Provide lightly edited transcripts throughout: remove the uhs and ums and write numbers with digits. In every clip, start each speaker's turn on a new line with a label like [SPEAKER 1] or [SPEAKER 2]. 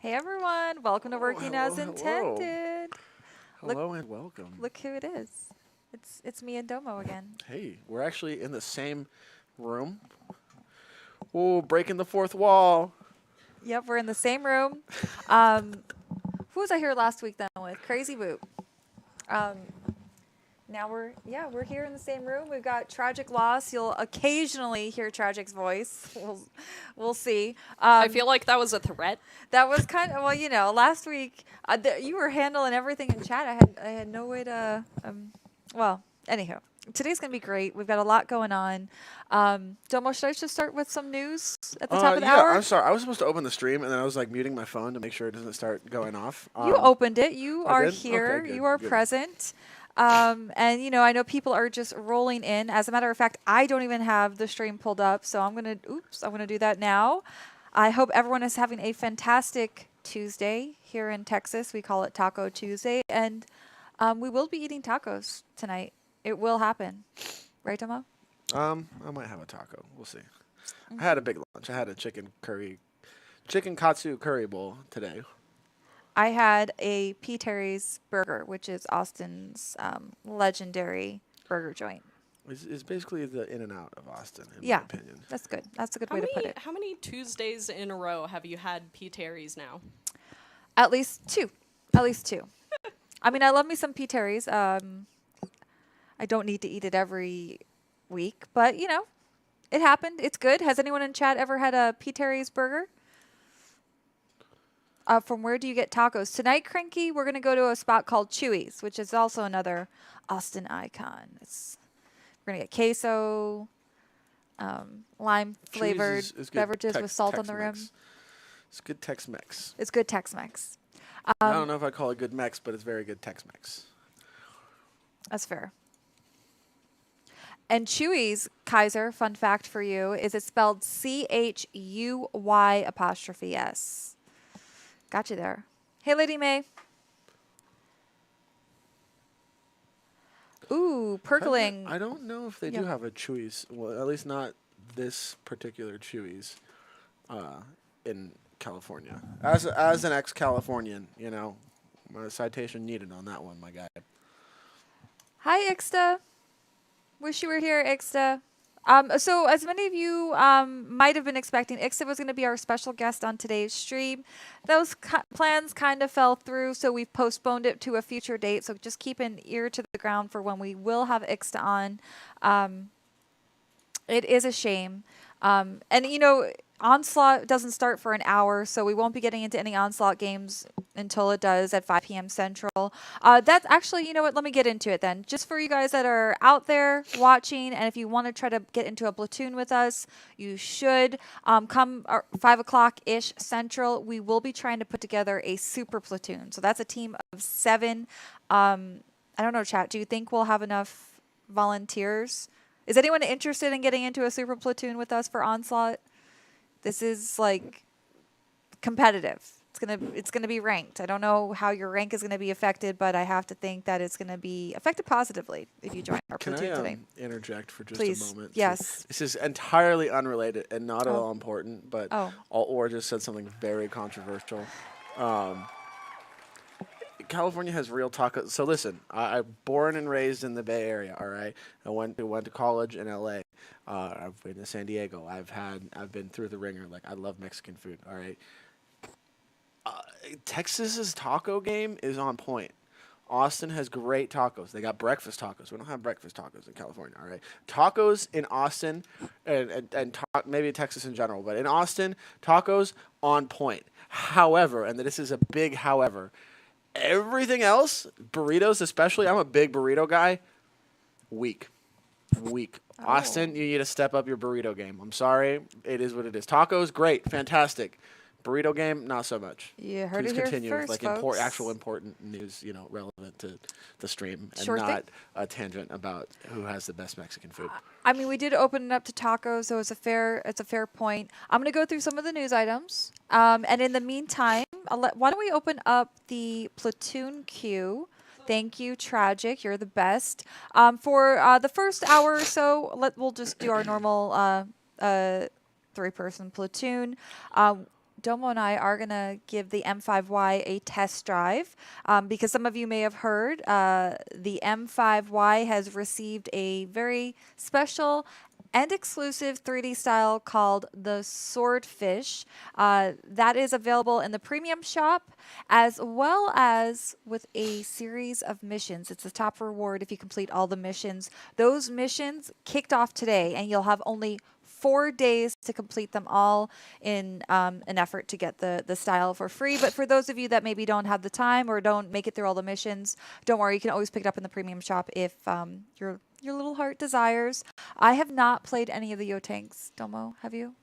[SPEAKER 1] Hey everyone, welcome to Working as
[SPEAKER 2] Hello, hello.
[SPEAKER 1] Intended. Look,
[SPEAKER 2] Hello and welcome.
[SPEAKER 1] look who it is. It's me and Domo again.
[SPEAKER 2] Hey, we're actually in the same room. Oh, breaking the fourth wall.
[SPEAKER 1] Yep, we're in the same room. Um, who was I here last week then with? Crazy Boot. Um, now we're here in the same room. We've got Tragic Loss. You'll occasionally hear Tragic's voice. We'll see.
[SPEAKER 3] I feel like that was a threat.
[SPEAKER 1] That was kind of last week you were handling everything in chat. I had no way to well, anyhow. Today's going to be great. We've got a lot going on. Domo, should I just start with some news at the top of the
[SPEAKER 2] Yeah,
[SPEAKER 1] hour?
[SPEAKER 2] I'm sorry. I was supposed to open the stream and then I was like muting my phone to make sure it doesn't start going off.
[SPEAKER 1] You opened it. You
[SPEAKER 2] I
[SPEAKER 1] are
[SPEAKER 2] did?
[SPEAKER 1] here.
[SPEAKER 2] Okay, good,
[SPEAKER 1] You are
[SPEAKER 2] good.
[SPEAKER 1] present. And I know people are just rolling in. As a matter of fact, I don't even have the stream pulled up, so I'm going to do that now. I hope everyone is having a fantastic Tuesday here in Texas. We call it Taco Tuesday, and we will be eating tacos tonight. It will happen. Right, Domo?
[SPEAKER 2] I might have a taco. We'll see. I had a big lunch. I had a chicken katsu curry bowl today.
[SPEAKER 1] I had a P. Terry's burger, which is Austin's legendary burger joint.
[SPEAKER 2] It's basically the In and Out of Austin, in
[SPEAKER 1] Yeah.
[SPEAKER 2] my opinion.
[SPEAKER 1] That's good. That's a good
[SPEAKER 3] How
[SPEAKER 1] way
[SPEAKER 3] many
[SPEAKER 1] to put it.
[SPEAKER 3] how many Tuesdays in a row have you had P. Terry's now?
[SPEAKER 1] At least two. At least two. I mean, I love me some P. Terry's. I don't need to eat it every week, but it happened. It's good. Has anyone in chat ever had a P. Terry's burger? From where do you get tacos? Tonight, Cranky, we're going to go to a spot called Chewy's, which is also another Austin icon. We're going to get queso, lime-flavored
[SPEAKER 2] Chewy's is good
[SPEAKER 1] beverages with salt on the rim.
[SPEAKER 2] Tex-Mex. It's good Tex-Mex.
[SPEAKER 1] It's good Tex-Mex.
[SPEAKER 2] I don't know if I call it good Mex, but it's very good Tex-Mex.
[SPEAKER 1] That's fair. And Chewy's, Kaiser, fun fact for you, is it's spelled CHUY''S. Got you there. Hey, Lady May. Ooh, percolating.
[SPEAKER 2] I don't know if they do have a Chewy's. Well, at least not this particular Chewy's in California. As an ex-Californian, my citation needed on that one, my guy.
[SPEAKER 1] Hi, Ixta. Wish you were here, Ixta. So as many of you might have been expecting, Ixta was going to be our special guest on today's stream. Those plans kind of fell through, so we've postponed it to a future date. So just keep an ear to the ground for when we will have Ixta on. It is a shame. And, Onslaught doesn't start for an hour, so we won't be getting into any Onslaught games until it does at 5 p.m. Central. That's actually, you know what, let me get into it then. Just for you guys that are out there watching, and if you want to try to get into a platoon with us, you should come 5 o'clock-ish Central. We will be trying to put together a super platoon. So that's a team of 7. I don't know, chat, do you think we'll have enough volunteers? Is anyone interested in getting into a super platoon with us for Onslaught? This is like competitive. It's gonna be ranked. I don't know how your rank is gonna be affected, but I have to think that it's gonna be affected positively if you join our platoon today.
[SPEAKER 2] Can I interject for just
[SPEAKER 1] Please.
[SPEAKER 2] a moment?
[SPEAKER 1] Yes.
[SPEAKER 2] This is entirely unrelated and not at all important, but
[SPEAKER 1] Oh.
[SPEAKER 2] or just said something very controversial. California has real tacos. So listen, I'm born and raised in the Bay Area. All right, I went to college in L.A. I've been to San Diego. I've been through the ringer. Like, I love Mexican food. All right, Texas's taco game is on point. Austin has great tacos. They got breakfast tacos. We don't have breakfast tacos in California. All right, tacos in Austin, and maybe Texas in general, but in Austin, tacos on point. However, and this is a big however. Everything else, burritos especially, I'm a big burrito guy, weak. Austin, you need to step up your burrito game. I'm sorry. It is what it is. Tacos, great, fantastic. Burrito game, not so much.
[SPEAKER 1] You heard
[SPEAKER 2] Please
[SPEAKER 1] it here
[SPEAKER 2] continue
[SPEAKER 1] first,
[SPEAKER 2] with
[SPEAKER 1] folks.
[SPEAKER 2] actual important news, relevant to the stream, and
[SPEAKER 1] Sure thing.
[SPEAKER 2] not a tangent about who has the best Mexican food.
[SPEAKER 1] I mean, we did open it up to tacos, so it's a fair point. I'm going to go through some of the news items, and in the meantime, why don't we open up the platoon queue? Thank you, Tragic. You're the best. For the first hour or so, we'll just do our normal 3-person platoon. Domo and I are going to give the M5Y a test drive because some of you may have heard the M5Y has received a very special and exclusive 3D style called the Swordfish. That is available in the premium shop as well as with a series of missions. It's the top reward if you complete all the missions. Those missions kicked off today, and you'll have only 4 days to complete them all in an effort to get the style for free. But for those of you that maybe don't have the time or don't make it through all the missions, don't worry, you can always pick it up in the premium shop if your little heart desires. I have not played any of the Yo tanks. Domo, have you?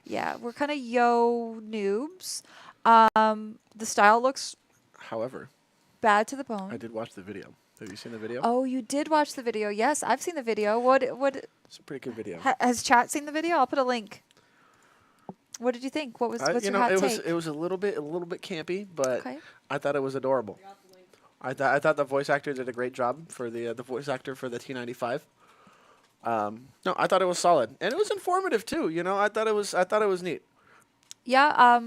[SPEAKER 1] Yeah, we're kind of Yo noobs. The style looks
[SPEAKER 2] However,
[SPEAKER 1] bad to the bone.
[SPEAKER 2] I did watch the video. Have you seen the video?
[SPEAKER 1] Oh, you did watch the video. Yes, I've seen the video. What
[SPEAKER 2] It's a pretty good video.
[SPEAKER 1] has chat seen the video? I'll put a link. What did you think? What's your hot take?
[SPEAKER 2] It was a little bit campy, but
[SPEAKER 1] Okay.
[SPEAKER 2] I thought it was adorable. I thought the voice actor did a great job for the voice actor for the T95. No, I thought it was solid, and it was informative too. I thought it was neat.
[SPEAKER 1] Yeah,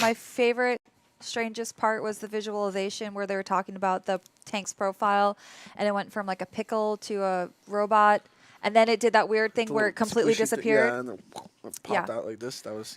[SPEAKER 1] my favorite, strangest part was the visualization where they were talking about the tank's profile, and it went from like a pickle to a robot, and then it did that weird thing
[SPEAKER 2] The
[SPEAKER 1] where it
[SPEAKER 2] little
[SPEAKER 1] completely
[SPEAKER 2] squishy
[SPEAKER 1] disappeared.
[SPEAKER 2] yeah, and then it popped
[SPEAKER 1] Yeah.
[SPEAKER 2] out like this. That was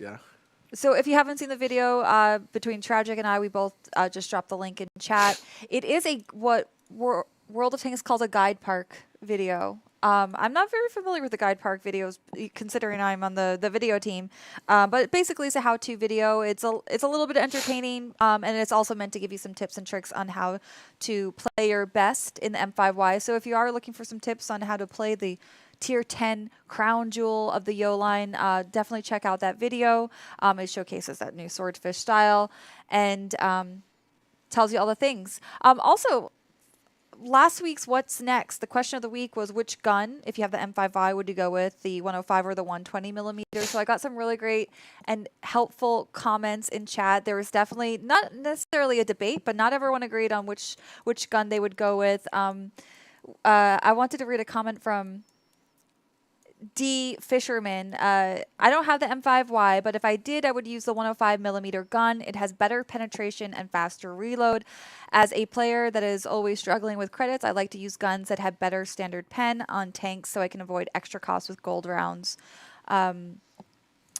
[SPEAKER 1] So if you haven't seen the video, between Tragic and I, we both just dropped the link in chat. It is what World of Tanks calls a guide park video. I'm not very familiar with the guide park videos, considering I'm on the video team. But basically, it's a how-to video. It's a little bit entertaining, and it's also meant to give you some tips and tricks on how to play your best in the M5Y. So if you are looking for some tips on how to play the Tier 10 crown jewel of the Yo line, definitely check out that video. It showcases that new Swordfish style and tells you all the things. Also, last week's What's Next, the question of the week was which gun, if you have the M5I, would you go with, the 105 or the 120 millimeter? So I got some really great and helpful comments in chat. There was definitely not necessarily a debate, but not everyone agreed on which gun they would go with. I wanted to read a comment from D. Fisherman. I don't have the M5Y, but if I did, I would use the 105 millimeter gun. It has better penetration and faster reload. As a player that is always struggling with credits, I like to use guns that have better standard pen on tanks so I can avoid extra costs with gold rounds. And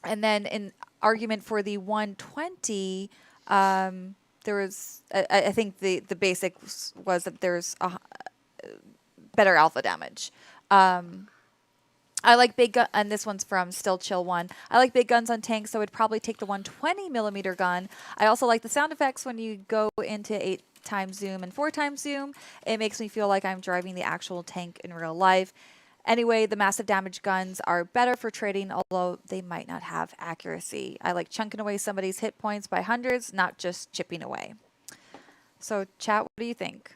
[SPEAKER 1] then in argument for the 120, there was, I think the basic was that there's a better alpha damage. I like big gun, and this one's from Still Chill 1. I like big guns on tanks, so I'd probably take the 120 millimeter gun. I also like the sound effects when you go into 8x zoom and 4x zoom. It makes me feel like I'm driving the actual tank in real life. Anyway, the massive damage guns are better for trading, although they might not have accuracy. I like chunking away somebody's hit points by hundreds, not just chipping away. So, chat, what do you think?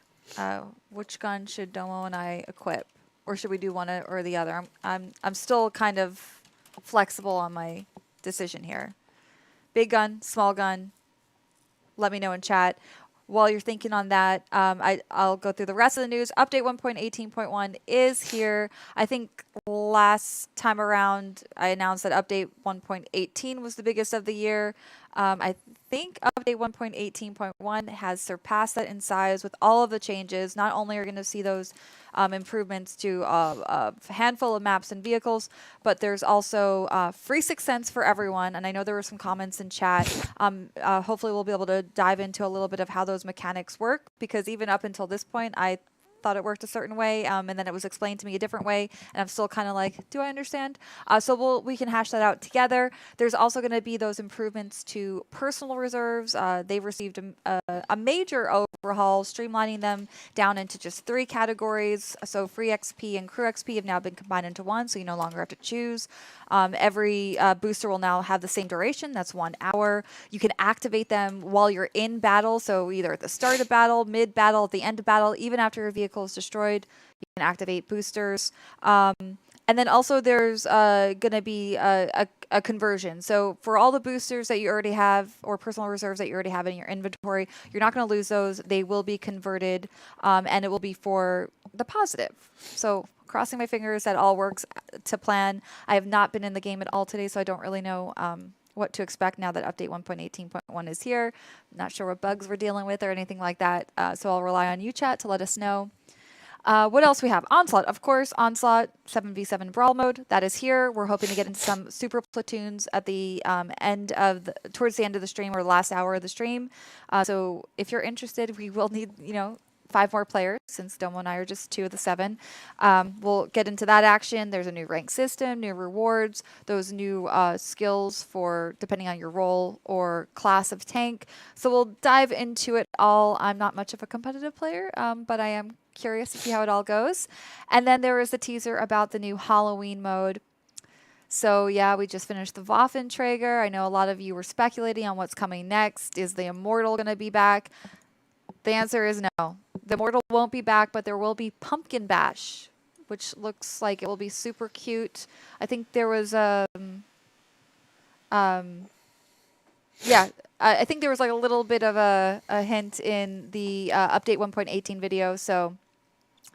[SPEAKER 1] Which gun should Domo and I equip? Or should we do one or the other? I'm still kind of flexible on my decision here. Big gun, small gun. Let me know in chat. While you're thinking on that, I'll go through the rest of the news. Update 1.18.1 is here. I think last time around, I announced that update 1.18 was the biggest of the year. I think update 1.18.1 has surpassed that in size with all of the changes. Not only are we going to see those improvements to a handful of maps and vehicles, but there's also free 6 cents for everyone. And I know there were some comments in chat. Hopefully we'll be able to dive into a little bit of how those mechanics work, because even up until this point, I thought it worked a certain way, and then it was explained to me a different way, and I'm still kind of like, do I understand? So we can hash that out together. There's also going to be those improvements to personal reserves. They've received a major overhaul, streamlining them down into just 3 categories. So free XP and crew XP have now been combined into one, so you no longer have to choose. Every booster will now have the same duration. That's 1 hour. You can activate them while you're in battle, so either at the start of battle, mid-battle, at the end of battle, even after your vehicle is destroyed, you can activate boosters. And then also there's going to be a conversion. So for all the boosters that you already have, or personal reserves that you already have in your inventory, you're not going to lose those. They will be converted, and it will be for the positive. So crossing my fingers that all works to plan. I have not been in the game at all today, so I don't really know what to expect now that update 1.18.1 is here. Not sure what bugs we're dealing with or anything like that. So I'll rely on you, chat, to let us know. What else we have? Onslaught, of course. Onslaught 7v7 brawl mode that is here. We're hoping to get into some super platoons at the towards the end of the stream or the last hour of the stream. So if you're interested, we will need 5 more players since Domo and I are just 2 of the 7. We'll get into that action. There's a new rank system, new rewards, those new skills for depending on your role or class of tank. So we'll dive into it all. I'm not much of a competitive player, but I am curious to see how it all goes. And then there is a teaser about the new Halloween mode. So yeah, we just finished the Waffenträger. I know a lot of you were speculating on what's coming next. Is the Immortal going to be back? The answer is no. The Immortal won't be back, but there will be Pumpkin Bash, which looks like it will be super cute. I think there was I think there was like a little bit of a hint in the update 1.18 video, so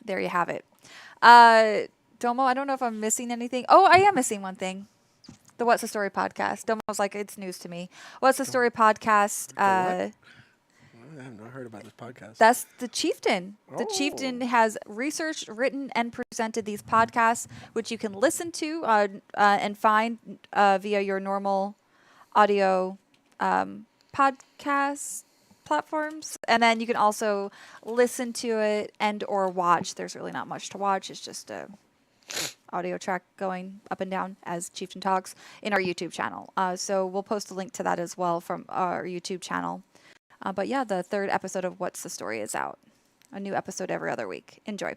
[SPEAKER 1] there you have it. Domo, I don't know if I'm missing anything. Oh, I am missing one thing. The What's the Story podcast. Domo was like, it's news to me. What's the Story podcast?
[SPEAKER 2] I have not heard about this podcast.
[SPEAKER 1] That's the Chieftain. The
[SPEAKER 2] Oh.
[SPEAKER 1] Chieftain has researched, written, and presented these podcasts, which you can listen to and find via your normal audio podcast platforms. And then you can also listen to it and or watch. There's really not much to watch. It's just a audio track going up and down as Chieftain talks in our YouTube channel. So we'll post a link to that as well from our YouTube channel. But yeah, the 3rd episode of What's the Story is out. A new episode every other week. Enjoy.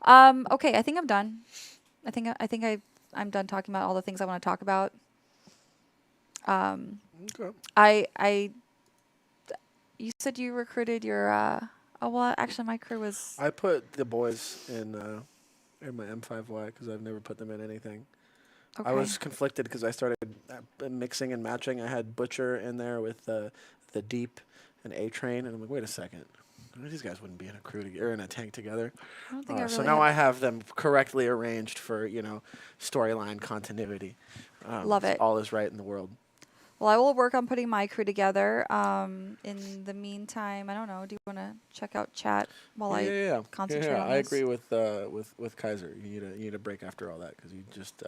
[SPEAKER 1] Okay, I think I'm done. I'm done talking about all the things I want to talk about.
[SPEAKER 2] Okay.
[SPEAKER 1] You said you recruited your. Well, actually, my crew was.
[SPEAKER 2] I put the boys in my M5Y because I've never put them in anything.
[SPEAKER 1] Okay.
[SPEAKER 2] I was conflicted because I started mixing and matching. I had Butcher in there with the Deep and A-Train, and I'm like, wait a second. These guys wouldn't be in a crew or in a tank together.
[SPEAKER 1] I don't think I really
[SPEAKER 2] So now
[SPEAKER 1] have-
[SPEAKER 2] I have them correctly arranged for storyline continuity.
[SPEAKER 1] Love it.
[SPEAKER 2] All is right in the world.
[SPEAKER 1] Well, I will work on putting my crew together. In the meantime, I don't know. Do you want to check out chat while I concentrate on
[SPEAKER 2] I
[SPEAKER 1] this?
[SPEAKER 2] agree with Kaiser. You need a break after all that because you just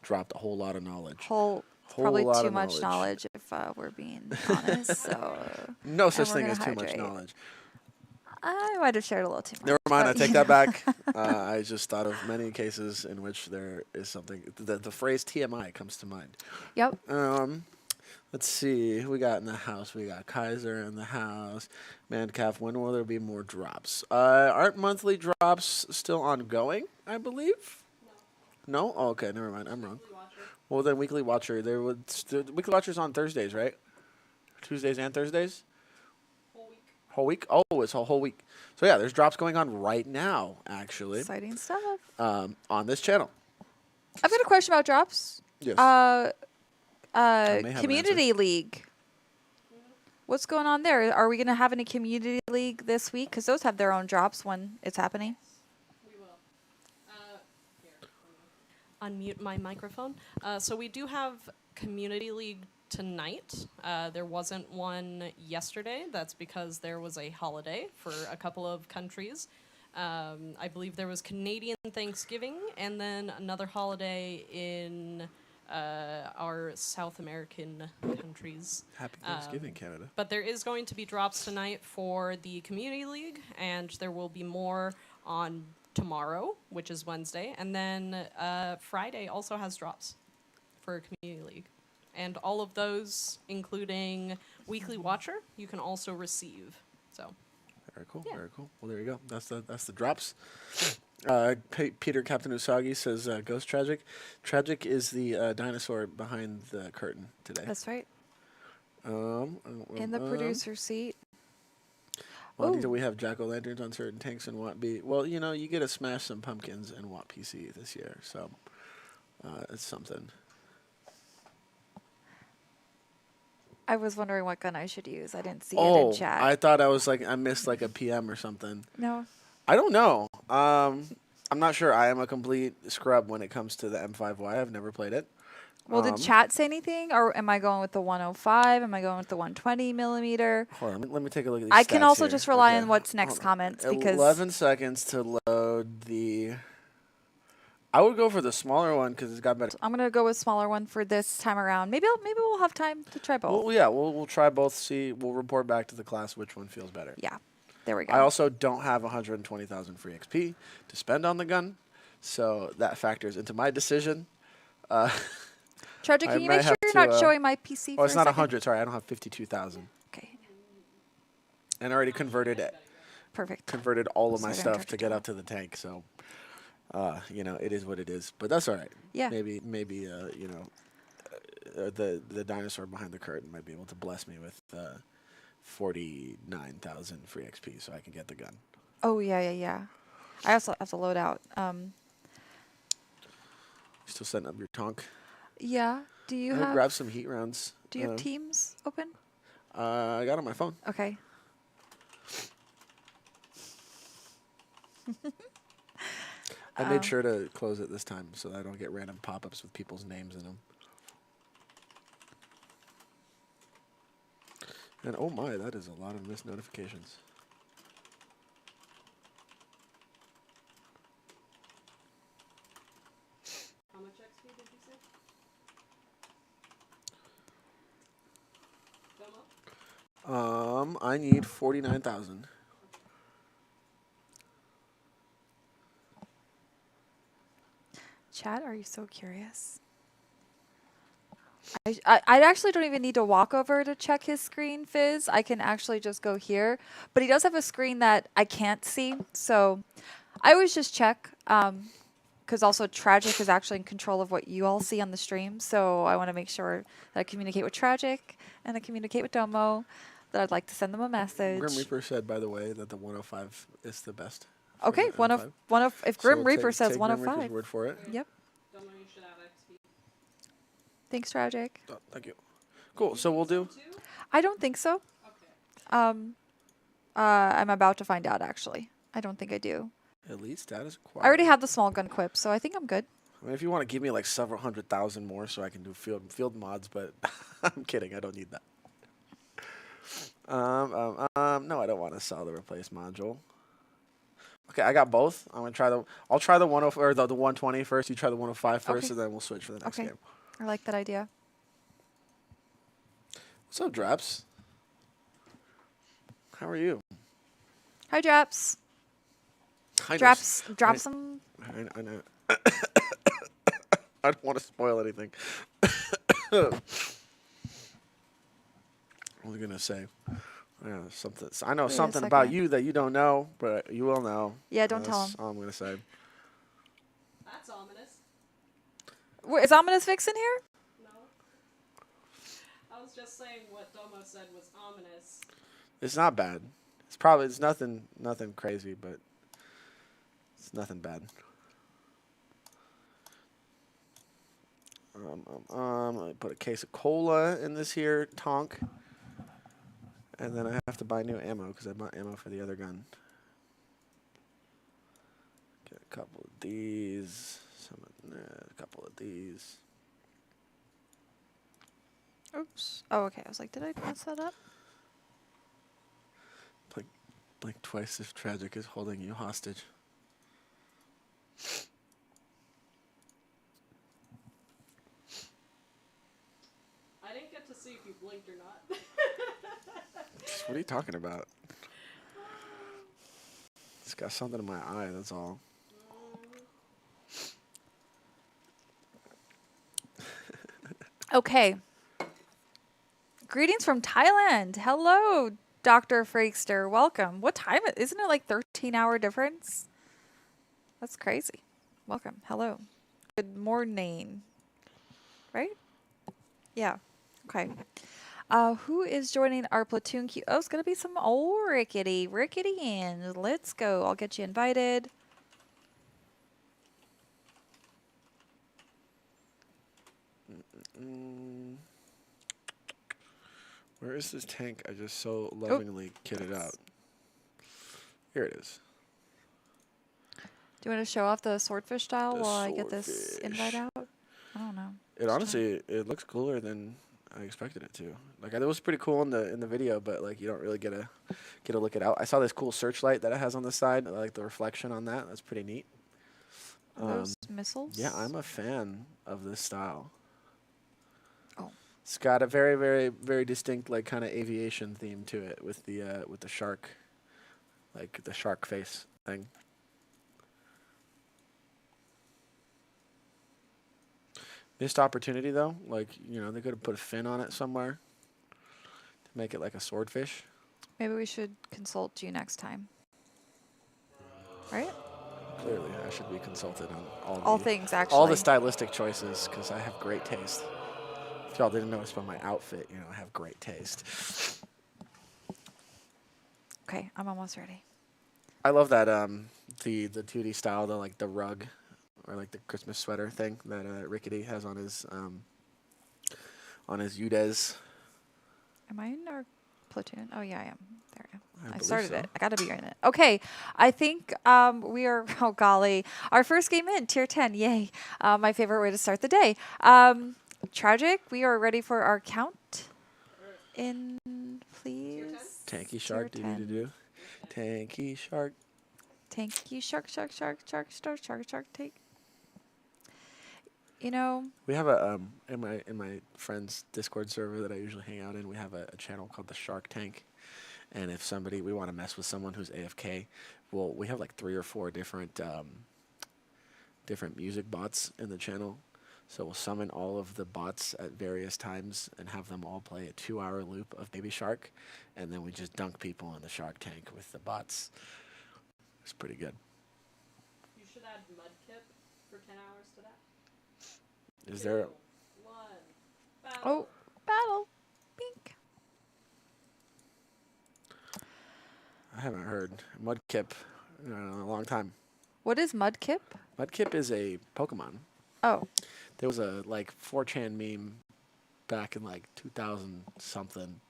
[SPEAKER 2] dropped a whole lot of knowledge.
[SPEAKER 1] Whole
[SPEAKER 2] Whole
[SPEAKER 1] probably
[SPEAKER 2] lot
[SPEAKER 1] too
[SPEAKER 2] of
[SPEAKER 1] much knowledge if we're being honest. So
[SPEAKER 2] No such
[SPEAKER 1] we're
[SPEAKER 2] thing
[SPEAKER 1] gonna
[SPEAKER 2] as too much
[SPEAKER 1] hydrate.
[SPEAKER 2] knowledge.
[SPEAKER 1] I might have shared a little too much.
[SPEAKER 2] Never mind, I
[SPEAKER 1] but,
[SPEAKER 2] take
[SPEAKER 1] you
[SPEAKER 2] that
[SPEAKER 1] know.
[SPEAKER 2] back. I just thought of many cases in which there is something. The phrase TMI comes to mind.
[SPEAKER 1] Yep.
[SPEAKER 2] Let's see. Who we got in the house? We got Kaiser in the house. Mancaf, when will there be more drops? Aren't monthly drops still ongoing, I believe? No? Oh, okay, never mind. I'm wrong. Well, then Weekly Watcher. Weekly Watcher's on Thursdays, right? Tuesdays and Thursdays? Whole week? Oh, it's a whole week. So yeah, there's drops going on right now, actually,
[SPEAKER 1] Exciting stuff.
[SPEAKER 2] on this channel.
[SPEAKER 1] I've got a question about drops.
[SPEAKER 2] Yes. may have an
[SPEAKER 1] Community League. What's going on there? Are we going to have any Community League this week? Because those have their own drops when it's happening.
[SPEAKER 3] We will. Here, unmute my microphone. So we do have Community League tonight. There wasn't one yesterday. That's because there was a holiday for a couple of countries. I believe there was Canadian Thanksgiving and then another holiday in our South American countries.
[SPEAKER 2] Happy Thanksgiving, Canada.
[SPEAKER 3] But there is going to be drops tonight for the Community League, and there will be more on tomorrow, which is Wednesday. And then Friday also has drops for Community League. And all of those, including Weekly Watcher, you can also receive. So
[SPEAKER 2] Very cool.
[SPEAKER 3] Yeah.
[SPEAKER 2] Very cool. Well, there you go. That's the drops. Peter Captain Usagi says, "Ghost Tragic." Tragic is the dinosaur behind the curtain today.
[SPEAKER 1] That's right. In the producer seat.
[SPEAKER 2] Well,
[SPEAKER 1] Ooh.
[SPEAKER 2] we have jack-o'-lanterns on certain tanks and Watt B. Well, you get to smash some pumpkins in Watt PC this year, so it's something.
[SPEAKER 1] I was wondering what gun I should use. I didn't see it in chat.
[SPEAKER 2] I thought I missed like a PM or something.
[SPEAKER 1] No.
[SPEAKER 2] I don't know. I'm not sure. I am a complete scrub when it comes to the M5Y. I've never played it.
[SPEAKER 1] Well, did chat say anything, or am I going with the 105? Am I going with the 120 millimeter?
[SPEAKER 2] Hold on, let me take a look at these
[SPEAKER 1] I can
[SPEAKER 2] stats
[SPEAKER 1] also
[SPEAKER 2] here.
[SPEAKER 1] just rely
[SPEAKER 2] Okay.
[SPEAKER 1] on what's next
[SPEAKER 2] Hold on.
[SPEAKER 1] comments because
[SPEAKER 2] 11 seconds to load the... I would go for the smaller one because it's got better...
[SPEAKER 1] I'm gonna go with smaller one for this time around. Maybe we'll have time to try both.
[SPEAKER 2] Well, yeah, we'll try both. We'll report back to the class which one feels better.
[SPEAKER 1] Yeah, there we go.
[SPEAKER 2] I also don't have 120,000 free XP to spend on the gun, so that factors into my decision.
[SPEAKER 1] Tragic,
[SPEAKER 2] I
[SPEAKER 1] can you
[SPEAKER 2] might
[SPEAKER 1] make sure
[SPEAKER 2] have
[SPEAKER 1] you're
[SPEAKER 2] to,
[SPEAKER 1] not showing my PC
[SPEAKER 2] Oh,
[SPEAKER 1] for
[SPEAKER 2] it's
[SPEAKER 1] a
[SPEAKER 2] not
[SPEAKER 1] second?
[SPEAKER 2] 100. Sorry, I don't have 52,000.
[SPEAKER 1] Okay,
[SPEAKER 2] And I already converted it.
[SPEAKER 1] perfect.
[SPEAKER 2] Converted all of my
[SPEAKER 1] So they're
[SPEAKER 2] stuff to get up to the tank. So, it is what it is. But that's all right.
[SPEAKER 1] Yeah.
[SPEAKER 2] Maybe the dinosaur behind the curtain might be able to bless me with 49,000 free XP so I can get the gun.
[SPEAKER 1] Oh yeah. I also have to load out.
[SPEAKER 2] Still setting up your tonk.
[SPEAKER 1] Yeah. Do you
[SPEAKER 2] I'm
[SPEAKER 1] have?
[SPEAKER 2] gonna grab some heat rounds.
[SPEAKER 1] Do you have Teams open?
[SPEAKER 2] I got it on my phone.
[SPEAKER 1] Okay.
[SPEAKER 2] I made sure to close it this time so that I don't get random pop-ups with people's names in them. And oh my, that is a lot of missed notifications.
[SPEAKER 3] How much XP did you say?
[SPEAKER 2] I need 49,000.
[SPEAKER 1] Chat, are you so curious? I actually don't even need to walk over to check his screen, Fizz. I can actually just go here. But he does have a screen that I can't see. So I always just check. Because also Tragic is actually in control of what you all see on the stream. So I want to make sure that I communicate with Tragic and I communicate with Domo. That I'd like to send them a message.
[SPEAKER 2] Grim Reaper said, by the way, that the 105 is the best.
[SPEAKER 1] Okay,
[SPEAKER 2] for the M5.
[SPEAKER 1] one of if Grim
[SPEAKER 2] So
[SPEAKER 1] Reaper says
[SPEAKER 2] take Grim Reaper's
[SPEAKER 1] 105.
[SPEAKER 2] word for it.
[SPEAKER 1] Yep.
[SPEAKER 3] Don't know you should have XP.
[SPEAKER 1] Thanks, Tragic.
[SPEAKER 2] Oh, thank you. Cool. So we'll do.
[SPEAKER 1] I don't think so.
[SPEAKER 3] Okay.
[SPEAKER 1] I'm about to find out, actually. I don't think I do.
[SPEAKER 2] Elite status acquired.
[SPEAKER 1] I already have the small gun equipped, so I think I'm good.
[SPEAKER 2] I mean, if you want to give me like several 100,000 more so I can do field mods, but I'm kidding. I don't need that. No, I don't want to sell the replace module. Okay, I got both. I'm gonna try I'll try the 105 or the 120 first. You try the 105 first,
[SPEAKER 1] Okay.
[SPEAKER 2] and then we'll switch for the next
[SPEAKER 1] Okay.
[SPEAKER 2] game.
[SPEAKER 1] I like that idea.
[SPEAKER 2] What's up, Draps? How are you?
[SPEAKER 1] Hi, Draps.
[SPEAKER 2] I know
[SPEAKER 1] Draps, drop
[SPEAKER 2] I-
[SPEAKER 1] some.
[SPEAKER 2] I know. I don't want to spoil anything. I was gonna say, something. I know
[SPEAKER 1] Wait a
[SPEAKER 2] something about
[SPEAKER 1] second.
[SPEAKER 2] you that you don't know, but you will know.
[SPEAKER 1] Yeah, don't tell
[SPEAKER 2] That's
[SPEAKER 1] him.
[SPEAKER 2] all I'm gonna say.
[SPEAKER 3] That's ominous.
[SPEAKER 1] Wait, is Ominous Vix in here?
[SPEAKER 3] No. I was just saying what Domo said was ominous.
[SPEAKER 2] It's not bad. It's nothing crazy, but it's nothing bad. Let me put a case of cola in this here tonk. And then I have to buy new ammo because I bought ammo for the other gun. Get a couple of these. A couple of these.
[SPEAKER 1] Oops. Oh, okay. I was like, did I mess that up?
[SPEAKER 2] Blink twice if Tragic is holding you hostage.
[SPEAKER 3] I didn't get to see if you blinked or not.
[SPEAKER 2] What are you talking about? It's got something in my eye, that's all.
[SPEAKER 1] Okay. Greetings from Thailand. Hello, Dr. Freakster. Welcome. What time? Isn't it like 13-hour difference? That's crazy. Welcome. Hello. Good morning. Right? Yeah. Okay. Who is joining our platoon queue? Oh, it's going to be some old Rickety. Rickety in. Let's go. I'll get you invited.
[SPEAKER 2] Where is this tank I just so lovingly kitted out? Here it is.
[SPEAKER 1] Do you want to show off the swordfish style
[SPEAKER 2] The
[SPEAKER 1] while I get this
[SPEAKER 2] swordfish.
[SPEAKER 1] invite out? I don't know.
[SPEAKER 2] It honestly, it looks cooler than I expected it to. Like, it was pretty cool in the video, but like you don't really get a look it out. I saw this cool searchlight that it has on the side. I like the reflection on that. That's pretty neat.
[SPEAKER 1] Are those missiles?
[SPEAKER 2] Yeah, I'm a fan of this style.
[SPEAKER 1] Oh.
[SPEAKER 2] It's got a very, very, very distinct like kind of aviation theme to it with the shark, like the shark face thing. Missed opportunity though. Like, they could have put a fin on it somewhere to make it like a swordfish.
[SPEAKER 1] Maybe we should consult you next time. Right?
[SPEAKER 2] Clearly, I should be consulted on
[SPEAKER 1] All things, actually.
[SPEAKER 2] all the stylistic choices because I have great taste. If y'all didn't notice by my outfit, I have great taste.
[SPEAKER 1] Okay, I'm almost ready.
[SPEAKER 2] I love that the 2D style, the rug or like the Christmas sweater thing that Rickety has on his Udez.
[SPEAKER 1] Am I in our platoon? Oh, yeah, I am. There I am. I
[SPEAKER 2] believe
[SPEAKER 1] started
[SPEAKER 2] so.
[SPEAKER 1] it. I got to be in it. Okay, I think we are, oh golly, our first game in, tier 10, yay. My favorite way to start the day. Tragic, we are ready for our count in, please.
[SPEAKER 2] Tanky shark,
[SPEAKER 1] Tier 10.
[SPEAKER 2] do. Tanky shark.
[SPEAKER 1] Tanky shark, take.
[SPEAKER 2] We have a in my friend's Discord server that I usually hang out in. We have a channel called the Shark Tank, and if we want to mess with someone who's AFK, we have like 3 or 4 different music bots in the channel. So we'll summon all of the bots at various times and have them all play a 2-hour loop of Baby Shark, and then we just dunk people in the Shark Tank with the bots. It's pretty good.
[SPEAKER 3] You should add Mudkip for 10 hours to that.
[SPEAKER 2] Is there?
[SPEAKER 3] 1. Battle.
[SPEAKER 1] Oh, battle. Bink.
[SPEAKER 2] I haven't heard Mudkip in a long time.
[SPEAKER 1] What is Mudkip?
[SPEAKER 2] Mudkip is a Pokemon.
[SPEAKER 1] Oh.
[SPEAKER 2] There was a 4chan meme back in 2000 something.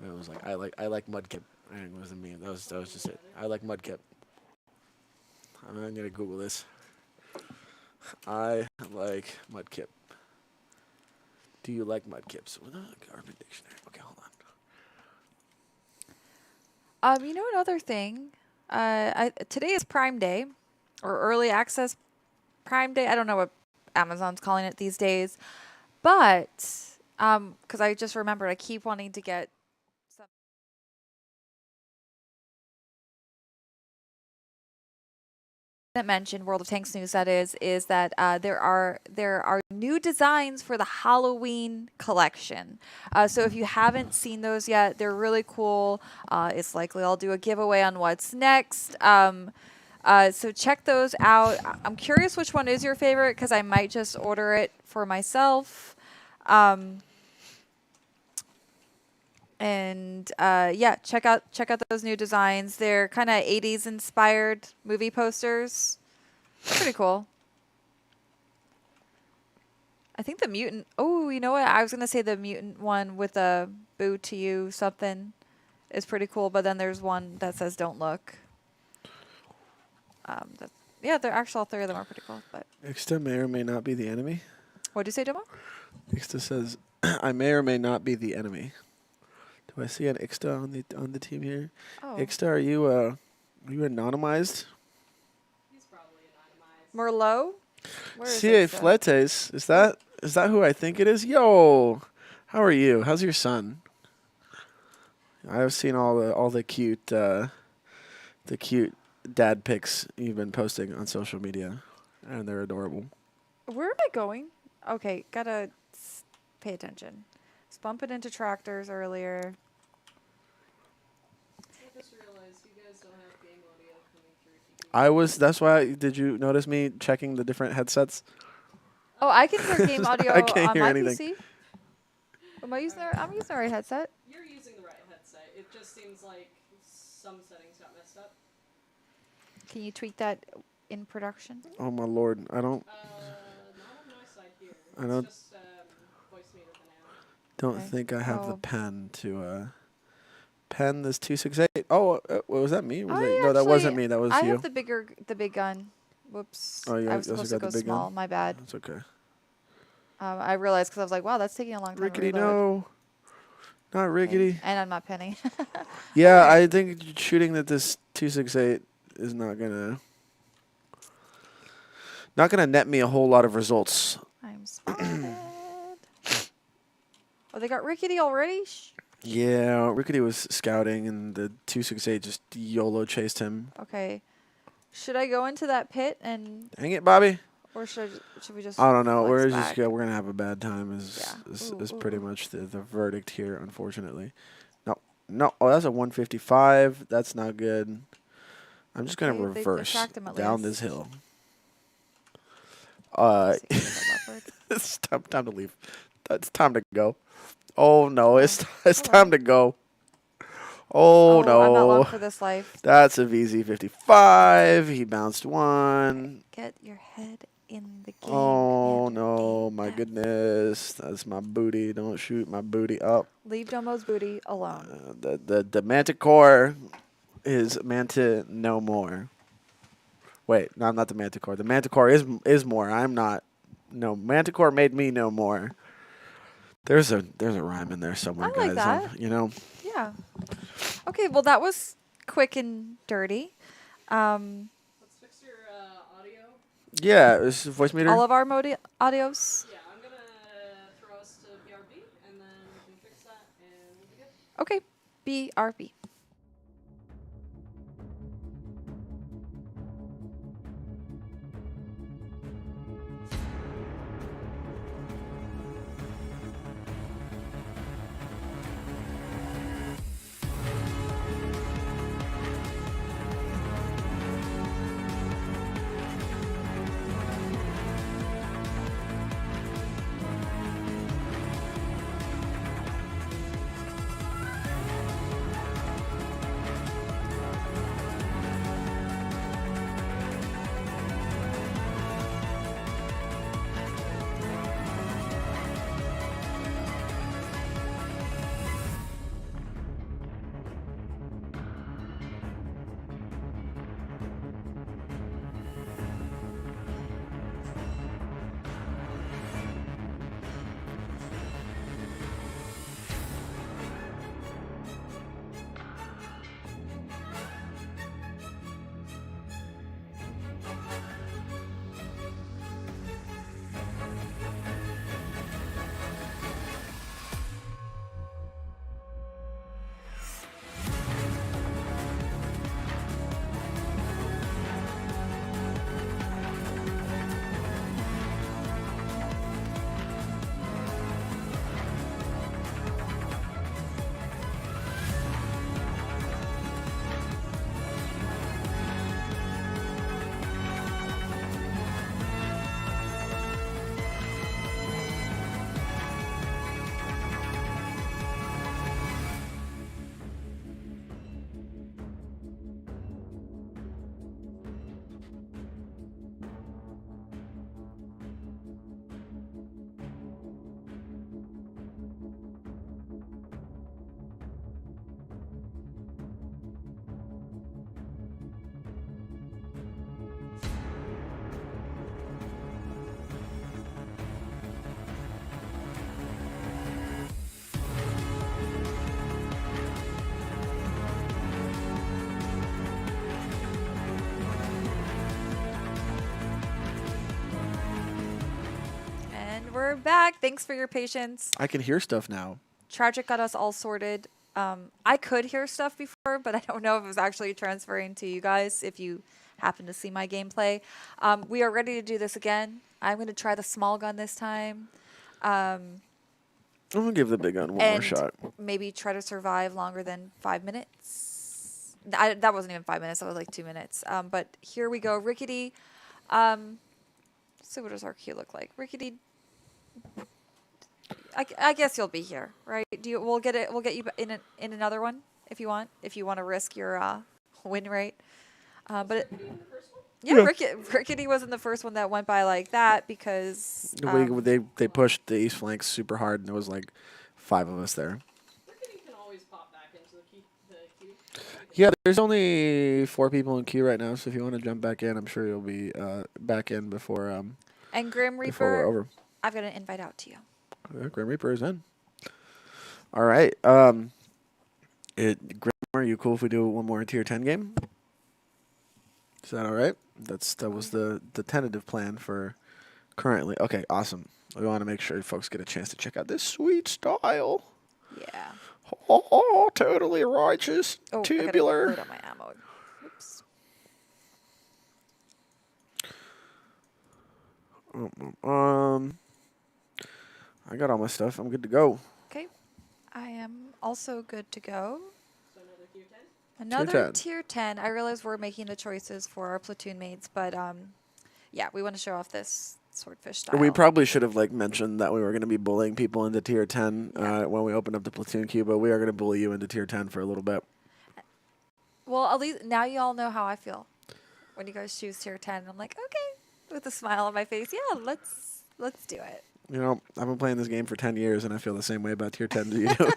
[SPEAKER 2] It was like I like Mudkip. And it wasn't me. That was just it. I like Mudkip. I'm gonna Google this. I like Mudkip. Do you like Mudkips? Well, Urban Dictionary. Okay, hold on.
[SPEAKER 1] Another thing. Today is Prime Day, or Early Access Prime Day. I don't know what Amazon's calling it these days, but because I just remembered, I keep wanting to get some. That mentioned World of Tanks news, that is that there are new designs for the Halloween collection. So if you haven't seen those yet, they're really cool. It's likely I'll do a giveaway on what's next. So check those out. I'm curious which one is your favorite because I might just order it for myself. Yeah, check out those new designs. They're kind of 80s inspired movie posters. Pretty cool. I think the mutant. Oh, you know what? I was gonna say the mutant one with a "boo to you" something is pretty cool, but then there's one that says "Don't look." Yeah, they're actually all 3 of them are pretty cool. But
[SPEAKER 2] Ixta may or may not be the enemy.
[SPEAKER 1] what do you say, Domo?
[SPEAKER 2] Ixta says, "I may or may not be the enemy." Do I see an Ixta on the team here?
[SPEAKER 1] Oh,
[SPEAKER 2] Ixta, are you anonymized?
[SPEAKER 3] He's probably anonymized.
[SPEAKER 1] Merlot. Where is
[SPEAKER 2] C.A.
[SPEAKER 1] Ixta?
[SPEAKER 2] Fletes. Is that who I think it is? Yo, how are you? How's your son? I've seen all the cute dad pics you've been posting on social media, and they're adorable.
[SPEAKER 1] Where am I going? Okay, gotta pay attention. Was bumping into tractors earlier.
[SPEAKER 3] I just realized you guys don't have game audio coming through.
[SPEAKER 2] That's why. Did you notice me checking the different headsets?
[SPEAKER 1] Oh, I can hear game audio
[SPEAKER 2] I can't
[SPEAKER 1] on
[SPEAKER 2] hear
[SPEAKER 1] my
[SPEAKER 2] anything.
[SPEAKER 1] PC. I'm using the right headset.
[SPEAKER 3] You're using the right headset. It just seems like some settings got messed up.
[SPEAKER 1] Can you tweak that in production?
[SPEAKER 2] Oh my lord, I don't
[SPEAKER 3] Not on my side here.
[SPEAKER 2] I don't-
[SPEAKER 3] It's just voice meter for now.
[SPEAKER 1] Okay.
[SPEAKER 2] think I have the
[SPEAKER 1] Oh.
[SPEAKER 2] pen to pen this 268. Oh, was that me?
[SPEAKER 1] I
[SPEAKER 2] No, that wasn't
[SPEAKER 1] actually-
[SPEAKER 2] me. That was
[SPEAKER 1] I
[SPEAKER 2] you.
[SPEAKER 1] have the big gun. Whoops.
[SPEAKER 2] Oh, you
[SPEAKER 1] I was
[SPEAKER 2] also
[SPEAKER 1] supposed to
[SPEAKER 2] got
[SPEAKER 1] go
[SPEAKER 2] the big
[SPEAKER 1] small.
[SPEAKER 2] gun?
[SPEAKER 1] My bad.
[SPEAKER 2] That's okay.
[SPEAKER 1] I realized because I was like, wow, that's taking a long time
[SPEAKER 2] Rickety,
[SPEAKER 1] to reload.
[SPEAKER 2] no. Not
[SPEAKER 1] Okay,
[SPEAKER 2] Rickety.
[SPEAKER 1] and I'm not penny.
[SPEAKER 2] Yeah,
[SPEAKER 1] Okay.
[SPEAKER 2] I think shooting at this 268 is not gonna net me a whole lot of results.
[SPEAKER 1] I'm spotted. Oh, they got Rickety already?
[SPEAKER 2] Yeah, Rickety was scouting, and the 268 just YOLO chased him.
[SPEAKER 1] Okay. Should I go into that pit
[SPEAKER 2] Dang it, Bobby.
[SPEAKER 1] or should we just
[SPEAKER 2] I don't know.
[SPEAKER 1] flex back?
[SPEAKER 2] We're gonna have a bad time.
[SPEAKER 1] Yeah.
[SPEAKER 2] Is
[SPEAKER 1] Ooh,
[SPEAKER 2] pretty
[SPEAKER 1] ooh.
[SPEAKER 2] much the verdict here, unfortunately. No, no. Oh, that's a 155. That's not good. I'm just gonna
[SPEAKER 1] Okay, they
[SPEAKER 2] reverse
[SPEAKER 1] tracked him at
[SPEAKER 2] down
[SPEAKER 1] least.
[SPEAKER 2] this hill.
[SPEAKER 1] Let's see if they go leopard.
[SPEAKER 2] It's time to leave. It's time to go. Oh no, it's
[SPEAKER 1] Oh,
[SPEAKER 2] time
[SPEAKER 1] well.
[SPEAKER 2] to go. Oh
[SPEAKER 1] I'm not long
[SPEAKER 2] no,
[SPEAKER 1] for this life.
[SPEAKER 2] that's a VZ55. He bounced one.
[SPEAKER 1] Get your head in the game.
[SPEAKER 2] Oh
[SPEAKER 1] and
[SPEAKER 2] no,
[SPEAKER 1] aim
[SPEAKER 2] my
[SPEAKER 1] at-
[SPEAKER 2] goodness, that's my booty. Don't shoot my booty up.
[SPEAKER 1] Leave Domo's booty alone.
[SPEAKER 2] The Manticore is Manta no more. Wait, no, I'm not the Manticore. The Manticore is more. I'm not. No, Manticore made me no more. There's a rhyme in there somewhere,
[SPEAKER 1] I like
[SPEAKER 2] guys.
[SPEAKER 1] that.
[SPEAKER 2] You know.
[SPEAKER 1] Yeah. Okay, well that was quick and dirty.
[SPEAKER 3] Let's fix your audio.
[SPEAKER 2] Yeah, this is voice meter.
[SPEAKER 1] All of our audios.
[SPEAKER 3] Yeah, I'm gonna throw us to BRB, and then we can fix that, and we'll be good.
[SPEAKER 1] Okay, BRB. And we're back. Thanks for your patience.
[SPEAKER 2] I can hear stuff now.
[SPEAKER 1] Tragic got us all sorted. I could hear stuff before, but I don't know if it was actually transferring to you guys if you happen to see my gameplay. We are ready to do this again. I'm going to try the small gun this time.
[SPEAKER 2] I'm gonna give the big gun one more
[SPEAKER 1] And
[SPEAKER 2] shot.
[SPEAKER 1] maybe try to survive longer than 5 minutes. That wasn't even 5 minutes. That was like 2 minutes. But here we go. Rickety. Let's see, what does our queue look like? Rickety. I guess you'll be here, right? We'll get it. We'll get you in another one if you want. If you want to risk your win rate. But yeah, Rickety was in the first one that went by like that because
[SPEAKER 2] They pushed the east flank super hard, and there was like 5 of us there.
[SPEAKER 3] Rickety can always pop back into the queue.
[SPEAKER 2] Yeah, there's only 4 people in queue right now, so if you want to jump back in, I'm sure you'll be back in before
[SPEAKER 1] and Grim
[SPEAKER 2] before we're
[SPEAKER 1] Reaper.
[SPEAKER 2] over.
[SPEAKER 1] I've got an invite out to you.
[SPEAKER 2] Grim Reaper is in. All right. Grim, are you cool if we do one more tier 10 game? Is that all right? That was the tentative plan for currently. Okay, awesome. We want to make sure folks get a chance to check out this sweet style.
[SPEAKER 1] Yeah.
[SPEAKER 2] Oh, totally righteous.
[SPEAKER 1] Oh,
[SPEAKER 2] Tubular.
[SPEAKER 1] I gotta load up my ammo. Oops.
[SPEAKER 2] I got all my stuff. I'm good to go.
[SPEAKER 1] Okay. I am also good to go.
[SPEAKER 3] So another tier 10?
[SPEAKER 1] Another
[SPEAKER 2] 10.
[SPEAKER 1] tier 10. I realize we're making the choices for our platoon mates, but yeah, we want to show off this swordfish style.
[SPEAKER 2] We probably should have mentioned that we were going to be bullying people into tier 10 when we opened up the platoon queue, but we are going to bully you into tier 10 for a little bit.
[SPEAKER 1] Well, at least now you all know how I feel when you guys choose tier 10. I'm like, okay, with a smile on my face. Yeah, let's do it.
[SPEAKER 2] You know, I've been playing this game for 10 years, and I feel the same way about tier 10 as you do.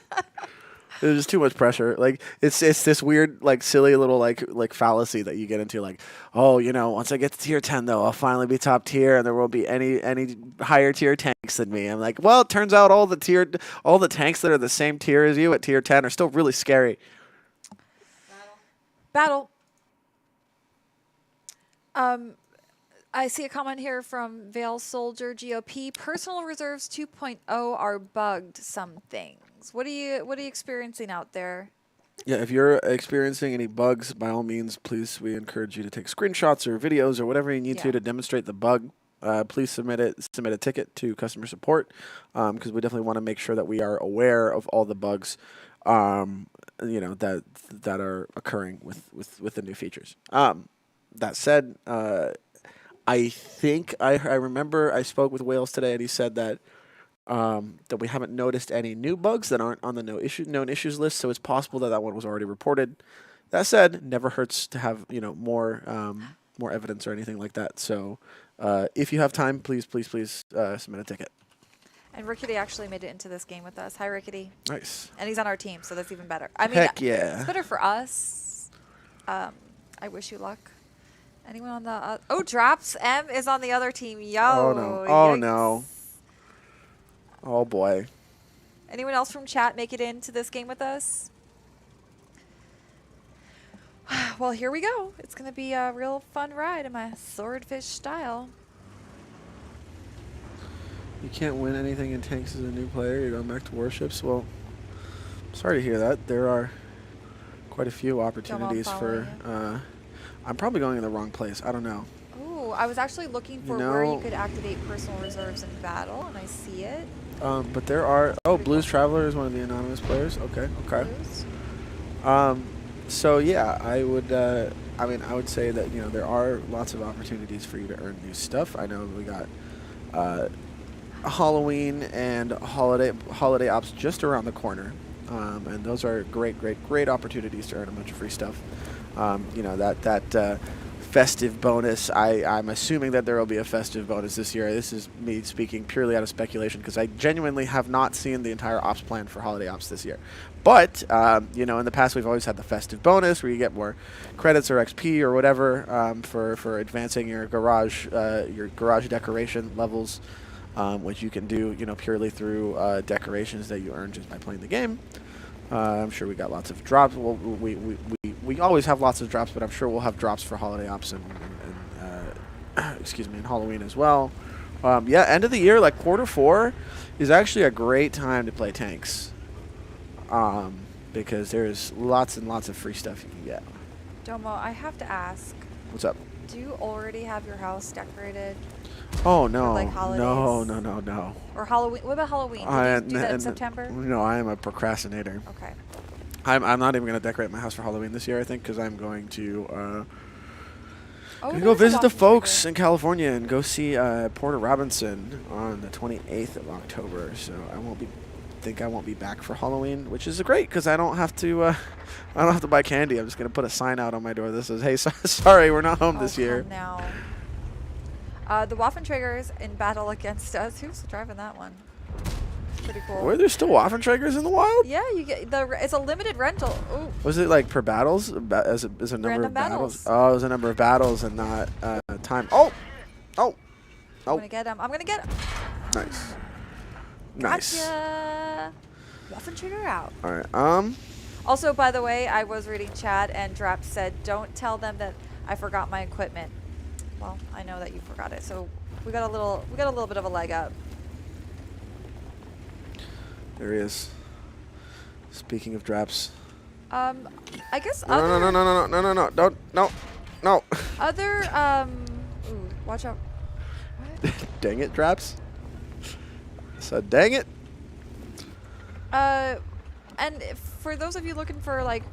[SPEAKER 2] There's just too much pressure. It's this weird, silly little, fallacy that you get into. Oh, once I get to tier 10, though, I'll finally be top tier, and there won't be any higher tier tanks than me. I'm like, well, it turns out all the tanks that are the same tier as you at tier 10 are still really scary.
[SPEAKER 1] Battle. I see a comment here from Vale Soldier GOP. Personal reserves 2.0 are bugged some things. What are you experiencing out there?
[SPEAKER 2] Yeah, if you're experiencing any bugs, by all means, please, we encourage you to take screenshots or videos or whatever you need to demonstrate the bug. Please submit a ticket to customer support because we definitely want to make sure that we are aware of all the bugs that are occurring with the new features. That said, I think I remember I spoke with Wales today, and he said that we haven't noticed any new bugs that aren't on the known issues list. So it's possible that one was already reported. That said, never hurts to have more evidence or anything like that. So if you have time, please submit a ticket.
[SPEAKER 1] And Rickety actually made it into this game with us. Hi, Rickety.
[SPEAKER 2] Nice.
[SPEAKER 1] And he's on our team, so that's even better. I mean,
[SPEAKER 2] Heck yeah.
[SPEAKER 1] It's better for us. I wish you luck. Anyone on the... Drops M is on the other team. Yo.
[SPEAKER 2] Oh, no. Oh, no. Oh, boy.
[SPEAKER 1] Anyone else from chat make it into this game with us? Well, here we go. It's going to be a real fun ride in my swordfish style.
[SPEAKER 2] You can't win anything in tanks as a new player. You're going back to warships. Well, sorry to hear that. There are quite a few opportunities for... I'm probably going in the wrong place. I don't know.
[SPEAKER 1] Oh, I was actually looking for where you could activate personal reserves in battle, and I see it.
[SPEAKER 2] But there are... Oh, Blues Traveler is one of the anonymous players. Okay.
[SPEAKER 1] Blues.
[SPEAKER 2] So, yeah, I would say that, there are lots of opportunities for you to earn new stuff. I know we got Halloween and holiday ops just around the corner. And those are great opportunities to earn a bunch of free stuff. That festive bonus. I'm assuming that there will be a festive bonus this year. This is me speaking purely out of speculation because I genuinely have not seen the entire ops plan for holiday ops this year. But in the past we've always had the festive bonus where you get more credits or XP or whatever for advancing your garage decoration levels, which you can do purely through decorations that you earn just by playing the game. I'm sure we got lots of drops. Well, we always have lots of drops, but I'm sure we'll have drops for holiday ops and Halloween as well. End of the year, quarter 4, is actually a great time to play tanks because there's lots and lots of free stuff you can get.
[SPEAKER 1] Domo, I have to ask.
[SPEAKER 2] What's up?
[SPEAKER 1] Do you already have your house decorated?
[SPEAKER 2] Oh, no.
[SPEAKER 1] For, holidays?
[SPEAKER 2] No.
[SPEAKER 1] Or Halloween? What about Halloween? Did you do that in September?
[SPEAKER 2] No, I am a procrastinator.
[SPEAKER 1] Okay.
[SPEAKER 2] I'm not even going to decorate my house for Halloween this year, I think, because I'm going to
[SPEAKER 1] go
[SPEAKER 2] visit the folks in California and go see Porter Robinson on the 28th of October. So I won't be back for Halloween, which is great because I don't have to buy candy. I'm just going to put a sign out on my door that says, "Hey, sorry, we're not home this year."
[SPEAKER 1] Now. The Waffenträgers in battle against us. Who's driving that one? Pretty cool.
[SPEAKER 2] Were there still Waffenträgers in the wild?
[SPEAKER 1] Yeah, you get it's a limited rental. Ooh.
[SPEAKER 2] Was it per battles? As a number
[SPEAKER 1] Random
[SPEAKER 2] of battles?
[SPEAKER 1] battles.
[SPEAKER 2] Oh, it was a number of battles and not time. Oh. Oh.
[SPEAKER 1] gonna get him. I'm gonna get him.
[SPEAKER 2] Nice. Nice.
[SPEAKER 1] Gotcha. Waffen Trader out.
[SPEAKER 2] All right.
[SPEAKER 1] Also, by the way, I was reading chat and Drap said, "Don't tell them that I forgot my equipment." Well, I know that you forgot it, so we got a little bit of a leg up.
[SPEAKER 2] There he is. Speaking of Draps.
[SPEAKER 1] I guess
[SPEAKER 2] No,
[SPEAKER 1] other
[SPEAKER 2] no, no, no, no, no, no, no, don't, no, no.
[SPEAKER 1] other ooh, watch out. What?
[SPEAKER 2] Dang it, Draps. So dang it.
[SPEAKER 1] And for those of you looking for like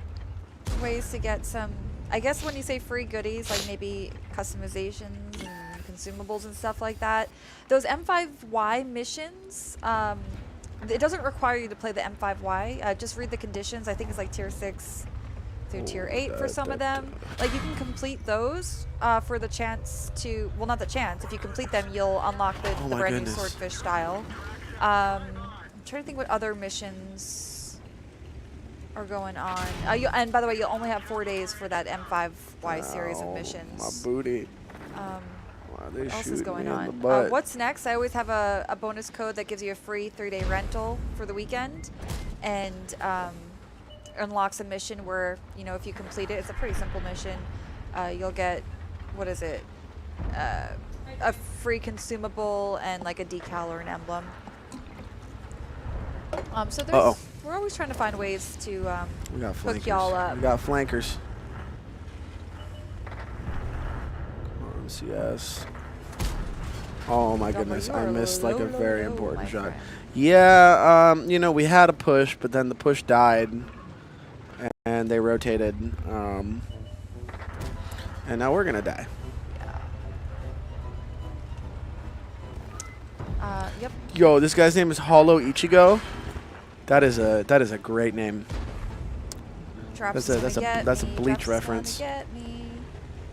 [SPEAKER 1] ways to get some, I guess when you say free goodies, like maybe customizations and consumables and stuff like that, those M5Y missions, it doesn't require you to play the M5Y. Just read the conditions. I think it's like tier 6 through tier 8 for some of them. Like you can complete those for the chance to, well, not the chance. If you complete them, you'll unlock the brand new Swordfish style. I'm trying to think what other missions are going on. And by the way, you'll only have 4 days for that M5Y series of missions.
[SPEAKER 2] My booty.
[SPEAKER 1] What else is going on?
[SPEAKER 2] Butt.
[SPEAKER 1] What's next? I always have a bonus code that gives you a free 3-day rental for the weekend, and unlocks a mission where, you know, if you complete it, it's a pretty simple mission. You'll get, what is it? A free consumable and like a decal or an emblem. So there's, we're always trying to find ways to
[SPEAKER 2] We got
[SPEAKER 1] hook
[SPEAKER 2] flankers.
[SPEAKER 1] y'all up.
[SPEAKER 2] We got flankers. Come on, CS. Oh my goodness, I missed like a very important shot. Yeah, you know, we had a push, but then the push died, and they rotated, and now we're gonna die.
[SPEAKER 1] Yep.
[SPEAKER 2] Yo, this guy's name is Hollow Ichigo. That is a great name.
[SPEAKER 1] Drops
[SPEAKER 2] That's a Bleach reference.
[SPEAKER 1] Get me.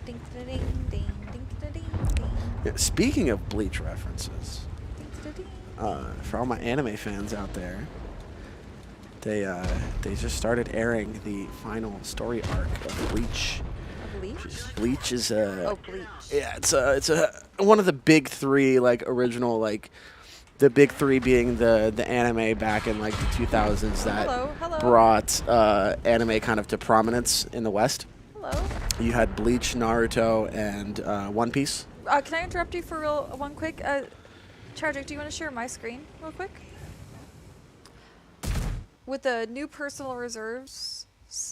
[SPEAKER 1] Ding, da, ding, ding, ding, da, ding, ding.
[SPEAKER 2] Yeah, speaking of Bleach references,
[SPEAKER 1] Ding, da, ding.
[SPEAKER 2] for all my anime fans out there, they just started airing the final story arc of Bleach.
[SPEAKER 1] Bleach?
[SPEAKER 2] Bleach is a
[SPEAKER 1] Bleach.
[SPEAKER 2] yeah, it's a one of the big three, like original, like the big three being the anime back in like the 2000s that
[SPEAKER 1] Hello.
[SPEAKER 2] brought anime kind of to prominence in the West.
[SPEAKER 1] Hello.
[SPEAKER 2] You had Bleach, Naruto, and One Piece.
[SPEAKER 1] Can I interrupt you for one quick? Tragic, do you want to share my screen real quick? With the new personal reserves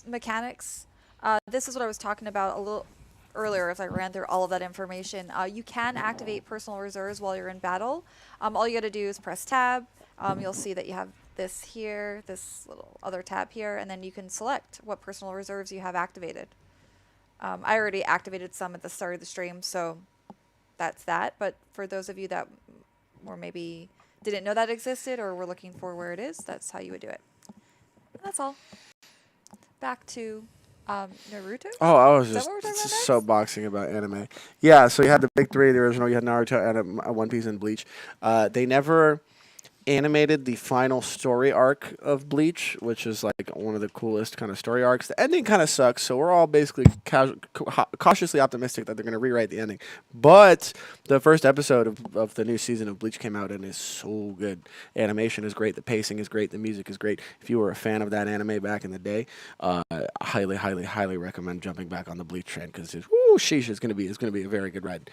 [SPEAKER 1] mechanics, this is what I was talking about a little earlier as I ran through all of that information. You can activate personal reserves while you're in battle. All you got to do is press tab. You'll see that you have this here, this little other tab here, and then you can select what personal reserves you have activated. I already activated some at the start of the stream, so that's that. But for those of you that or maybe didn't know that existed or were looking for where it is, that's how you would do it. That's all. Back to Naruto?
[SPEAKER 2] Oh, I was
[SPEAKER 1] Is that
[SPEAKER 2] just
[SPEAKER 1] what we're talking about next?
[SPEAKER 2] soapboxing about anime. Yeah, so you had the big three, the original. You had Naruto, and One Piece, and Bleach. They never animated the final story arc of Bleach, which is like one of the coolest kind of story arcs. The ending kind of sucks, so we're all basically cautiously optimistic that they're going to rewrite the ending. But the first episode of the new season of Bleach came out and is so good. Animation is great, the pacing is great, the music is great. If you were a fan of that anime back in the day, highly, highly, highly recommend jumping back on the Bleach train because sheesh, it's gonna be a very good ride.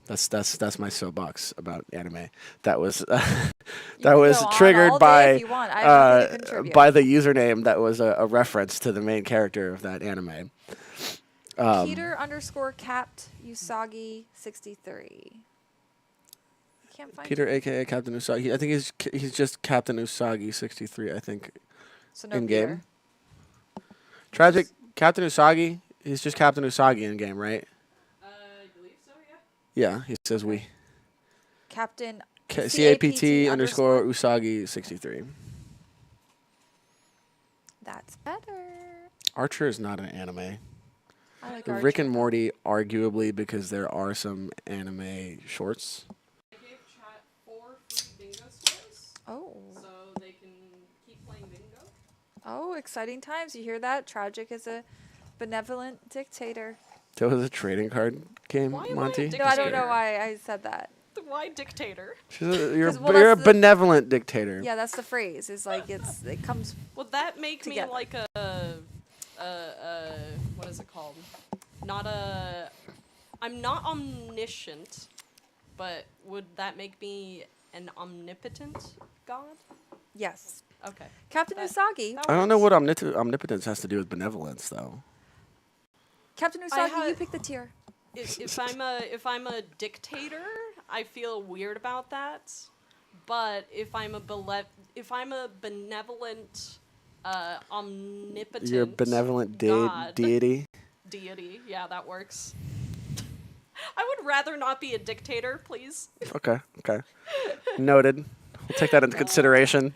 [SPEAKER 2] That's my soapbox about anime. That was that was triggered by the username that was a reference to the main character of that anime.
[SPEAKER 1] Peter_capped Usagi 63. Can't find
[SPEAKER 2] Peter,
[SPEAKER 1] him.
[SPEAKER 2] aka Captain Usagi. I think he's just Captain Usagi 63. I think
[SPEAKER 1] So no
[SPEAKER 2] in
[SPEAKER 1] Peter.
[SPEAKER 2] game. Tragic Captain Usagi. He's just Captain Usagi in game, right?
[SPEAKER 3] I believe so, yeah.
[SPEAKER 2] Yeah, he says we.
[SPEAKER 1] Captain
[SPEAKER 2] CAPT underscore Usagi 63.
[SPEAKER 1] That's better.
[SPEAKER 2] Archer is not an anime.
[SPEAKER 1] I like
[SPEAKER 2] Rick
[SPEAKER 1] Archer.
[SPEAKER 2] and Morty, arguably, because there are some anime shorts.
[SPEAKER 3] I gave chat 4 free bingo squares,
[SPEAKER 1] Oh.
[SPEAKER 3] so they can keep playing bingo.
[SPEAKER 1] Oh, exciting times. You hear that? Tragic is a benevolent dictator.
[SPEAKER 2] That was a trading card game,
[SPEAKER 3] Why am I
[SPEAKER 2] Monty.
[SPEAKER 3] addicted
[SPEAKER 1] No, I don't
[SPEAKER 3] to
[SPEAKER 1] know
[SPEAKER 3] it?
[SPEAKER 1] why I said that.
[SPEAKER 3] Why dictator?
[SPEAKER 2] You're
[SPEAKER 1] 'Cause, well,
[SPEAKER 2] you're a
[SPEAKER 1] that's the-
[SPEAKER 2] benevolent dictator.
[SPEAKER 1] Yeah, that's the phrase. It's like it comes.
[SPEAKER 3] Would that make
[SPEAKER 1] Together.
[SPEAKER 3] me like what is it called? Not a. I'm not omniscient, but would that make me an omnipotent god?
[SPEAKER 1] Yes.
[SPEAKER 3] Okay.
[SPEAKER 1] Captain
[SPEAKER 3] That-
[SPEAKER 1] Usagi.
[SPEAKER 3] that
[SPEAKER 2] I don't know
[SPEAKER 3] works.
[SPEAKER 2] what omnipotence has to do with benevolence, though.
[SPEAKER 1] Captain
[SPEAKER 3] I
[SPEAKER 1] Usagi,
[SPEAKER 3] had-
[SPEAKER 1] you pick the tier.
[SPEAKER 3] If I'm a dictator, I feel weird about that. But if I'm a benevolent, omnipotent,
[SPEAKER 2] You're a benevolent
[SPEAKER 3] god,
[SPEAKER 2] deity.
[SPEAKER 3] deity, yeah, that works. I would rather not be a dictator, please.
[SPEAKER 2] Okay. Noted. We'll take that into consideration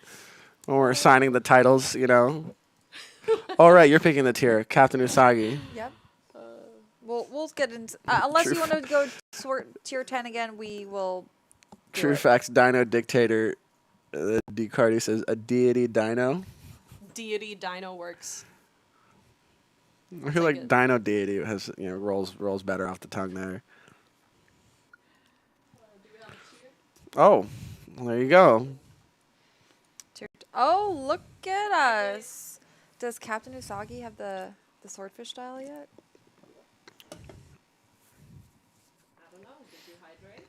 [SPEAKER 2] when we're assigning the titles. All right, you're picking the tier, Captain Usagi.
[SPEAKER 1] Yep. We'll get into unless
[SPEAKER 2] True
[SPEAKER 1] you want to go tier 10 again. We will. do
[SPEAKER 2] True
[SPEAKER 1] it.
[SPEAKER 2] facts, Dino Dictator. D. Cardi says a deity dino.
[SPEAKER 3] Deity dino works.
[SPEAKER 2] I feel like
[SPEAKER 3] it.
[SPEAKER 2] Dino Deity has rolls better off the tongue there. Oh, well, there you go.
[SPEAKER 1] Oh, look at us. Does Captain Usagi have the swordfish style yet?
[SPEAKER 3] I don't know. Did you hydrate?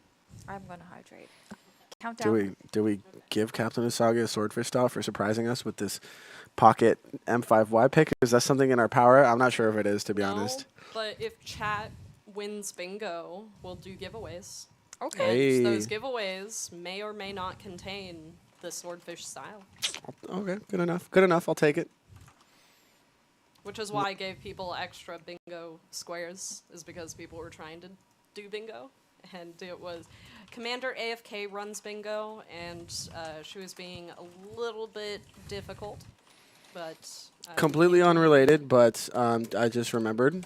[SPEAKER 1] I'm gonna hydrate. Countdown.
[SPEAKER 2] Do we give Captain Usagi a swordfish style for surprising us with this pocket M5Y pick? Is that something in our power? I'm not sure if it is, to be honest.
[SPEAKER 3] But if chat wins bingo, we'll do giveaways.
[SPEAKER 1] Okay.
[SPEAKER 2] Hey.
[SPEAKER 3] And those giveaways may or may not contain the swordfish style.
[SPEAKER 2] Okay, good enough. I'll take it.
[SPEAKER 3] Which is why I gave people extra bingo squares, is because people were trying to do bingo. And it was Commander AFK runs bingo, and she was being a little bit difficult. But
[SPEAKER 2] Completely unrelated, but I just remembered.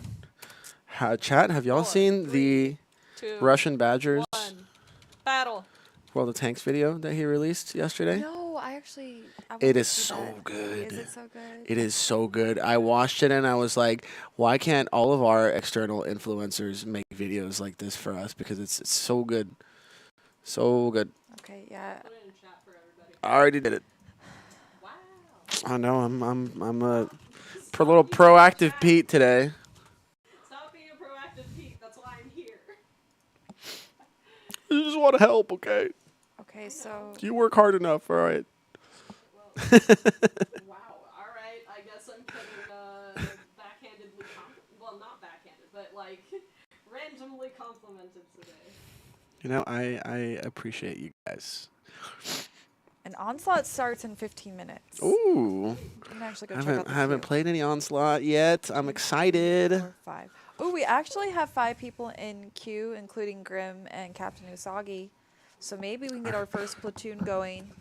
[SPEAKER 2] Chat, have y'all
[SPEAKER 3] 4,
[SPEAKER 2] seen
[SPEAKER 3] 3,
[SPEAKER 2] the
[SPEAKER 3] 2,
[SPEAKER 2] Russian Badgers
[SPEAKER 3] 1. Battle.
[SPEAKER 2] World of Tanks video that he released yesterday?
[SPEAKER 1] No, I actually. I
[SPEAKER 2] It
[SPEAKER 1] wanted
[SPEAKER 2] is
[SPEAKER 1] to see
[SPEAKER 2] so
[SPEAKER 1] that.
[SPEAKER 2] good.
[SPEAKER 1] Is it so good?
[SPEAKER 2] It is so good. I watched it and I was like, why can't all of our external influencers make videos like this for us? Because it's so good. So good.
[SPEAKER 1] Okay, yeah.
[SPEAKER 3] Put it in chat for everybody.
[SPEAKER 2] I already did it.
[SPEAKER 3] Wow.
[SPEAKER 2] I know. I'm a little proactive Pete today.
[SPEAKER 3] Stop being a proactive Pete. That's why I'm here.
[SPEAKER 2] I just want to help, okay?
[SPEAKER 1] Okay, so.
[SPEAKER 2] You work hard enough, all right?
[SPEAKER 3] Wow. All right. I guess I'm getting backhandedly well, not backhanded, but like randomly complimented today.
[SPEAKER 2] I appreciate you guys.
[SPEAKER 1] An onslaught starts in 15 minutes.
[SPEAKER 2] Ooh.
[SPEAKER 1] I'm actually
[SPEAKER 2] I
[SPEAKER 1] gonna check out the
[SPEAKER 2] haven't
[SPEAKER 1] queue.
[SPEAKER 2] played any Onslaught yet. I'm excited.
[SPEAKER 1] 4, 5. Oh, we actually have 5 people in queue, including Grim and Captain Usagi. So maybe we can get our first platoon going.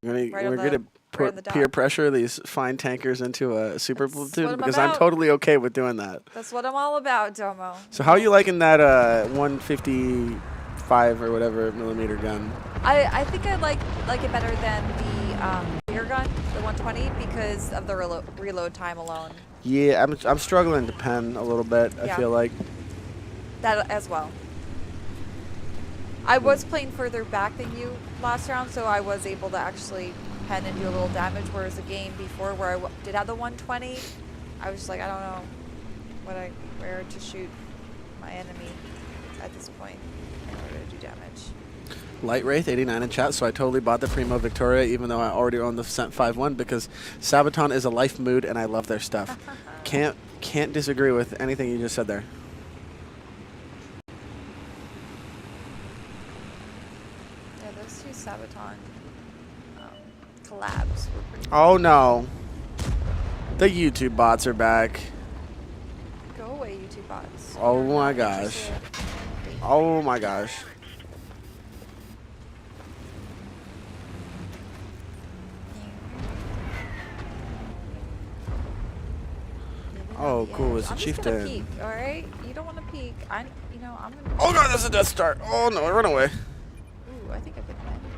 [SPEAKER 2] We're
[SPEAKER 1] Right on
[SPEAKER 2] gonna
[SPEAKER 1] the
[SPEAKER 2] put
[SPEAKER 1] dot.
[SPEAKER 2] peer pressure these fine tankers into a super
[SPEAKER 1] That's what
[SPEAKER 2] platoon
[SPEAKER 1] I'm
[SPEAKER 2] because I'm
[SPEAKER 1] about.
[SPEAKER 2] totally okay with doing that.
[SPEAKER 1] That's what I'm all about, Domo.
[SPEAKER 2] So how are you liking that 155 or whatever millimeter gun?
[SPEAKER 1] I think I like it better than the bigger gun, the 120, because of the reload time alone.
[SPEAKER 2] Yeah, I'm struggling to pen a little bit. I
[SPEAKER 1] Yeah.
[SPEAKER 2] feel like.
[SPEAKER 1] That as well. I was playing further back than you last round, so I was able to actually pen and do a little damage, whereas the game before where I did have the 120, I was just like, I don't know where to shoot my enemy at this point in order to do damage.
[SPEAKER 2] Light Wraith 89 in chat, so I totally bought the Primo Victoria even though I already own the Cent 5-1 because Sabaton is a life mood and I love their stuff. Can't disagree with anything you just said there.
[SPEAKER 1] Yeah, those two Sabaton collabs were pretty
[SPEAKER 2] Oh no. The YouTube bots are back.
[SPEAKER 1] Go away, YouTube bots.
[SPEAKER 2] Oh
[SPEAKER 1] You're
[SPEAKER 2] my
[SPEAKER 1] not
[SPEAKER 2] gosh.
[SPEAKER 1] interested.
[SPEAKER 2] Oh my gosh. Oh,
[SPEAKER 1] Yeah,
[SPEAKER 2] cool. It's a
[SPEAKER 1] I'm just gonna
[SPEAKER 2] chieftain.
[SPEAKER 1] peek, all right? You don't want to peek. I'm gonna.
[SPEAKER 2] Oh god, that's a Death Star. Oh no, run away.
[SPEAKER 1] Ooh, I think I could find you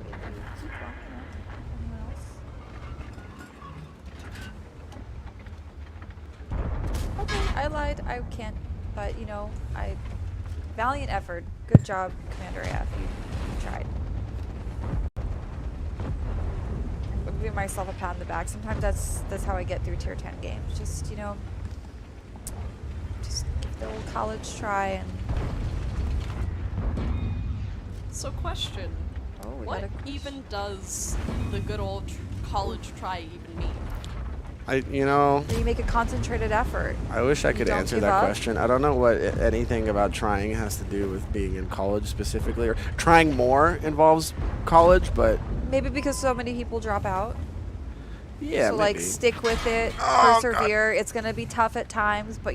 [SPEAKER 1] if you keep walking up. Anyone else? Okay, I lied. I can't. But I valiant effort. Good job, Commander AF. You tried. I'm giving myself a pat on the back. Sometimes that's how I get through tier 10 games. Just, just give the old college try and...
[SPEAKER 3] So question,
[SPEAKER 1] Oh, we
[SPEAKER 3] what
[SPEAKER 1] got a question.
[SPEAKER 3] even does the good old college try even mean?
[SPEAKER 1] Then you make a concentrated effort.
[SPEAKER 2] I wish I
[SPEAKER 1] You
[SPEAKER 2] could
[SPEAKER 1] don't
[SPEAKER 2] answer
[SPEAKER 1] give
[SPEAKER 2] that
[SPEAKER 1] up?
[SPEAKER 2] question. I don't know what anything about trying has to do with being in college specifically, or trying more involves college, but
[SPEAKER 1] Maybe because so many people drop out.
[SPEAKER 2] yeah,
[SPEAKER 1] So,
[SPEAKER 2] maybe.
[SPEAKER 1] like, stick with it,
[SPEAKER 2] Oh,
[SPEAKER 1] persevere. It's going to be tough at times, but,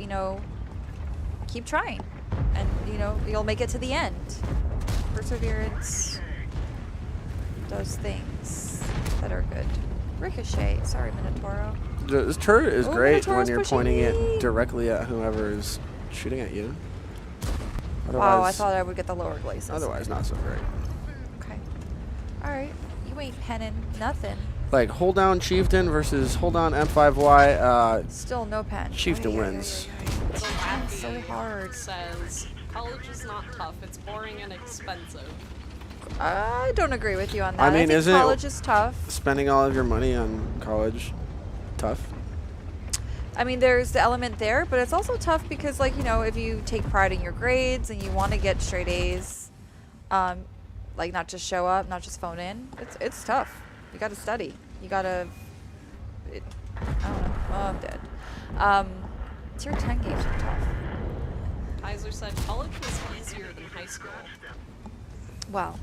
[SPEAKER 1] keep trying. And, you'll make it to the end. Perseverance does things that are good. Ricochet. Sorry, Minotauro.
[SPEAKER 2] This turret is
[SPEAKER 1] Oh,
[SPEAKER 2] great when
[SPEAKER 1] Minotaur's
[SPEAKER 2] you're
[SPEAKER 1] pushing
[SPEAKER 2] pointing
[SPEAKER 1] me.
[SPEAKER 2] it directly at whoever is shooting at you.
[SPEAKER 1] Wow, I thought I would get the lower glacis.
[SPEAKER 2] Otherwise, not so great.
[SPEAKER 1] Okay. Alright. You ain't penning nothing.
[SPEAKER 2] Like, hold down Chieftain versus hold down M5Y.
[SPEAKER 1] Still no pen.
[SPEAKER 2] Chieftain
[SPEAKER 1] Ay, ay, ay,
[SPEAKER 2] wins.
[SPEAKER 1] ay, ay.
[SPEAKER 3] So
[SPEAKER 1] It's so
[SPEAKER 3] Laffy
[SPEAKER 1] hard.
[SPEAKER 3] says, college is not tough, it's boring and expensive.
[SPEAKER 1] I don't agree with you on that.
[SPEAKER 2] I mean,
[SPEAKER 1] think
[SPEAKER 2] isn't
[SPEAKER 1] college is tough.
[SPEAKER 2] spending all of your money on college tough?
[SPEAKER 1] I mean, there's the element there, but it's also tough because, like, if you take pride in your grades and you want to get straight A's, like, not just show up, not just phone in, it's tough. You got to study. You got to, I don't know. Oh, I'm dead. Tier 10 games are tough.
[SPEAKER 3] Kaiser said college was easier than high school.
[SPEAKER 1] Wow.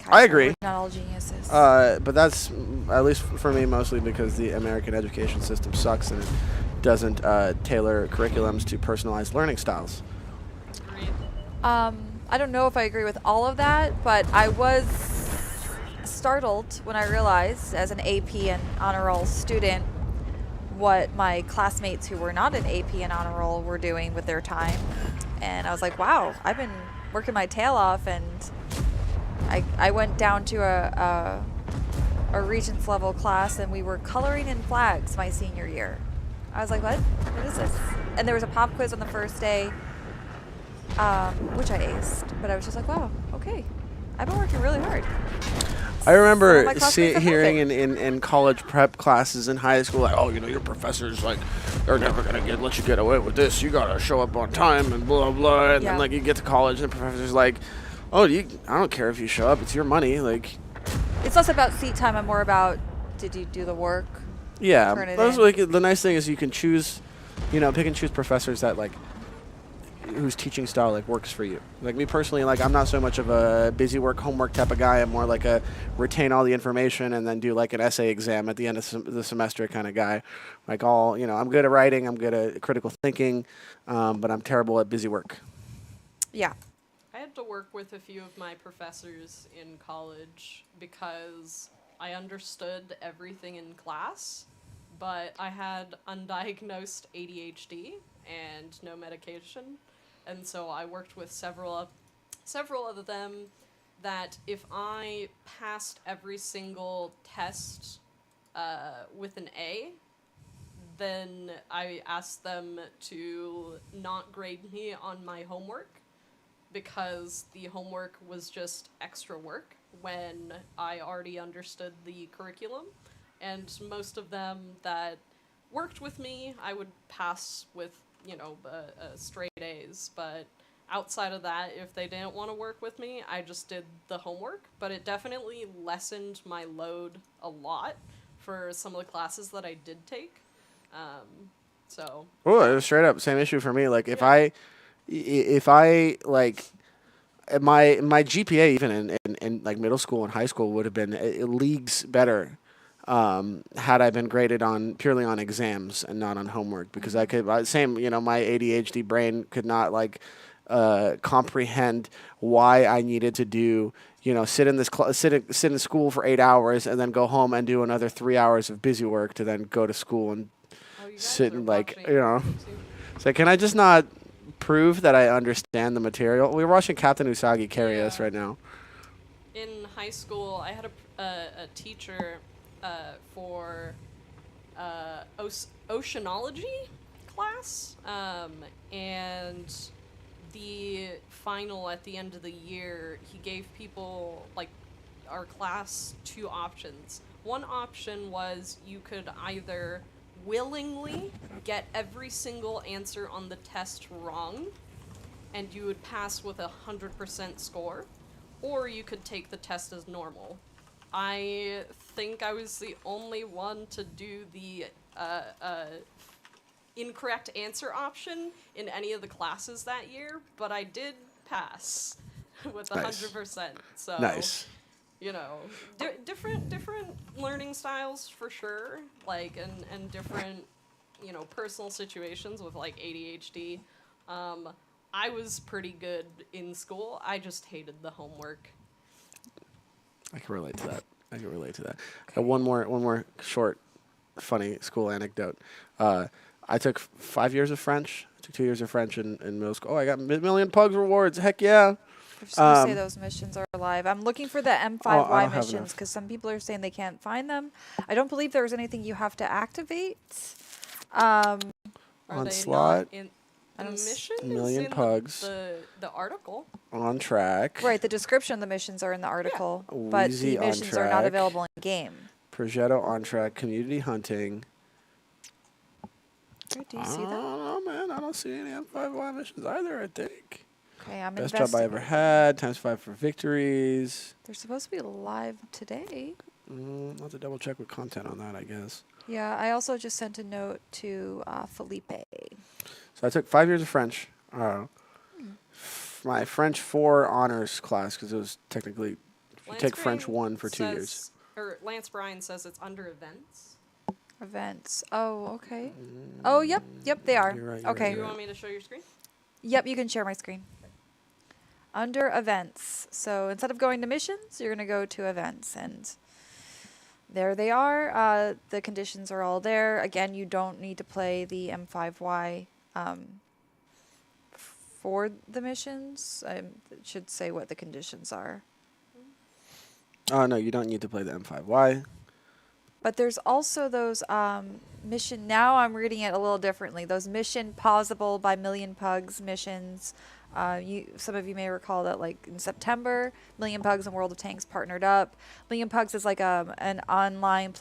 [SPEAKER 2] I agree.
[SPEAKER 1] We're not all geniuses.
[SPEAKER 2] But that's, at least for me, mostly because the American education system sucks and it doesn't tailor curriculums to personalized learning styles.
[SPEAKER 3] Agreed.
[SPEAKER 1] I don't know if I agree with all of that, but I was startled when I realized, as an AP and honor roll student, what my classmates who were not an AP and honor roll were doing with their time. And I was like, wow, I've been working my tail off, and I went down to a regents level class, and we were coloring in flags my senior year. I was like, what? What is this? And there was a pop quiz on the first day, which I aced, but I was just like, wow, okay. I've been working really hard.
[SPEAKER 2] I
[SPEAKER 1] Some of
[SPEAKER 2] remember
[SPEAKER 1] my classmates are
[SPEAKER 2] hearing
[SPEAKER 1] perfect.
[SPEAKER 2] in college prep classes in high school, like, oh, your professors, like, they're never going to let you get away with this. You got to show up on time and blah, blah. And
[SPEAKER 1] Yeah.
[SPEAKER 2] then, like, you get to college and the professor's like, oh, I don't care if you show up. It's your money. Like,
[SPEAKER 1] It's less about seat time and more about, did you do the work?
[SPEAKER 2] yeah.
[SPEAKER 1] Turn it
[SPEAKER 2] That's
[SPEAKER 1] in.
[SPEAKER 2] like, the nice thing is you can choose, pick and choose professors that, like, whose teaching style, like, works for you. Like, me personally, like, I'm not so much of a busy work, homework type of guy. I'm more like a retain all the information and then do, like, an essay exam at the end of the semester kind of guy. Like, I'm good at writing, I'm good at critical thinking, but I'm terrible at busy work.
[SPEAKER 1] Yeah.
[SPEAKER 3] I had to work with a few of my professors in college because I understood everything in class, but I had undiagnosed ADHD and no medication. And so I worked with several of them that if I passed every single test with an A, then I asked them to not grade me on my homework because the homework was just extra work when I already understood the curriculum. And most of them that worked with me, I would pass with, straight A's. But outside of that, if they didn't want to work with me, I just did the homework. But it definitely lessened my load a lot for some of the classes that I did take. So
[SPEAKER 2] Oh, it was straight up same issue for me. Like, if
[SPEAKER 3] Yeah.
[SPEAKER 2] if I like my GPA even in like middle school and high school would have been leagues better had I been graded on purely on exams and not on homework, because I could my ADHD brain could not like comprehend why I needed to do sit in school for 8 hours and then go home and do another 3 hours of busy work to then go to school and
[SPEAKER 3] oh, you guys
[SPEAKER 2] sit
[SPEAKER 3] are
[SPEAKER 2] and like
[SPEAKER 3] watching.
[SPEAKER 2] So can I just not prove that I understand the material? We're watching Captain Usagi carry us
[SPEAKER 3] Yeah.
[SPEAKER 2] right now.
[SPEAKER 3] In high school, I had a teacher for oceanology class, and the final at the end of the year, he gave people, like, our class 2 options. One option was you could either willingly get every single answer on the test wrong, and you would pass with 100% score, or you could take the test as normal. I think I was the only one to do the incorrect answer option in any of the classes that year, but I did pass with 100%. So
[SPEAKER 2] Nice.
[SPEAKER 3] you know, different learning styles for sure, like, and different, you know, personal situations with, like, ADHD. I was pretty good in school. I just hated the homework.
[SPEAKER 2] I can relate to that. One more short, funny school anecdote. I took 5 years of French. I took 2 years of French in middle school. Oh, I got million pugs rewards. Heck yeah.
[SPEAKER 1] I'm just gonna say those missions are live. I'm looking for the
[SPEAKER 2] I
[SPEAKER 1] M5Y
[SPEAKER 2] don't have
[SPEAKER 1] missions
[SPEAKER 2] enough.
[SPEAKER 1] because some people are saying they can't find them. I don't believe there's anything you have to activate.
[SPEAKER 3] Are
[SPEAKER 2] Onslaught.
[SPEAKER 3] they not in
[SPEAKER 1] I
[SPEAKER 3] the
[SPEAKER 1] don't s-
[SPEAKER 3] mission? is
[SPEAKER 2] Million
[SPEAKER 3] in
[SPEAKER 2] pugs.
[SPEAKER 3] The article.
[SPEAKER 2] On track.
[SPEAKER 1] Right, the description of the missions are in the article, but
[SPEAKER 2] Wheezy
[SPEAKER 1] the
[SPEAKER 2] on
[SPEAKER 1] missions are not
[SPEAKER 2] track.
[SPEAKER 1] available in game.
[SPEAKER 2] Progetto on track. Community hunting.
[SPEAKER 1] Right, do you
[SPEAKER 2] I
[SPEAKER 1] see
[SPEAKER 2] don't
[SPEAKER 1] that?
[SPEAKER 2] know, man. I don't see any M5Y missions either, I think.
[SPEAKER 1] Okay, I'm
[SPEAKER 2] Best job I ever
[SPEAKER 1] investigating.
[SPEAKER 2] had. ×5 for victories.
[SPEAKER 1] They're supposed to be live today.
[SPEAKER 2] I'll have to double check with content on that, I guess.
[SPEAKER 1] Yeah, I also just sent a note to Felipe.
[SPEAKER 2] So I took 5 years of French. My French 4 honors class, because it was technically, you take French 1 for 2 years.
[SPEAKER 3] Or Lance Bryan says it's under events.
[SPEAKER 1] Events. Oh, okay. Oh, yep, they are.
[SPEAKER 2] You're right,
[SPEAKER 1] Okay.
[SPEAKER 3] Do you want me to show your screen?
[SPEAKER 1] Yep, you can share my screen. Under events. So instead of going to missions, you're going to go to events. And there they are. The conditions are all there. Again, you don't need to play the M5Y for the missions. I should say what the conditions are.
[SPEAKER 2] Oh, no, you don't need to play the M5Y.
[SPEAKER 1] But there's also those mission. Now I'm reading it a little differently. Those mission pausable by Million Pugs missions. Some of you may recall that, like in September, Million Pugs and World of Tanks partnered up. Million Pugs is like an online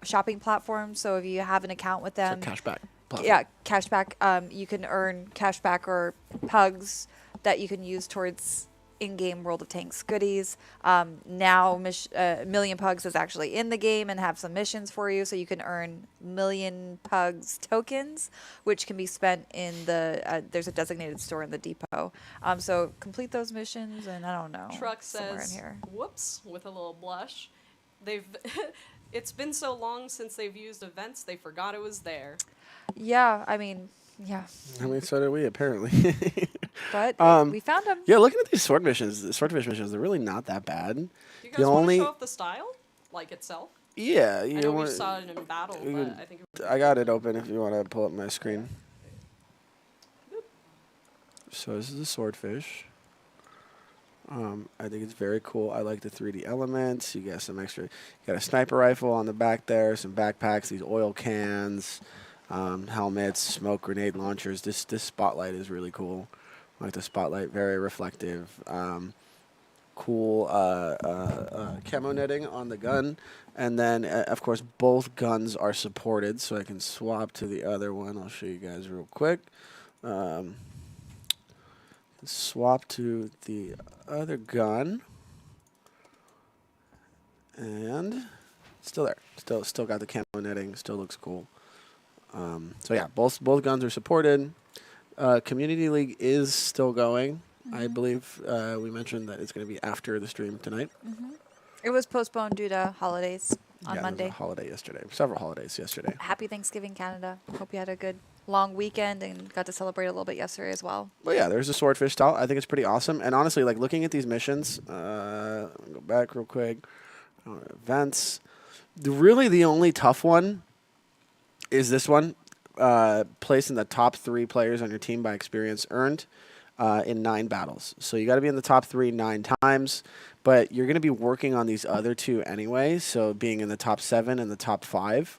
[SPEAKER 1] shopping platform. So if you have an account with them,
[SPEAKER 2] It's a cashback platform.
[SPEAKER 1] yeah, cashback. You can earn cashback or pugs that you can use towards in-game World of Tanks goodies. Now Million Pugs is actually in the game and have some missions for you, so you can earn Million Pugs tokens, which can be spent in the there's a designated store in the depot. So complete those missions, and I don't know.
[SPEAKER 3] Truck
[SPEAKER 1] somewhere
[SPEAKER 3] says,
[SPEAKER 1] in here.
[SPEAKER 3] "Whoops!" with a little blush. They've. It's been so long since they've used events, they forgot it was there.
[SPEAKER 1] Yeah, I mean, yeah,
[SPEAKER 2] I mean, so did we, apparently.
[SPEAKER 1] but we found them.
[SPEAKER 2] Yeah, looking at these Swordfish missions, they're really not that bad.
[SPEAKER 3] Do you
[SPEAKER 2] The
[SPEAKER 3] guys want to
[SPEAKER 2] only-
[SPEAKER 3] show off the style, like itself?
[SPEAKER 2] Yeah,
[SPEAKER 3] I
[SPEAKER 2] you
[SPEAKER 3] know we
[SPEAKER 2] want.
[SPEAKER 3] saw it in battle,
[SPEAKER 2] you
[SPEAKER 3] but
[SPEAKER 2] could-
[SPEAKER 3] I think
[SPEAKER 2] I got it open if you want to pull up my screen. So this is a Swordfish. I think it's very cool. I like the 3D elements. You got some extra. You got a sniper rifle on the back there, some backpacks, these oil cans, helmets, smoke grenade launchers. This spotlight is really cool. I like the spotlight, very reflective. Cool camo netting on the gun, and then of course both guns are supported, so I can swap to the other one. I'll show you guys real quick. Swap to the other gun, and still there. Still got the camo netting. Still looks cool. So yeah, both guns are supported. Community League is still going. I believe we mentioned that it's going to be after the stream tonight.
[SPEAKER 1] It was postponed due to holidays on
[SPEAKER 2] Yeah, there was
[SPEAKER 1] Monday.
[SPEAKER 2] a holiday yesterday. Several holidays yesterday.
[SPEAKER 1] Happy Thanksgiving, Canada. Hope you had a good long weekend and got to celebrate a little bit yesterday as well.
[SPEAKER 2] But yeah, there's a Swordfish style. I think it's pretty awesome. And honestly, like looking at these missions, go back real quick. Events. Really, the only tough one is this one. Placing the top 3 players on your team by experience earned in 9 battles. So you got to be in the top 3 9 times. But you're going to be working on these other 2 anyway. So being in the top 7 and the top 5.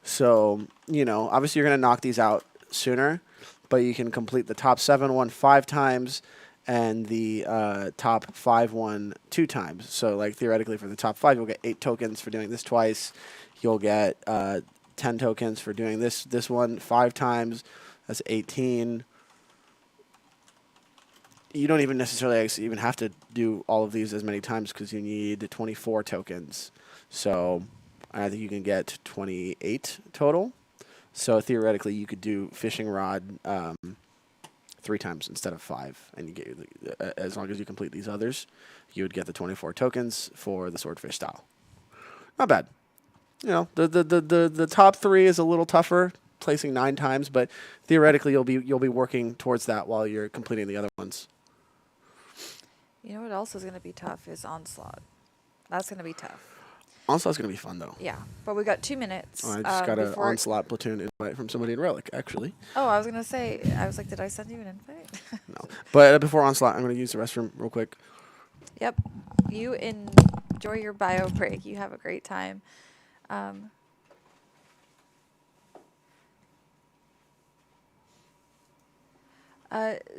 [SPEAKER 2] So, you know, obviously you're going to knock these out sooner. but you can complete the top 7 one 5 times and the top 5 one 2 times. So, like, theoretically, for the top 5, you'll get 8 tokens for doing this twice. You'll get 10 tokens for doing this one 5 times. That's 18. You don't even necessarily even have to do all of these as many times because you need 24 tokens. So I think you can get 28 total. So theoretically, you could do fishing rod 3 times instead of 5, and you get as long as you complete these others, you would get the 24 tokens for the swordfish style. Not bad. You know, the top 3 is a little tougher, placing 9 times, but theoretically you'll be working towards that while you're completing the other ones.
[SPEAKER 1] You know what else is going to be tough is Onslaught. That's going to be tough.
[SPEAKER 2] Onslaught's going to be fun, though.
[SPEAKER 1] Yeah, but we got 2 minutes.
[SPEAKER 2] I just got an Onslaught platoon invite from somebody in Relic, actually.
[SPEAKER 1] Oh, I was going to say, I was like, did I send you an invite?
[SPEAKER 2] No. But before Onslaught, I'm going to use the restroom real quick.
[SPEAKER 1] Yep. You enjoy your bio break. You have a great time.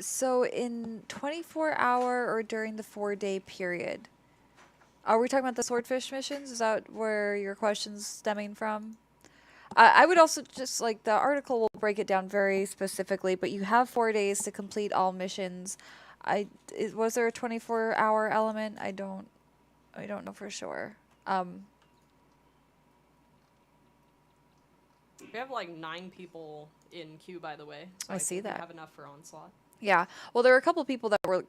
[SPEAKER 1] So in 24-hour or during the 4-day period, are we talking about the swordfish missions? Is that where your question's stemming from? I would also just, like, the article will break it down very specifically, but you have 4 days to complete all missions. Was there a 24-hour element? I don't know for sure.
[SPEAKER 3] We have like 9 people in queue, by the way. So
[SPEAKER 1] I see
[SPEAKER 3] think
[SPEAKER 1] that.
[SPEAKER 3] We have enough for Onslaught.
[SPEAKER 1] Yeah. Well, there were a couple people that were,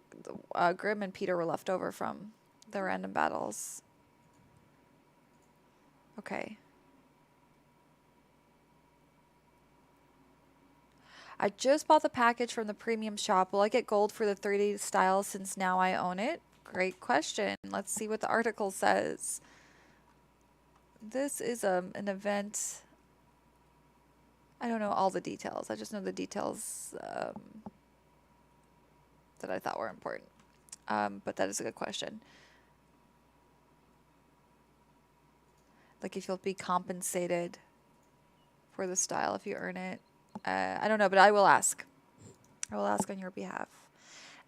[SPEAKER 1] Grim and Peter were left over from the random battles. Okay. I just bought the package from the premium shop. Will I get gold for the 30 style since now I own it? Great question. Let's see what the article says. This is an event. I don't know all the details. I just know the details that I thought were important. But that is a good question. Like, if you'll be compensated for the style if you earn it. I don't know, but I will ask. I will ask on your behalf.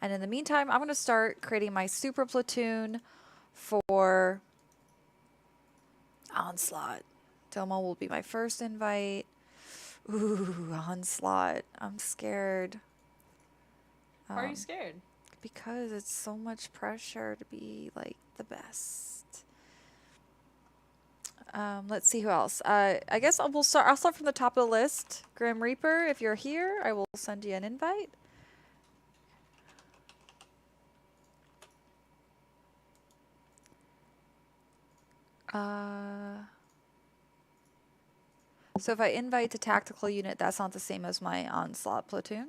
[SPEAKER 1] And in the meantime, I'm going to start creating my super platoon for Onslaught. Domo will be my first invite. Ooh, Onslaught. I'm scared.
[SPEAKER 3] Why are you scared?
[SPEAKER 1] Because it's so much pressure to be, like, the best. Let's see who else. I guess I'll start from the top of the list. Grim Reaper, if you're here, I will send you an invite. So if I invite the tactical unit, that's not the same as my Onslaught platoon?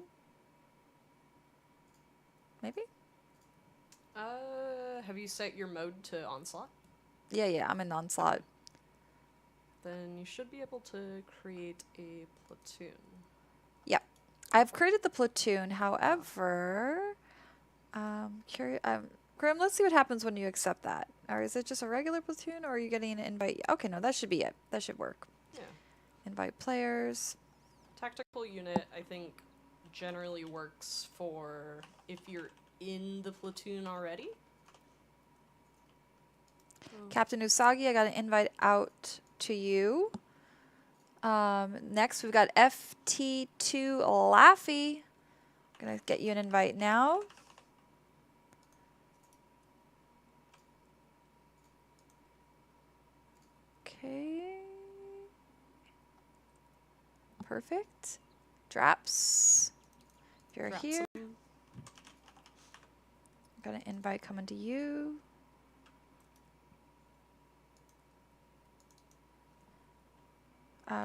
[SPEAKER 1] Maybe?
[SPEAKER 3] Have you set your mode to Onslaught?
[SPEAKER 1] Yeah, I'm in Onslaught.
[SPEAKER 3] Then you should be able to create a platoon.
[SPEAKER 1] Yeah. I've created the platoon, however, Grim, let's see what happens when you accept that. Or is it just a regular platoon, or are you getting an invite? Okay, no, that should be it. That should work.
[SPEAKER 3] Yeah.
[SPEAKER 1] Invite players.
[SPEAKER 3] Tactical unit, I think, generally works for if you're in the platoon already.
[SPEAKER 1] Captain Usagi, I got an invite out to you. Next, we've got FT2 Laffy. I'm going to get you an invite now. Okay. Perfect. Draps. If you're here. Got an invite coming to you.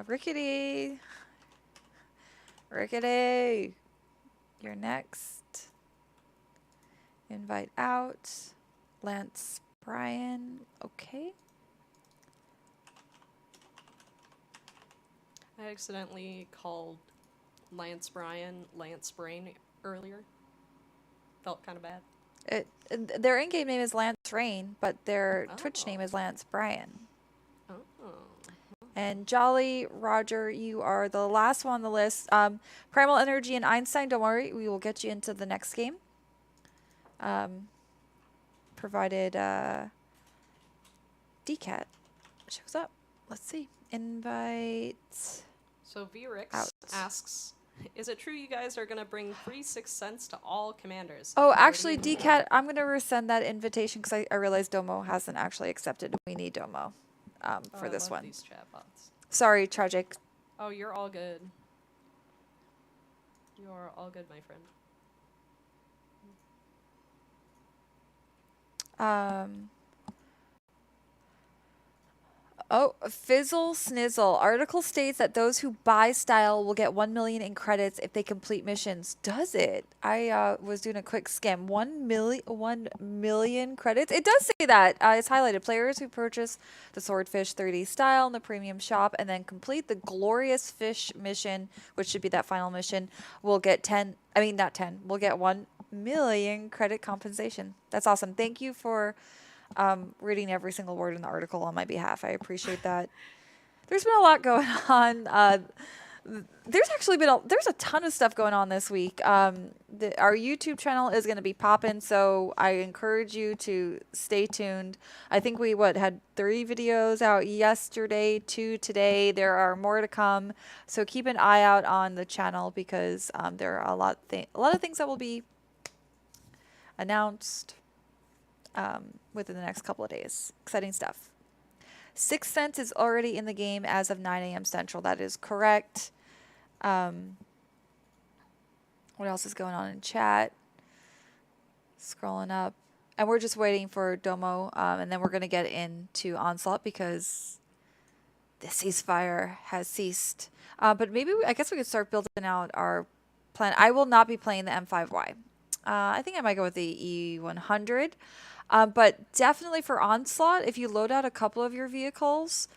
[SPEAKER 1] Rickety. Rickety. You're next. Invite out. Lance Bryan. Okay.
[SPEAKER 3] I accidentally called Lance Bryan Lance Brain earlier. Felt kind of bad.
[SPEAKER 1] Their in-game name is Lance Rain, but their Twitch name is Lance Bryan.
[SPEAKER 3] Oh.
[SPEAKER 1] And Jolly Roger, you are the last one on the list. Primal Energy and Einstein, don't worry, we will get you into the next game. Provided DCAT shows up. Let's see. Invite.
[SPEAKER 3] So VRix
[SPEAKER 1] Out.
[SPEAKER 3] asks, is it true you guys are going to bring free 6 cents to all commanders?
[SPEAKER 1] Oh,
[SPEAKER 3] Or do
[SPEAKER 1] actually,
[SPEAKER 3] you-
[SPEAKER 1] DCAT, I'm going to resend that invitation because I realized Domo hasn't actually accepted. We need Domo
[SPEAKER 3] Oh,
[SPEAKER 1] for
[SPEAKER 3] I
[SPEAKER 1] this
[SPEAKER 3] love
[SPEAKER 1] one.
[SPEAKER 3] These chatbots.
[SPEAKER 1] Sorry, Tragic.
[SPEAKER 3] Oh, you're all good. You're all good, my friend.
[SPEAKER 1] Oh, Fizzle Snizzle. Article states that those who buy style will get 1 million in credits if they complete missions. Does it? I was doing a quick skim. 1 million credits? It does say that. It's highlighted. Players who purchase the Swordfish 30 style in the premium shop and then complete the Glorious Fish mission, which should be that final mission, will get 10. I mean, not 10. We'll get 1 million credit compensation. That's awesome. Thank you for reading every single word in the article on my behalf. I appreciate that. There's been a lot going on. There's actually been there's a ton of stuff going on this week. Our YouTube channel is going to be popping, so I encourage you to stay tuned. I think we had 3 videos out yesterday, 2 today. There are more to come, so keep an eye out on the channel because there are a lot of things that will be announced within the next couple of days. Exciting stuff. 6 Cents is already in the game as of 9 a.m. Central. That is correct. What else is going on in chat? Scrolling up. And we're just waiting for Domo, and then we're going to get into Onslaught because the ceasefire has ceased. But maybe, I guess we could start building out our plan. I will not be playing the M5Y. I think I might go with the E100. But definitely for Onslaught, if you load out a couple of your vehicles,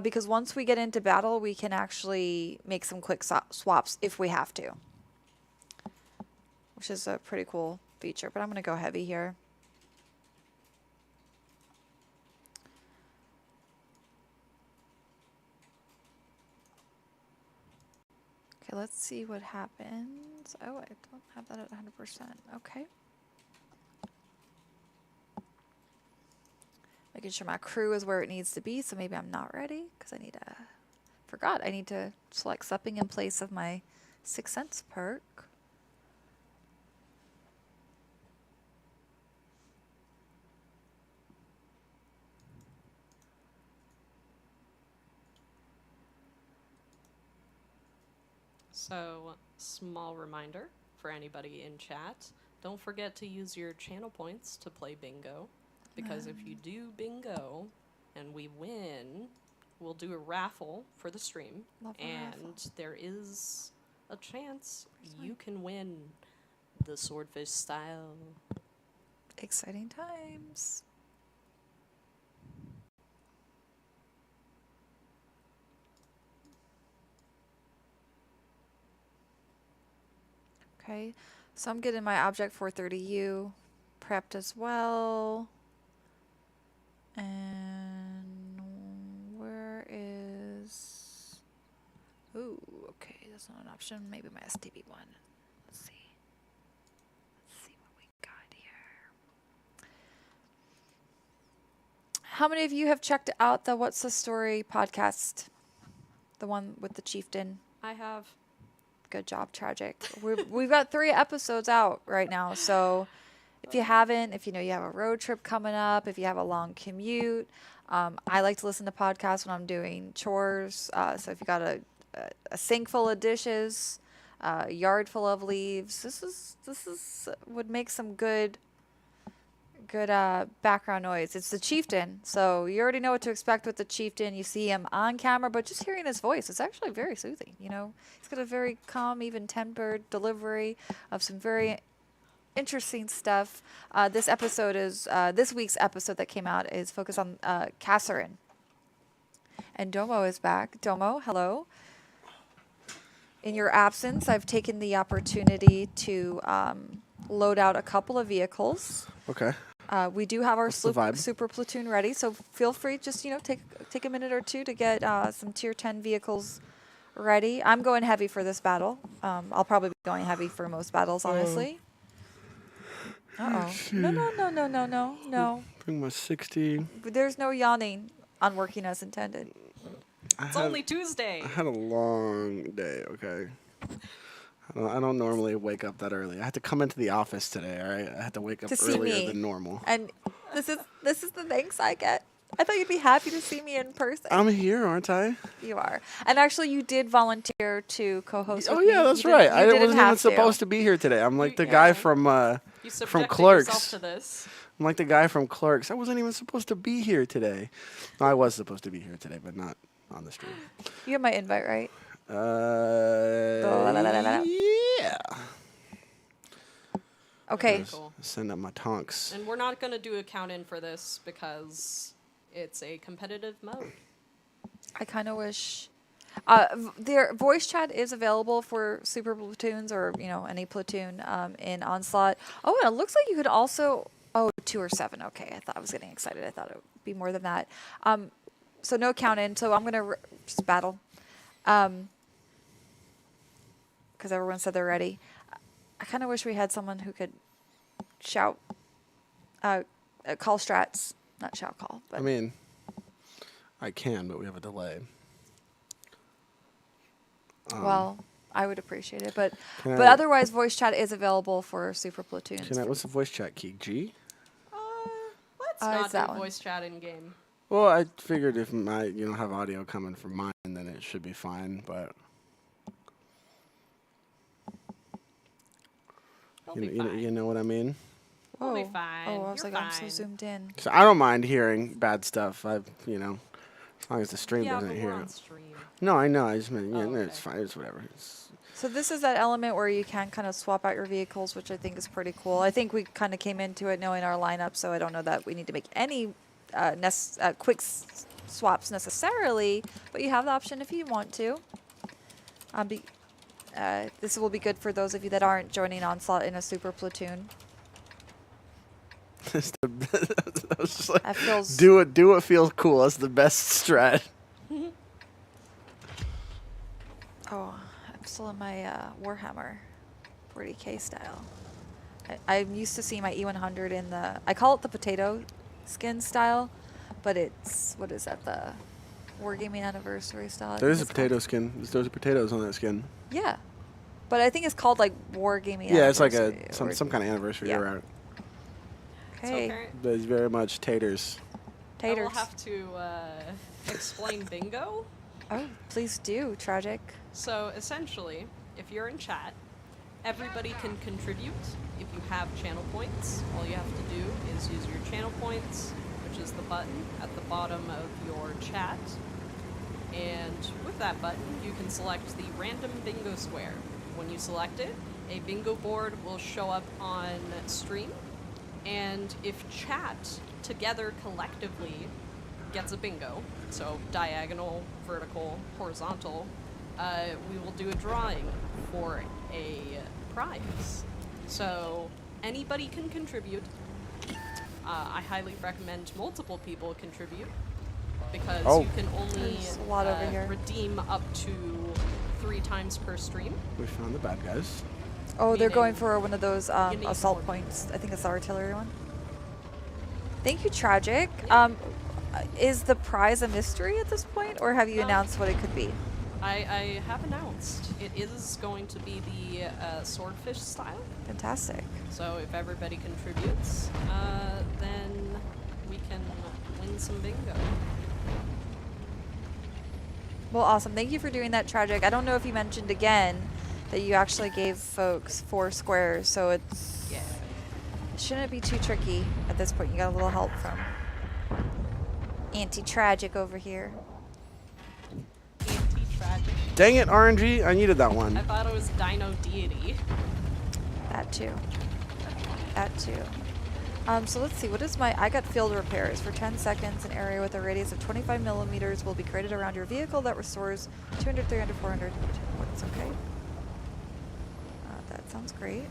[SPEAKER 1] because once we get into battle, we can actually make some quick swaps if we have to, which is a pretty cool feature. But I'm going to go heavy here. Okay, let's see what happens. Oh, I don't have that at 100%. Okay. Making sure my crew is where it needs to be, so maybe I'm not ready because I need to select supping in place of my 6 Cents perk.
[SPEAKER 3] So, small reminder for anybody in chat, don't forget to use your channel points to play bingo. Because if you do bingo and we win, we'll do a raffle for the stream.
[SPEAKER 1] Love a
[SPEAKER 3] and
[SPEAKER 1] raffle.
[SPEAKER 3] there is a chance you can win the Swordfish style.
[SPEAKER 1] Exciting times. Okay, so I'm getting my Object 430U prepped as well. And where is... Ooh, okay, that's not an option. Maybe my STB one. Let's see. Let's see what we got here. How many of you have checked out the What's the Story podcast? The one with the chieftain.
[SPEAKER 3] I have.
[SPEAKER 1] Good job, Tragic. We've got 3 episodes out right now, so if you haven't, if you know you have a road trip coming up, if you have a long commute, I like to listen to podcasts when I'm doing chores. So if you got a sink full of dishes, a yard full of leaves, this is would make some good background noise. It's the chieftain, so you already know what to expect with the chieftain. You see him on camera, but just hearing his voice, it's actually very soothing. You know, he's got a very calm, even-tempered delivery of some very interesting stuff. This week's episode that came out is focused on Kasserin. And Domo is back. Domo, hello. In your absence, I've taken the opportunity to load out a couple of vehicles.
[SPEAKER 2] Okay.
[SPEAKER 1] We do have our
[SPEAKER 2] What's the vibe?
[SPEAKER 1] super platoon ready, so feel free. Just take a minute or two to get some tier 10 vehicles ready. I'm going heavy for this battle. I'll probably be going heavy for most battles, honestly. Uh-oh. No.
[SPEAKER 2] Bring my 60.
[SPEAKER 1] But there's no yawning on working as intended.
[SPEAKER 3] It's only Tuesday.
[SPEAKER 2] I had a long day, okay? I don't normally wake up that early. I had to come into the office today, all right? I had to wake up
[SPEAKER 1] To see
[SPEAKER 2] earlier
[SPEAKER 1] me.
[SPEAKER 2] than normal.
[SPEAKER 1] And this is the thanks I get. I thought you'd be happy to see me in person.
[SPEAKER 2] I'm here, aren't I?
[SPEAKER 1] You are. And actually, you did volunteer to co-host
[SPEAKER 2] Oh,
[SPEAKER 1] with
[SPEAKER 2] yeah,
[SPEAKER 1] me.
[SPEAKER 2] that's
[SPEAKER 1] You
[SPEAKER 2] right.
[SPEAKER 1] didn't-
[SPEAKER 2] I
[SPEAKER 1] you didn't
[SPEAKER 2] wasn't even
[SPEAKER 1] have
[SPEAKER 2] supposed to be here today. I'm like the
[SPEAKER 3] Yeah.
[SPEAKER 2] guy from
[SPEAKER 3] You subjected
[SPEAKER 2] Clerks.
[SPEAKER 3] yourself to this.
[SPEAKER 2] I'm like the guy from Clerks. I wasn't even supposed to be here today. No, I was supposed to be here today, but not on the stream.
[SPEAKER 1] You have my invite, right?
[SPEAKER 2] Yeah.
[SPEAKER 1] Okay.
[SPEAKER 3] Cool.
[SPEAKER 2] Send up my tonks.
[SPEAKER 3] And we're not going to do a count-in for this because it's a competitive mode.
[SPEAKER 1] I kind of wish. Their voice chat is available for super platoons or any platoon in Onslaught. Oh, and it looks like you could also. Oh, 2 or 7. Okay, I thought I was getting excited. I thought it would be more than that. So no count in. So I'm gonna just battle. Because everyone said they're ready. I kind of wish we had someone who could shout, call strats, not shout call. But
[SPEAKER 2] I mean, I can, but we have a delay.
[SPEAKER 1] well, I would appreciate it. But
[SPEAKER 2] Can
[SPEAKER 1] but
[SPEAKER 2] I-
[SPEAKER 1] otherwise, voice chat is available for super platoons.
[SPEAKER 2] What's the voice chat key? G?
[SPEAKER 3] Let's
[SPEAKER 1] It's
[SPEAKER 3] not
[SPEAKER 1] that
[SPEAKER 3] do
[SPEAKER 1] one.
[SPEAKER 3] voice chat in game.
[SPEAKER 2] Well, I figured if I have audio coming from mine, then it should be fine. But
[SPEAKER 3] It'll be fine.
[SPEAKER 2] you know what I mean.
[SPEAKER 3] We'll be
[SPEAKER 1] Oh.
[SPEAKER 3] fine.
[SPEAKER 1] Oh, I was
[SPEAKER 3] You're
[SPEAKER 1] like, I'm so
[SPEAKER 3] fine.
[SPEAKER 1] zoomed in.
[SPEAKER 2] So I don't mind hearing bad stuff. As long as the stream
[SPEAKER 3] Yeah,
[SPEAKER 2] doesn't
[SPEAKER 3] but
[SPEAKER 2] hear
[SPEAKER 3] we're on
[SPEAKER 2] it.
[SPEAKER 3] stream.
[SPEAKER 2] No, I know. I just mean,
[SPEAKER 3] Oh,
[SPEAKER 2] it's
[SPEAKER 3] okay.
[SPEAKER 2] fine. It's whatever.
[SPEAKER 1] So this is that element where you can kind of swap out your vehicles, which I think is pretty cool. I think we kind of came into it knowing our lineup, so I don't know that we need to make any quick swaps necessarily, but you have the option if you want to. This will be good for those of you that aren't joining Onslaught in a super platoon.
[SPEAKER 2] I was just like,
[SPEAKER 1] That feels
[SPEAKER 2] do what feels cool. That's the best strat.
[SPEAKER 1] Oh, I'm still in my Warhammer 40k style. I'm used to seeing my E100 in the, I call it the potato skin style, but it's, what is that, the Wargaming Anniversary style? I
[SPEAKER 2] There's
[SPEAKER 1] think
[SPEAKER 2] a
[SPEAKER 1] it's called.
[SPEAKER 2] potato skin. There's potatoes on that skin.
[SPEAKER 1] Yeah. But I think it's called like Wargaming
[SPEAKER 2] Yeah, it's like
[SPEAKER 1] Anniversary.
[SPEAKER 2] some kind of anniversary.
[SPEAKER 1] Yeah.
[SPEAKER 2] You're right.
[SPEAKER 1] Okay.
[SPEAKER 3] So apparent-
[SPEAKER 2] There's very much taters.
[SPEAKER 3] I will
[SPEAKER 1] Taters.
[SPEAKER 3] have to explain bingo.
[SPEAKER 1] Oh, please do, Tragic.
[SPEAKER 3] So essentially, if you're in chat, everybody can contribute. If you have channel points, all you have to do is use your channel points, which is the button at the bottom of your chat. And with that button, you can select the random bingo square. When you select it, a bingo board will show up on stream. And if chat together collectively gets a bingo, so diagonal, vertical, horizontal, we will do a drawing for a prize. So anybody can contribute. I highly recommend multiple people contribute because
[SPEAKER 2] Oh.
[SPEAKER 3] you can only
[SPEAKER 1] There's a lot over here.
[SPEAKER 3] redeem up to 3 times per stream.
[SPEAKER 2] We found the bad guys.
[SPEAKER 1] Oh, they're going
[SPEAKER 3] Meaning
[SPEAKER 1] for one of those
[SPEAKER 3] you need
[SPEAKER 1] assault
[SPEAKER 3] more.
[SPEAKER 1] points. I think it's the artillery one. Thank you, Tragic. Is the prize a mystery at this point, or have you announced what it could be?
[SPEAKER 3] I have announced it is going to be the Swordfish style.
[SPEAKER 1] Fantastic.
[SPEAKER 3] So if everybody contributes, then we can win some bingo.
[SPEAKER 1] Well, awesome. Thank you for doing that, Tragic. I don't know if you mentioned again that you actually gave folks 4 squares, so it
[SPEAKER 3] Yeah.
[SPEAKER 1] shouldn't be too tricky at this point. You got a little help from Anti-Tragic over here.
[SPEAKER 3] Anti-tragic.
[SPEAKER 2] Dang it, RNG! I needed that one.
[SPEAKER 3] I thought it was Dino Deity.
[SPEAKER 1] That too. That too. So let's see. What is my? I got field repairs for 10 seconds. An area with a radius of 25 millimeters will be created around your vehicle that restores 200, 300, 400 points. Okay. That sounds great.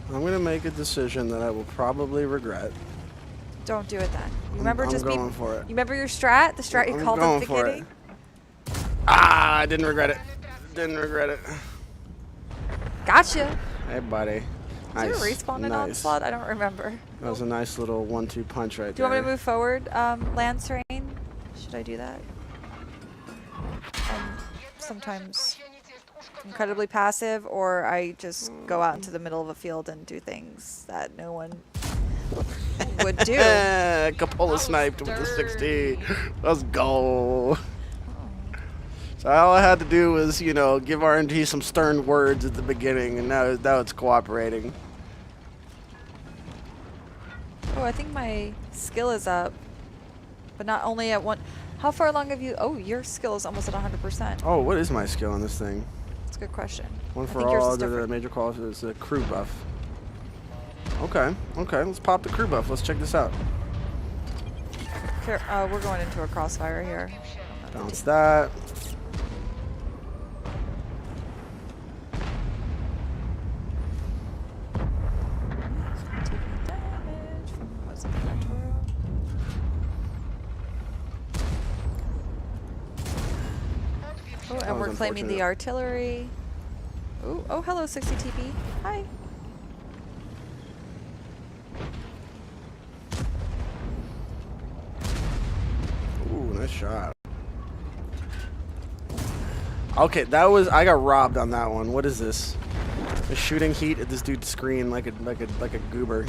[SPEAKER 2] I'm gonna make a decision that I will probably regret.
[SPEAKER 1] Don't do it then. You remember
[SPEAKER 2] I'm
[SPEAKER 1] just
[SPEAKER 2] going for it.
[SPEAKER 1] You remember your strat? The strat you
[SPEAKER 2] I'm
[SPEAKER 1] called at
[SPEAKER 2] going
[SPEAKER 1] the
[SPEAKER 2] for
[SPEAKER 1] beginning?
[SPEAKER 2] it. Ah, I didn't regret it. Didn't regret it.
[SPEAKER 1] Gotcha.
[SPEAKER 2] Hey, buddy.
[SPEAKER 1] Is
[SPEAKER 2] Nice.
[SPEAKER 1] there a respawn in
[SPEAKER 2] Nice.
[SPEAKER 1] Onslaught? I don't remember.
[SPEAKER 2] That was a nice little 1-2 punch right
[SPEAKER 1] Do you
[SPEAKER 2] there.
[SPEAKER 1] want me to move forward, Lance Rain? Should I do that? I'm sometimes incredibly passive, or I just go out into the middle of a field and do things that no one would do.
[SPEAKER 2] Capola sniped with the 60. Let's go. So all I had to do was, you know, give RNG some stern words at the beginning, and now it's cooperating.
[SPEAKER 1] Oh, I think my skill is up, but not only at one. How far along have you? Oh, your skill is almost at 100%.
[SPEAKER 2] Oh, what is my skill on this thing?
[SPEAKER 1] That's a good question.
[SPEAKER 2] One
[SPEAKER 1] I
[SPEAKER 2] for
[SPEAKER 1] think yours
[SPEAKER 2] all
[SPEAKER 1] is
[SPEAKER 2] other
[SPEAKER 1] different.
[SPEAKER 2] major qualifiers is a crew buff. Okay, let's pop the crew buff. Let's check this out.
[SPEAKER 1] Here, we're going into a crossfire here.
[SPEAKER 2] Bounce that.
[SPEAKER 1] Taking damage from what's it, Arturo? Oh,
[SPEAKER 2] That
[SPEAKER 1] and
[SPEAKER 2] was
[SPEAKER 1] we're claiming the
[SPEAKER 2] unfortunate.
[SPEAKER 1] artillery. Ooh, oh, hello, 60 TP. Hi.
[SPEAKER 2] Ooh, nice shot. Okay, I got robbed on that one. What is this? A shooting heat at this dude's screen like a goober.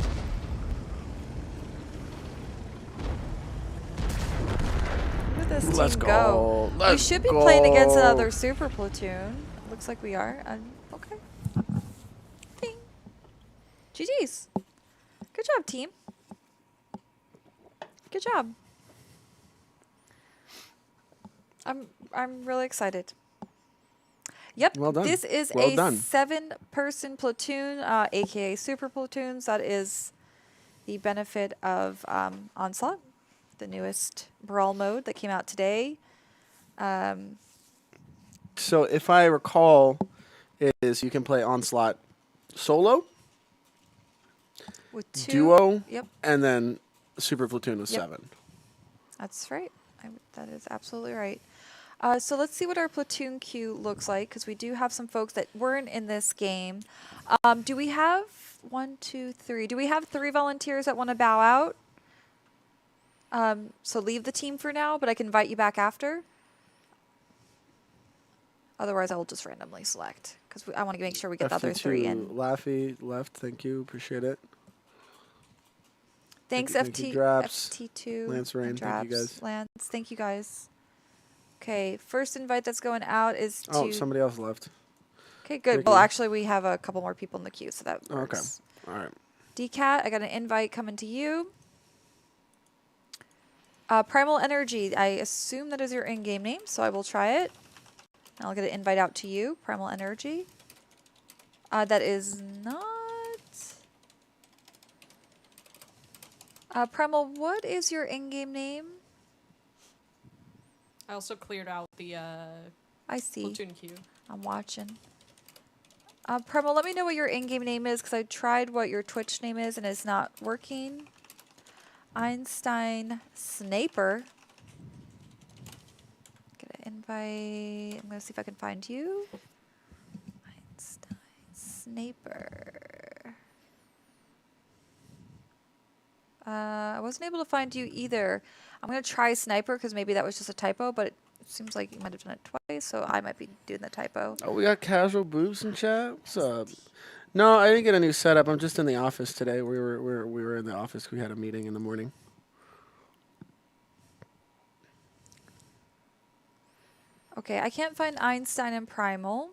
[SPEAKER 1] Where did this
[SPEAKER 2] Let's
[SPEAKER 1] team
[SPEAKER 2] go.
[SPEAKER 1] we
[SPEAKER 2] Let's
[SPEAKER 1] should be playing against
[SPEAKER 2] go.
[SPEAKER 1] another super platoon. Looks like we are. Okay. Ding. GG's. Good job, team. Good job. I'm really excited. Yep.
[SPEAKER 2] Well done.
[SPEAKER 1] This is
[SPEAKER 2] Well
[SPEAKER 1] a
[SPEAKER 2] done.
[SPEAKER 1] 7-person platoon, aka super platoons. That is the benefit of Onslaught, the newest brawl mode that came out today.
[SPEAKER 2] So if I recall, is you can play Onslaught solo,
[SPEAKER 1] With 2.
[SPEAKER 2] duo,
[SPEAKER 1] Yep,
[SPEAKER 2] and then super platoon with
[SPEAKER 1] Yep.
[SPEAKER 2] 7.
[SPEAKER 1] that's right. That is absolutely right. So let's see what our platoon queue looks like, because we do have some folks that weren't in this game. Do we have 1, 2, 3? Do we have 3 volunteers that want to bow out? So leave the team for now, but I can invite you back after. Otherwise, I will just randomly select, because I want to make sure we get the other 3 in.
[SPEAKER 2] Laffy left. Thank you. Appreciate it.
[SPEAKER 1] Thanks,
[SPEAKER 2] Thank you,
[SPEAKER 1] FT,
[SPEAKER 2] Draps,
[SPEAKER 1] FT2,
[SPEAKER 2] Lance Rain,
[SPEAKER 1] and
[SPEAKER 2] thank you,
[SPEAKER 1] Draps,
[SPEAKER 2] guys.
[SPEAKER 1] Lance, thank you guys. Okay, first invite that's going out is to.
[SPEAKER 2] Oh, somebody else left.
[SPEAKER 1] Okay, good.
[SPEAKER 2] Thank
[SPEAKER 1] Well,
[SPEAKER 2] you.
[SPEAKER 1] actually, we have a couple more people in the queue, so that
[SPEAKER 2] Okay.
[SPEAKER 1] works.
[SPEAKER 2] All right.
[SPEAKER 1] DCAT, I got an invite coming to you. Primal Energy, I assume that is your in-game name, so I will try it. I'll get an invite out to you, Primal Energy. That is not... Primal, what is your in-game name?
[SPEAKER 3] I also cleared out the
[SPEAKER 1] I see.
[SPEAKER 3] platoon queue.
[SPEAKER 1] I'm watching. Primal, let me know what your in-game name is, because I tried what your Twitch name is, and it's not working. Einstein Sniper. Get an invite. I'm going to see if I can find you. Einstein Sniper. I wasn't able to find you either. I'm going to try Sniper, because maybe that was just a typo, but it seems like you might have done it twice, so I might be doing the typo.
[SPEAKER 2] Oh, we got casual boobs in chat. What's up? No, I didn't get a new setup. I'm just in the office today. We were in the office. We had a meeting in the morning.
[SPEAKER 1] Okay, I can't find Einstein and Primal.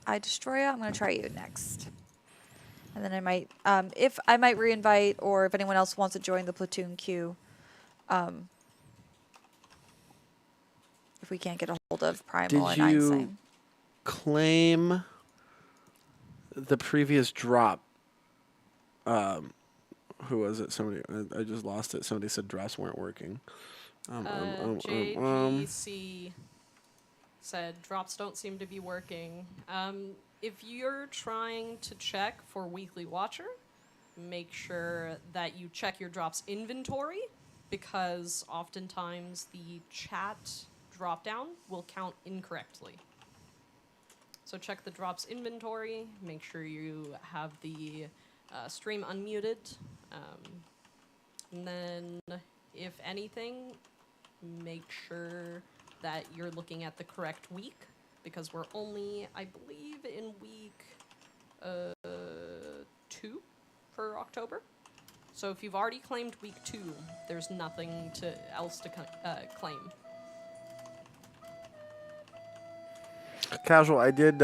[SPEAKER 1] I destroy it. I'm going to try you next. And then I might, if I might re-invite, or if anyone else wants to join the platoon queue, if we can't get a hold of Primal
[SPEAKER 2] Did
[SPEAKER 1] and
[SPEAKER 2] you
[SPEAKER 1] Einstein.
[SPEAKER 2] claim the previous drop? Who was it? Somebody. I just lost it. Somebody said drops weren't working.
[SPEAKER 3] JGC said drops don't seem to be working. if you're trying to check for Weekly Watcher, make sure that you check your drops inventory, because oftentimes the chat dropdown will count incorrectly. So check the drops inventory, make sure you have the stream unmuted, and then if anything, make sure that you're looking at the correct week, because we're only, I believe, in week 2 for October. So if you've already claimed week 2, there's nothing else to claim.
[SPEAKER 2] Casual, I did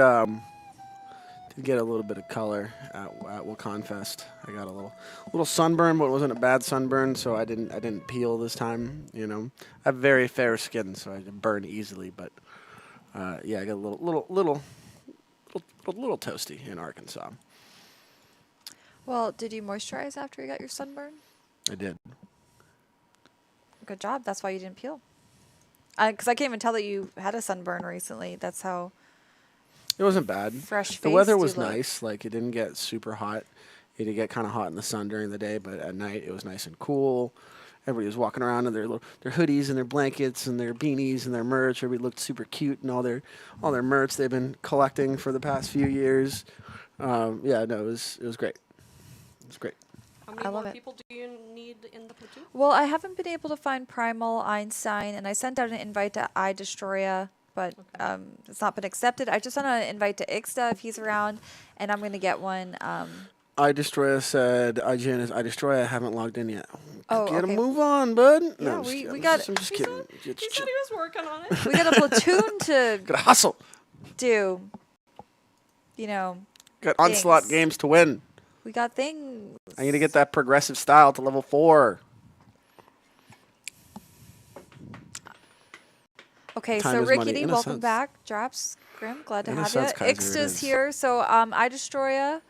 [SPEAKER 2] get a little bit of color at Wakan Fest. I got a little sunburn, but it wasn't a bad sunburn, so I didn't peel this time. You know, I have very fair skin, so I burn easily. But yeah, I got a little toasty in Arkansas.
[SPEAKER 1] Well, did you moisturize after you got your sunburn?
[SPEAKER 2] I did.
[SPEAKER 1] Good job. That's why you didn't peel. Because I can't even tell that you had a sunburn recently. That's how
[SPEAKER 2] It wasn't bad.
[SPEAKER 1] fresh-faced
[SPEAKER 2] The weather
[SPEAKER 1] you
[SPEAKER 2] was
[SPEAKER 1] look.
[SPEAKER 2] nice. Like, it didn't get super hot. It did get kind of hot in the sun during the day, but at night it was nice and cool. Everybody was walking around in their hoodies and their blankets and their beanies and their merch. Everybody looked super cute and all their merch they've been collecting for the past few years. Yeah, no, it was great. It was great.
[SPEAKER 3] How
[SPEAKER 1] I
[SPEAKER 3] many
[SPEAKER 1] love
[SPEAKER 3] more
[SPEAKER 1] it.
[SPEAKER 3] people do you need in the platoon?
[SPEAKER 1] Well, I haven't been able to find Primal, Einstein, and I sent out an invite to iDestroya, but it's not been accepted. I just sent out an invite to Ixta if he's around, and I'm going to get one.
[SPEAKER 2] iDestroya said, IGN is iDestroya. I haven't logged in yet.
[SPEAKER 1] Oh,
[SPEAKER 2] Gotta
[SPEAKER 1] okay.
[SPEAKER 2] move on, bud.
[SPEAKER 1] Yeah,
[SPEAKER 2] No, I'm just
[SPEAKER 1] we
[SPEAKER 2] kidding.
[SPEAKER 1] got-
[SPEAKER 2] I'm just kidding.
[SPEAKER 3] He said he was working on it.
[SPEAKER 1] We got a platoon to
[SPEAKER 2] Gotta hustle.
[SPEAKER 1] do. You know,
[SPEAKER 2] Got Onslaught
[SPEAKER 1] Thanks.
[SPEAKER 2] games to win.
[SPEAKER 1] we got things.
[SPEAKER 2] I need to get that progressive style to level 4.
[SPEAKER 1] Okay,
[SPEAKER 2] Time
[SPEAKER 1] so
[SPEAKER 2] is money,
[SPEAKER 1] Rickety,
[SPEAKER 2] in a
[SPEAKER 1] welcome
[SPEAKER 2] sense.
[SPEAKER 1] back. Drops, Grim, glad to
[SPEAKER 2] In a
[SPEAKER 1] have you.
[SPEAKER 2] sense, Kaiser, it
[SPEAKER 1] Ixta's
[SPEAKER 2] is.
[SPEAKER 1] here, so iDestroya,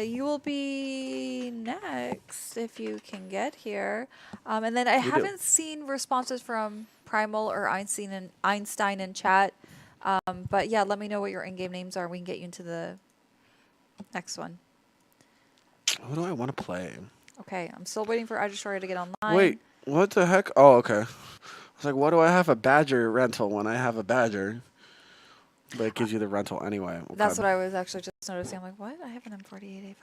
[SPEAKER 1] you will be next if you can get here. And then I
[SPEAKER 2] do.
[SPEAKER 1] haven't seen responses from Primal or Einstein in chat. But yeah, let me know what your in-game names are. We can get you into the next one.
[SPEAKER 2] What do I want to play?
[SPEAKER 1] Okay, I'm still waiting for iDestroya to get online.
[SPEAKER 2] Wait, what the heck? Oh, okay. I was like, why do I have a Badger rental when I have a Badger? But it gives you the rental anyway. Okay.
[SPEAKER 1] That's what I was actually just noticing. I'm like, what? I have an M48A5.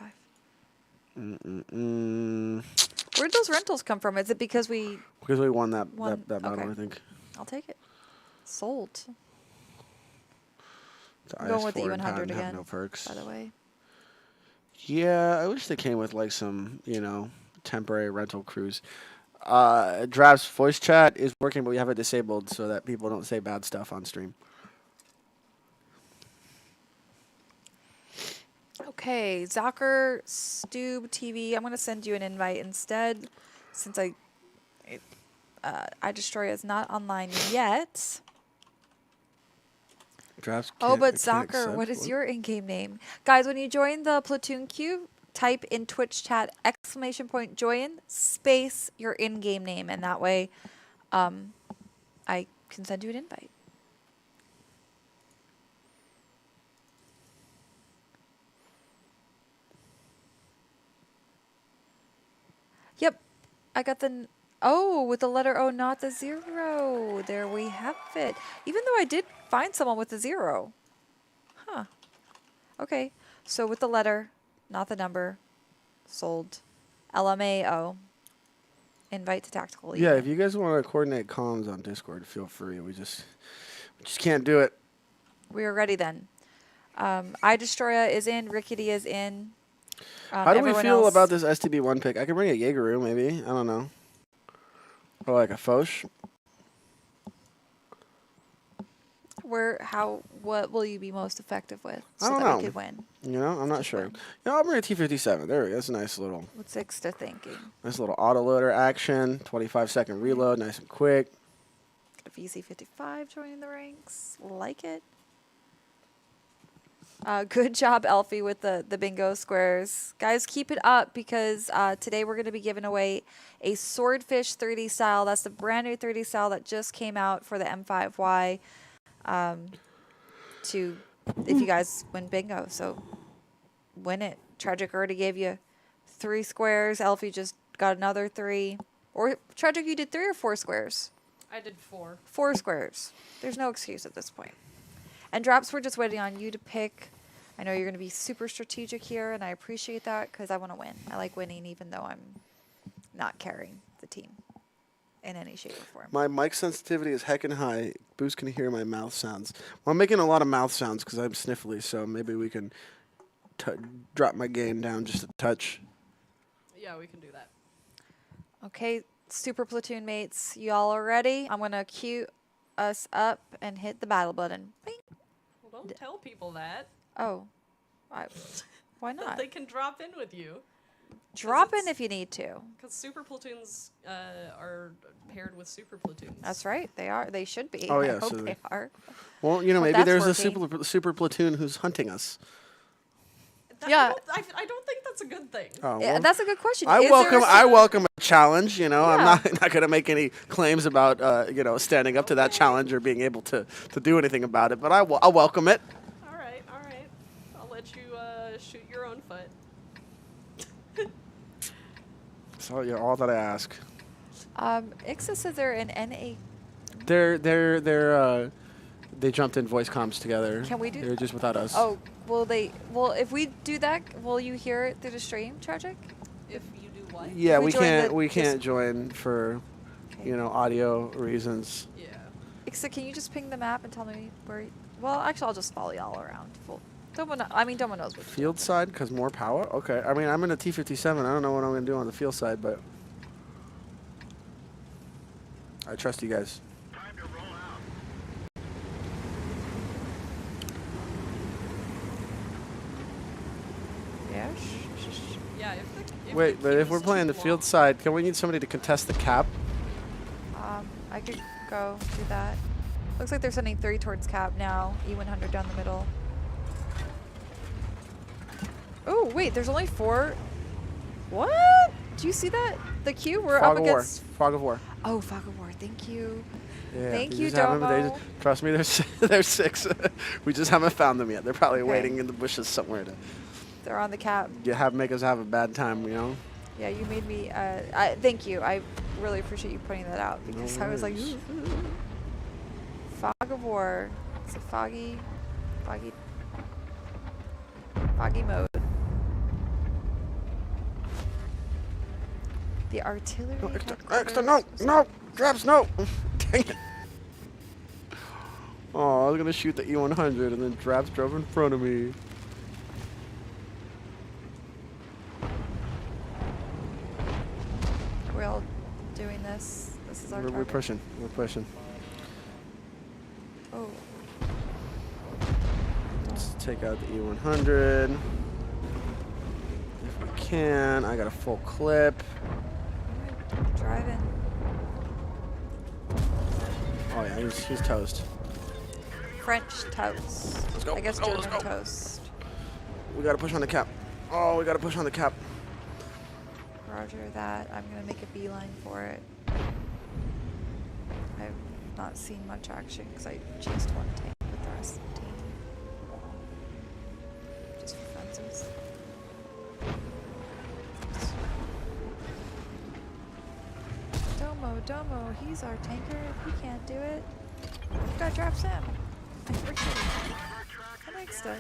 [SPEAKER 1] Where'd those rentals come from? Is it because we...
[SPEAKER 2] Because we won that
[SPEAKER 1] Won-
[SPEAKER 2] battle,
[SPEAKER 1] okay.
[SPEAKER 2] I think.
[SPEAKER 1] I'll take it. Sold.
[SPEAKER 2] The
[SPEAKER 1] I'm going with the
[SPEAKER 2] IS-4 and
[SPEAKER 1] E100
[SPEAKER 2] Patton have
[SPEAKER 1] again,
[SPEAKER 2] no perks.
[SPEAKER 1] by the way.
[SPEAKER 2] Yeah, I wish they came with like some, temporary rental crews. Drap's voice chat is working, but we have it disabled so that people don't say bad stuff on stream.
[SPEAKER 1] Okay, Zocker Stube TV. I'm going to send you an invite instead, since iDestroya is not online yet.
[SPEAKER 2] Drap's
[SPEAKER 1] Oh, but
[SPEAKER 2] can't
[SPEAKER 1] Zocker,
[SPEAKER 2] accept.
[SPEAKER 1] what is your in-game name? Guys, when you join the platoon queue, type in Twitch chat !join space your in-game name, and that way I can send you an invite. Yep, I got the... Oh, with the letter O, not the 0. There we have it. Even though I did find someone with the 0. Huh. Okay, so with the letter, not the number, sold. LMAO. Invite to tactical.
[SPEAKER 2] Yeah,
[SPEAKER 1] Evening.
[SPEAKER 2] if you guys want to coordinate comms on Discord, feel free. We just can't do it.
[SPEAKER 1] We are ready then. iDestroya is in. Rickety is in.
[SPEAKER 2] How do we
[SPEAKER 1] everyone
[SPEAKER 2] feel
[SPEAKER 1] else-
[SPEAKER 2] about this STB1 pick? I can bring a Jaegeru, maybe. I don't know. Or like a Foch.
[SPEAKER 1] What will you be most effective with
[SPEAKER 2] I
[SPEAKER 1] so
[SPEAKER 2] don't
[SPEAKER 1] that
[SPEAKER 2] know.
[SPEAKER 1] we could win?
[SPEAKER 2] I'm not sure.
[SPEAKER 1] win.
[SPEAKER 2] Yeah, I'll bring a T57. There we go. That's a nice little
[SPEAKER 1] What's Ixta thinking?
[SPEAKER 2] autoloader action. 25-second reload, nice and quick.
[SPEAKER 1] Got a VC55 joining the ranks. Like it. Good job, Elfie, with the bingo squares. Guys, keep it up because today we're going to be giving away a Swordfish 30 style. That's the brand new 30 style that just came out for the M5Y. To if you guys win bingo. So win it. Tragic already gave you 3 squares. Elfie just got another 3. Or Tragic, you did 3 or 4 squares?
[SPEAKER 3] I did 4.
[SPEAKER 1] 4 squares. There's no excuse at this point. And Drops, we're just waiting on you to pick. I know you're going to be super strategic here, and I appreciate that because I want to win. I like winning even though I'm not carrying the team in any shape or form.
[SPEAKER 2] My mic sensitivity is heckin' high. Boost can hear my mouth sounds. Well, I'm making a lot of mouth sounds because I'm sniffly, so maybe we can drop my gain down just a touch.
[SPEAKER 3] Yeah, we can do that.
[SPEAKER 1] Okay, super platoon mates, y'all are ready? I'm going to cue us up and hit the battle button. Bing.
[SPEAKER 3] Well, don't tell people that.
[SPEAKER 1] Oh, why
[SPEAKER 3] That
[SPEAKER 1] not?
[SPEAKER 3] they can drop in with you.
[SPEAKER 1] Drop in
[SPEAKER 3] it's-
[SPEAKER 1] if you need to.
[SPEAKER 3] Because super platoons are paired with super platoons.
[SPEAKER 1] That's right. They are. They should be.
[SPEAKER 2] Oh,
[SPEAKER 1] I
[SPEAKER 2] yeah,
[SPEAKER 1] hope
[SPEAKER 2] so
[SPEAKER 1] they are.
[SPEAKER 2] Well, you know,
[SPEAKER 1] Hope
[SPEAKER 2] maybe
[SPEAKER 1] that's
[SPEAKER 2] there's a
[SPEAKER 1] working.
[SPEAKER 2] super platoon who's hunting us.
[SPEAKER 1] Yeah.
[SPEAKER 3] I don't think that's a good thing.
[SPEAKER 2] Oh,
[SPEAKER 1] Yeah,
[SPEAKER 2] well,
[SPEAKER 1] that's a good question.
[SPEAKER 2] I
[SPEAKER 1] Is there a
[SPEAKER 2] I
[SPEAKER 1] super-
[SPEAKER 2] welcome a challenge. You know, I'm
[SPEAKER 1] Yeah.
[SPEAKER 2] not going to make any claims about you know, standing up to that
[SPEAKER 3] Okay.
[SPEAKER 2] challenge or being able to do anything about it. But I'll welcome it.
[SPEAKER 3] All right. I'll let you shoot your own foot.
[SPEAKER 2] So you're all that I ask.
[SPEAKER 1] Ixa says they're in NA.
[SPEAKER 2] They jumped in voice comms together.
[SPEAKER 1] Can we do
[SPEAKER 2] They're
[SPEAKER 1] that?
[SPEAKER 2] just without us.
[SPEAKER 1] Oh, will they? Well, if we do that, will you hear it through the stream, Tragic?
[SPEAKER 3] If you do what?
[SPEAKER 2] Yeah,
[SPEAKER 1] we
[SPEAKER 2] we
[SPEAKER 1] join
[SPEAKER 2] can't.
[SPEAKER 1] the-
[SPEAKER 2] We
[SPEAKER 1] this-
[SPEAKER 2] can't join for,
[SPEAKER 1] Okay.
[SPEAKER 2] you know, audio reasons.
[SPEAKER 3] Yeah.
[SPEAKER 1] Ixa, can you just ping the map and tell me where? Well, actually, I'll just follow y'all around. Domo knows what to do.
[SPEAKER 2] Field side, because more power. Okay. I mean, I'm in a T-57. I don't know what I'm gonna do on the field side, but I trust you guys.
[SPEAKER 1] Yeah.
[SPEAKER 3] Yeah. If
[SPEAKER 2] Wait,
[SPEAKER 3] the
[SPEAKER 2] but
[SPEAKER 3] queue
[SPEAKER 2] if
[SPEAKER 3] is
[SPEAKER 2] we're
[SPEAKER 3] too
[SPEAKER 2] playing the
[SPEAKER 3] long-
[SPEAKER 2] field side, can we need somebody to contest the cap?
[SPEAKER 1] I could go do that. Looks like they're sending 3 towards cap now. E100 down the middle. Oh, wait, there's only 4. What? Do you see that? The queue? We're
[SPEAKER 2] Fog
[SPEAKER 1] up
[SPEAKER 2] of War.
[SPEAKER 1] against.
[SPEAKER 2] Fog of War.
[SPEAKER 1] Oh, Fog of War. Thank you.
[SPEAKER 2] Yeah,
[SPEAKER 1] Thank
[SPEAKER 2] we
[SPEAKER 1] you,
[SPEAKER 2] just haven't-
[SPEAKER 1] Domo.
[SPEAKER 2] trust me, there's 6. We just haven't found them yet. They're probably
[SPEAKER 1] Okay.
[SPEAKER 2] waiting in the bushes somewhere to
[SPEAKER 1] They're on the cap.
[SPEAKER 2] make us have a bad time, you know?
[SPEAKER 1] Yeah, you made me. Thank you. I really appreciate you pointing that out because I was like,
[SPEAKER 2] worries.
[SPEAKER 1] ooh. Fog of War. It's a foggy mode. The artillery.
[SPEAKER 2] No, extra,
[SPEAKER 1] headquarters-
[SPEAKER 2] no, Traps, no. Dang it. Oh, I was gonna shoot the E100 and then Traps drove in front of me.
[SPEAKER 1] Are we all doing this? This is our
[SPEAKER 2] We're
[SPEAKER 1] target.
[SPEAKER 2] pushing. We're pushing.
[SPEAKER 1] Oh,
[SPEAKER 2] Let's take out the E100. If we can, I got a full clip.
[SPEAKER 1] driving.
[SPEAKER 2] Oh yeah, he's toast.
[SPEAKER 1] French toast.
[SPEAKER 2] Let's go,
[SPEAKER 1] I guess
[SPEAKER 2] let's go, let's
[SPEAKER 1] German
[SPEAKER 2] go.
[SPEAKER 1] toast.
[SPEAKER 2] We gotta push on the cap. Oh, we gotta push on the cap.
[SPEAKER 1] Roger that. I'm gonna make a beeline for it. I've not seen much action because I chased one tank with the rest of the team. Just for funsies. Domo, he's our tanker. If he can't do it, we gotta drop Sam. And Ricky. And Exta.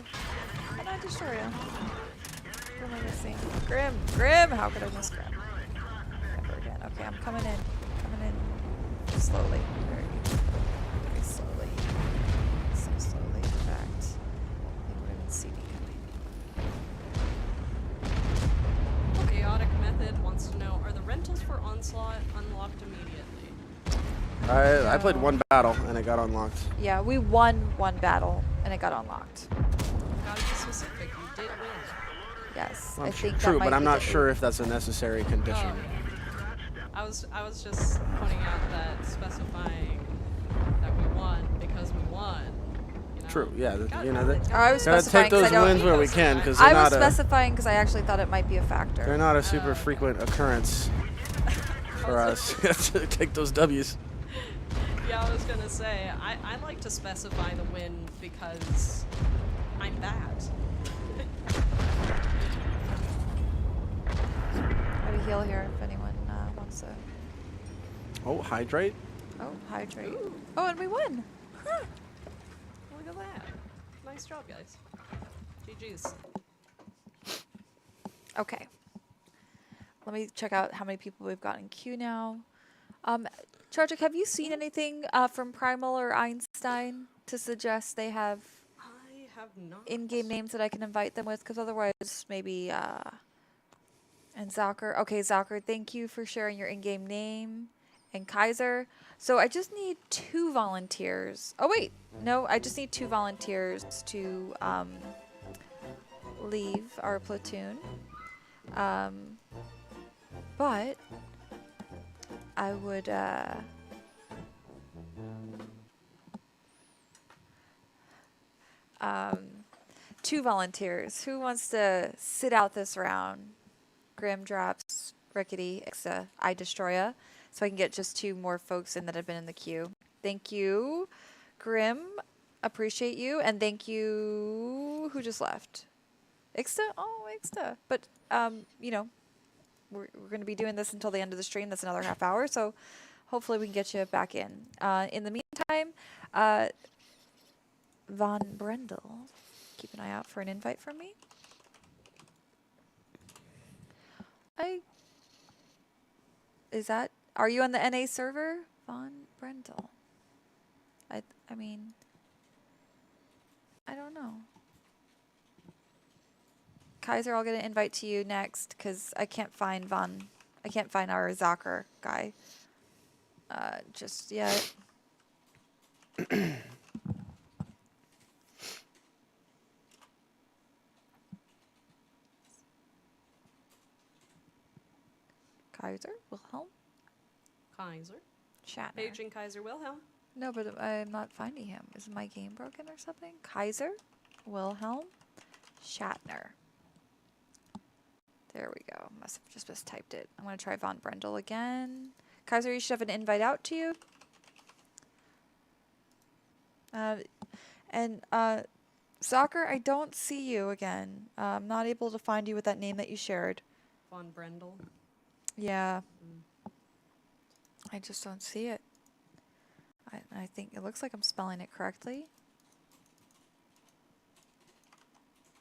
[SPEAKER 1] And I destroy him. Who am I missing? Grim! How could I miss Grim? Never again. Okay, I'm coming in. Slowly. Very slowly. So slowly, in fact. They wouldn't even see me coming.
[SPEAKER 3] Chaotic Method wants to know, are the rentals for Onslaught unlocked immediately?
[SPEAKER 2] I played one battle and it got unlocked.
[SPEAKER 1] Yeah, we won one battle and it got unlocked.
[SPEAKER 3] Gotta be specific. You did win.
[SPEAKER 1] Yes,
[SPEAKER 2] Well,
[SPEAKER 1] I think that
[SPEAKER 2] true,
[SPEAKER 1] might
[SPEAKER 2] but I'm
[SPEAKER 1] be
[SPEAKER 2] not
[SPEAKER 1] the-
[SPEAKER 2] sure if that's a necessary condition.
[SPEAKER 3] I was just pointing out that specifying that we won because we won. You know?
[SPEAKER 2] True, yeah,
[SPEAKER 3] Gotta-
[SPEAKER 2] you know, that-
[SPEAKER 1] I was
[SPEAKER 2] Gotta
[SPEAKER 1] specifying
[SPEAKER 2] take
[SPEAKER 1] 'cause
[SPEAKER 2] those
[SPEAKER 1] I don't.
[SPEAKER 2] wins where we can, because
[SPEAKER 1] I
[SPEAKER 2] they're
[SPEAKER 1] was
[SPEAKER 2] not a
[SPEAKER 1] specifying because I actually thought it might be a factor.
[SPEAKER 2] they're not a super frequent occurrence for
[SPEAKER 3] I
[SPEAKER 2] us
[SPEAKER 3] was
[SPEAKER 2] to take those W's.
[SPEAKER 3] Yeah, I was gonna say I like to specify the win because I'm bad.
[SPEAKER 1] I have a heal here if anyone wants to.
[SPEAKER 2] Oh, hydrate.
[SPEAKER 1] Oh, hydrate.
[SPEAKER 3] Ooh.
[SPEAKER 1] Oh, and we won.
[SPEAKER 3] Look at that. Nice job, guys. GG's.
[SPEAKER 1] Okay. Let me check out how many people we've got in queue now. Chargic, have you seen anything from Primal or Einstein to suggest they have
[SPEAKER 3] I have not.
[SPEAKER 1] in-game names that I can invite them with? Because otherwise, maybe... and Zocker. Okay, Zocker, thank you for sharing your in-game name. And Kaiser. So I just need 2 volunteers. Oh, wait. No, I just need 2 volunteers to leave our platoon. But I would... 2 volunteers. Who wants to sit out this round? Grim drops Rickety, Ixa, I Destroya. So I can get just 2 more folks in that have been in the queue. Thank you, Grim. Appreciate you. And thank you... Who just left? Ixta? Oh, Ixta. But, you know, we're going to be doing this until the end of the stream. That's another half hour. So hopefully we can get you back in. In the meantime, Von Brendel, keep an eye out for an invite from me. Are you on the NA server? Von Brendel. I mean, I don't know. Kaiser, I'll get an invite to you next because I can't find our Zocker guy just yet. Kaiser, Wilhelm,
[SPEAKER 3] Kaiser.
[SPEAKER 1] Shatner.
[SPEAKER 3] Paging Kaiser Wilhelm.
[SPEAKER 1] No, but I'm not finding him. Is my game broken or something? Kaiser, Wilhelm, Shatner. There we go. Must have just mistyped it. I'm going to try Von Brendel again. Kaiser, you should have an invite out to you. Soccer, I don't see you again. I'm not able to find you with that name that you shared.
[SPEAKER 3] Von Brendel.
[SPEAKER 1] Yeah. I just don't see it. I think it looks like I'm spelling it correctly.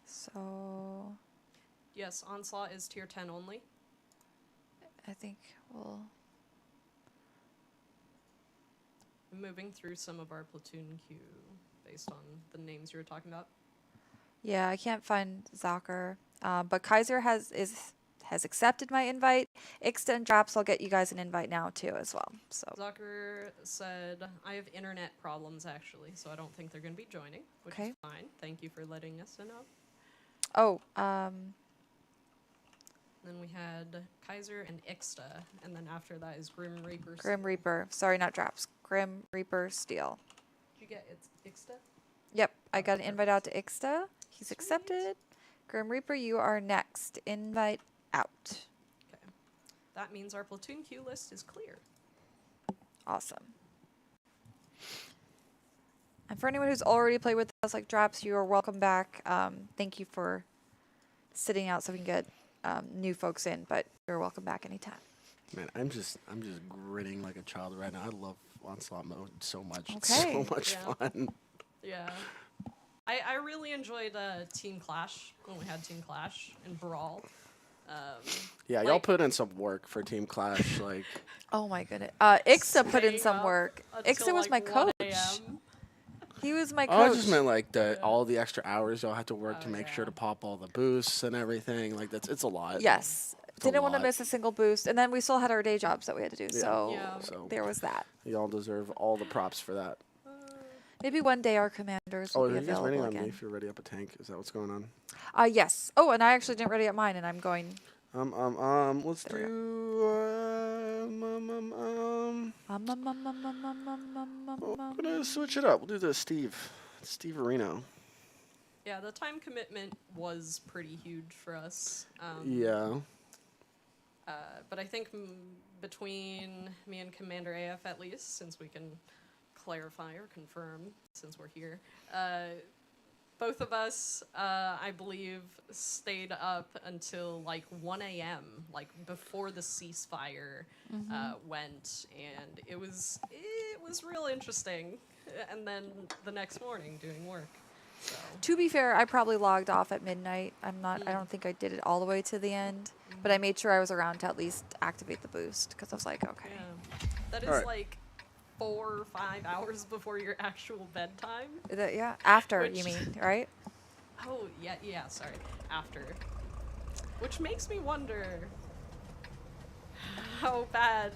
[SPEAKER 1] So...
[SPEAKER 3] Yes, Onslaught is tier 10 only.
[SPEAKER 1] I think we'll...
[SPEAKER 3] I'm moving through some of our platoon queue based on the names you were talking about.
[SPEAKER 1] Yeah, I can't find Zocker. But Kaiser has accepted my invite. Ixta and Drops, I'll get you guys an invite now too as well. So
[SPEAKER 3] Zocker said, I have internet problems actually, so I don't think they're going to be joining, which
[SPEAKER 1] Okay.
[SPEAKER 3] is fine. Thank you for letting us know.
[SPEAKER 1] Oh,
[SPEAKER 3] Then we had Kaiser and Ixta, and then after that is Grim Reaper.
[SPEAKER 1] Grim Reaper. Sorry, not Drops. Grim Reaper Steel.
[SPEAKER 3] Did you get Ixta?
[SPEAKER 1] Yep, I got an invite out to Ixta. He's
[SPEAKER 3] Sweet.
[SPEAKER 1] accepted. Grim Reaper, you are next. Invite out.
[SPEAKER 3] Okay. That means our platoon queue list is clear.
[SPEAKER 1] Awesome. And for anyone who's already played with us, like Drops, you are welcome back. Thank you for sitting out so we can get new folks in, but you're welcome back anytime.
[SPEAKER 2] Man, I'm just grinning like a child right now. I love Onslaught mode so much. It's
[SPEAKER 1] Okay.
[SPEAKER 2] so much
[SPEAKER 3] Yeah.
[SPEAKER 2] fun.
[SPEAKER 3] Yeah. I really enjoyed Team Clash when we had Team Clash and Brawl.
[SPEAKER 2] Yeah, y'all
[SPEAKER 3] Like-
[SPEAKER 2] put in some work for Team Clash. Like,
[SPEAKER 1] Oh my goodness. Ixta put in
[SPEAKER 3] Staying
[SPEAKER 1] some
[SPEAKER 3] up
[SPEAKER 1] work.
[SPEAKER 3] until,
[SPEAKER 1] Ixta was my
[SPEAKER 3] like, 1
[SPEAKER 1] coach.
[SPEAKER 3] a.m.
[SPEAKER 1] He was my coach.
[SPEAKER 2] oh, I just meant like
[SPEAKER 3] Yeah.
[SPEAKER 2] all the extra hours y'all have to work to
[SPEAKER 3] Oh,
[SPEAKER 2] make sure
[SPEAKER 3] yeah.
[SPEAKER 2] to pop all the boosts and everything. Like it's a lot.
[SPEAKER 1] Yes.
[SPEAKER 2] It's a
[SPEAKER 1] Didn't want to
[SPEAKER 2] lot.
[SPEAKER 1] miss a single boost. And then we still had our day jobs that we had to do.
[SPEAKER 2] Yeah.
[SPEAKER 1] So
[SPEAKER 3] Yeah.
[SPEAKER 2] So
[SPEAKER 1] there was that.
[SPEAKER 2] y'all deserve all the props for that.
[SPEAKER 1] Maybe one day our commanders
[SPEAKER 2] Oh,
[SPEAKER 1] will
[SPEAKER 2] are
[SPEAKER 1] be
[SPEAKER 2] you guys waiting
[SPEAKER 1] available
[SPEAKER 2] on me
[SPEAKER 1] again.
[SPEAKER 2] if you're ready up a tank? Is that what's going on?
[SPEAKER 1] Yes. Oh, and I actually didn't ready up mine, and I'm going.
[SPEAKER 2] Let's
[SPEAKER 1] There we
[SPEAKER 2] do we're gonna switch it up. We'll do the Steve Areno.
[SPEAKER 3] Yeah, the time commitment was pretty huge for us.
[SPEAKER 2] Yeah.
[SPEAKER 3] But I think between me and Commander AF at least, since we can clarify or confirm since we're here, both of us, I believe, stayed up until like 1 a.m., like before the ceasefire went, and it was real interesting. And then the next morning doing work. So.
[SPEAKER 1] To be fair, I probably logged off at midnight. I don't think I did it all the way to the end, but I made sure I was around to at least activate the boost because I was like, okay.
[SPEAKER 3] Yeah. That is
[SPEAKER 2] Alright.
[SPEAKER 3] like 4 or 5 hours before your actual bedtime.
[SPEAKER 1] Yeah, after
[SPEAKER 3] Which-
[SPEAKER 1] you mean, right?
[SPEAKER 3] Oh, yeah, sorry. After. Which makes me wonder how bad